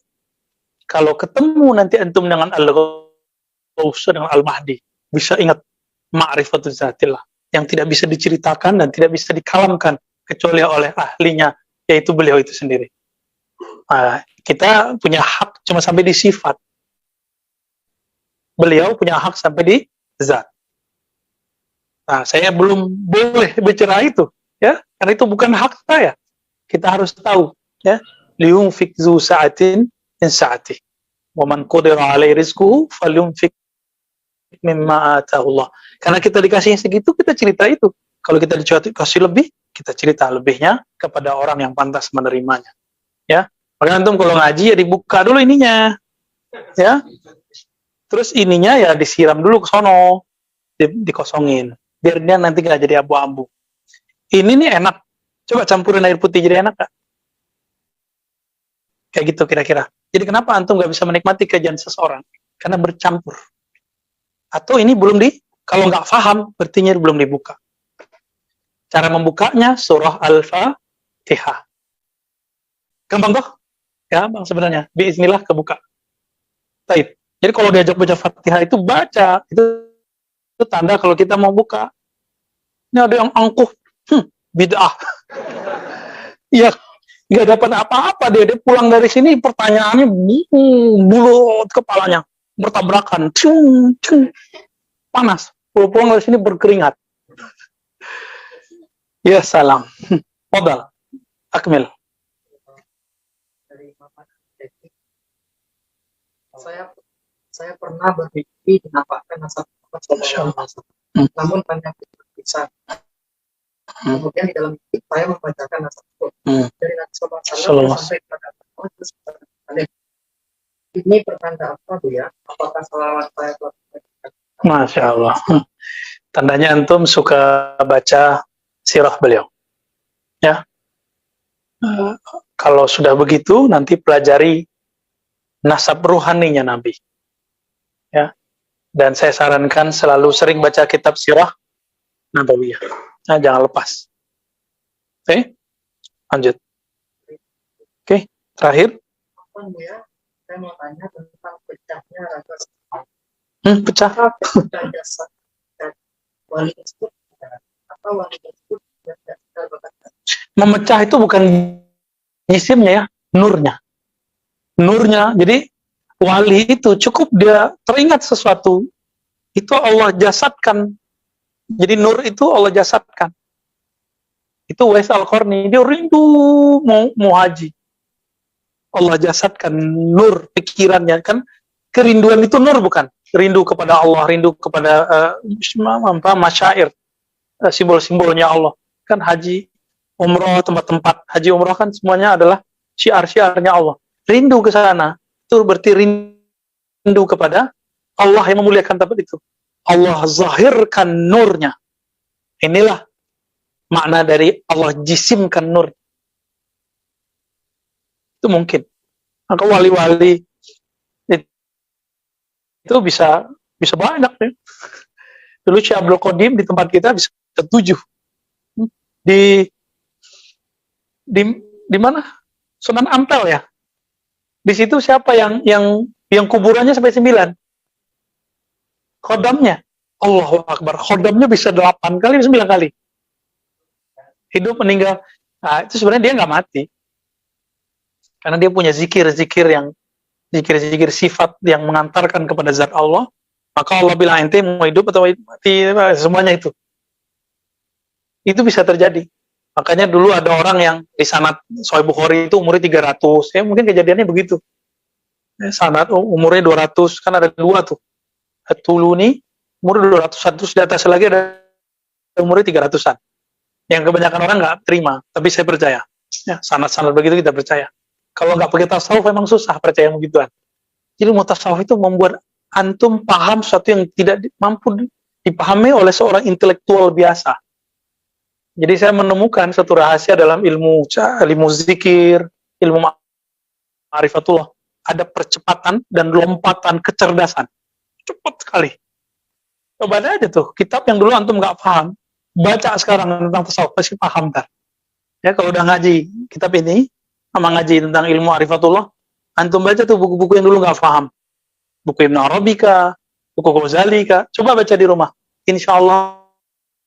Kalau ketemu nanti antum dengan Al-Ghaus, dengan Al-Mahdi, bisa ingat ma'rifatul zatillah yang tidak bisa diceritakan dan tidak bisa dikalamkan kecuali oleh ahlinya, yaitu beliau itu sendiri. Kita punya hak cuma sampai di sifat. Beliau punya hak sampai di zat. Nah, saya belum boleh bicara itu, ya, karena itu bukan hak saya. Kita harus tahu, ya, liyunfik zu sa'atin min sa'ati. Wa man qadira 'alaihi rizquhu falyunfik mimma ataahu Allah. Karena kita dikasihnya segitu, kita cerita itu. Kalau kita dikasih lebih, kita cerita lebihnya kepada orang yang pantas menerimanya. Ya, maka antum kalau ngaji ya dibuka dulu ininya, ya. Terus ininya ya disiram dulu ke sono, dikosongin, biar dia nanti nggak jadi abu-abu. Ini nih enak, coba campurin air putih jadi enak gak? Kayak gitu kira-kira. Jadi kenapa antum nggak bisa menikmati kajian seseorang? Karena bercampur. Atau ini belum kalau nggak paham, berarti belum dibuka. Cara membukanya surah Al-Fatihah. Gampang toh? Ya, bang sebenarnya. Biiznillah kebuka. Baik. Jadi kalau diajak baca Fatihah itu baca, itu tanda kalau kita mau buka. Ini ada yang angkuh, bid'ah. Iya, nggak dapat apa-apa dia pulang dari sini pertanyaannya bulut kepalanya bertabrakan, panas. Pulang dari sini berkeringat. Ya salam. Fadal, akmil. Dari Bapak Devi. Saya pernah bermimpi dinampakkan nasab Muhammad SAW. Namun banyak bisa. Kemudian di dalam mimpi saya membacakan nasab tersebut. Dari Nabi SAW sampai kepada Allah. Ini pertanda apa, Bu ya? Apakah salawat saya telah dibacakan? Masya Allah. Tandanya antum suka baca sirah beliau. Ya. Kalau sudah begitu, nanti pelajari nasab ruhaninya Nabi. Ya. Dan saya sarankan selalu sering baca kitab sirah Nabawiyah. Nah, jangan lepas. Oke? Lanjut. Oke, terakhir. Bu ya, saya mau tanya tentang pecahnya raga Pecah. pecah jasa wali tersebut apa wali tersebut tidak berkata. Memecah itu bukan isimnya ya, nurnya. Nurnya. Jadi wali itu cukup dia teringat sesuatu, itu Allah jasadkan. Jadi nur itu Allah jasadkan. Itu Uwais Al-Qarni, dia rindu mau haji. Allah jasadkan nur pikirannya, kan kerinduan itu nur bukan? Rindu kepada Allah, rindu kepada masyair, simbol-simbolnya Allah. Kan haji, umroh, tempat-tempat haji umroh kan semuanya adalah syiar-syiarnya Allah. Rindu ke sana, itu berarti rindu kepada Allah yang memuliakan tempat itu. Allah zahirkan nurnya. Inilah makna dari Allah jisimkan nur. Itu mungkin. Maka wali-wali itu bisa banyak ya. Dulu Syekh Abdul Qadim di tempat kita bisa 7. Di mana? Sunan Ampel ya. Di situ siapa yang kuburannya sampai 9? Khodamnya. Allahu Akbar. Khodamnya bisa 8 kali, 9 kali. Hidup meninggal. Nah, itu sebenarnya dia nggak mati. Karena dia punya zikir-zikir sifat yang mengantarkan kepada zat Allah. Maka Allah bilang ente mau hidup atau mati, semuanya itu. Itu bisa terjadi. Makanya dulu ada orang yang di sanad Sahih Bukhari itu umurnya 300. Ya mungkin kejadiannya begitu. Sanad umurnya 200, kan ada 2 tuh. At-Tuluni umur 200, terus di atas lagi ada umurnya 300-an. Yang kebanyakan orang nggak terima, tapi saya percaya. Ya, sanad-sanad begitu kita percaya. Kalau nggak pakai tasawuf memang susah percaya begituan. Jadi tasawuf itu membuat antum paham sesuatu yang tidak mampu dipahami oleh seorang intelektual biasa. Jadi saya menemukan satu rahasia dalam ilmu zikir, ilmu ma'rifatullah. Ada percepatan dan lompatan kecerdasan. Cepat sekali. Coba aja tuh, kitab yang dulu antum nggak paham, baca sekarang tentang tasawuf, pasti paham ntar. Ya, kalau udah ngaji kitab ini, sama ngaji tentang ilmu ma'rifatullah, antum baca tuh buku-buku yang dulu nggak paham. Buku Ibn Arabika, buku Ghazali, coba baca di rumah. Insya Allah,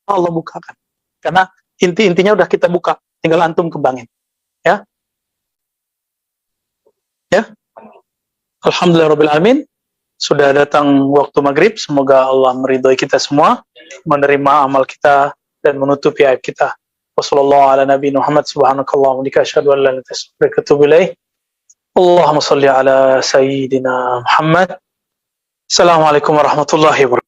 Allah bukakan. Karena intinya udah kita buka, tinggal antum kembangin. Ya. Ya. Alhamdulillahirrahmanirrahim. Sudah datang waktu maghrib. Semoga Allah meridhoi kita semua, menerima amal kita dan menutupi aib kita. Wassallallahu ala nabi Muhammad subhanakallah wa bihamdika asyhadu an la ilaha illa anta astaghfiruka wa atubu ilaik. Allahumma shalli ala sayyidina Muhammad. Assalamualaikum warahmatullahi wabarakatuh.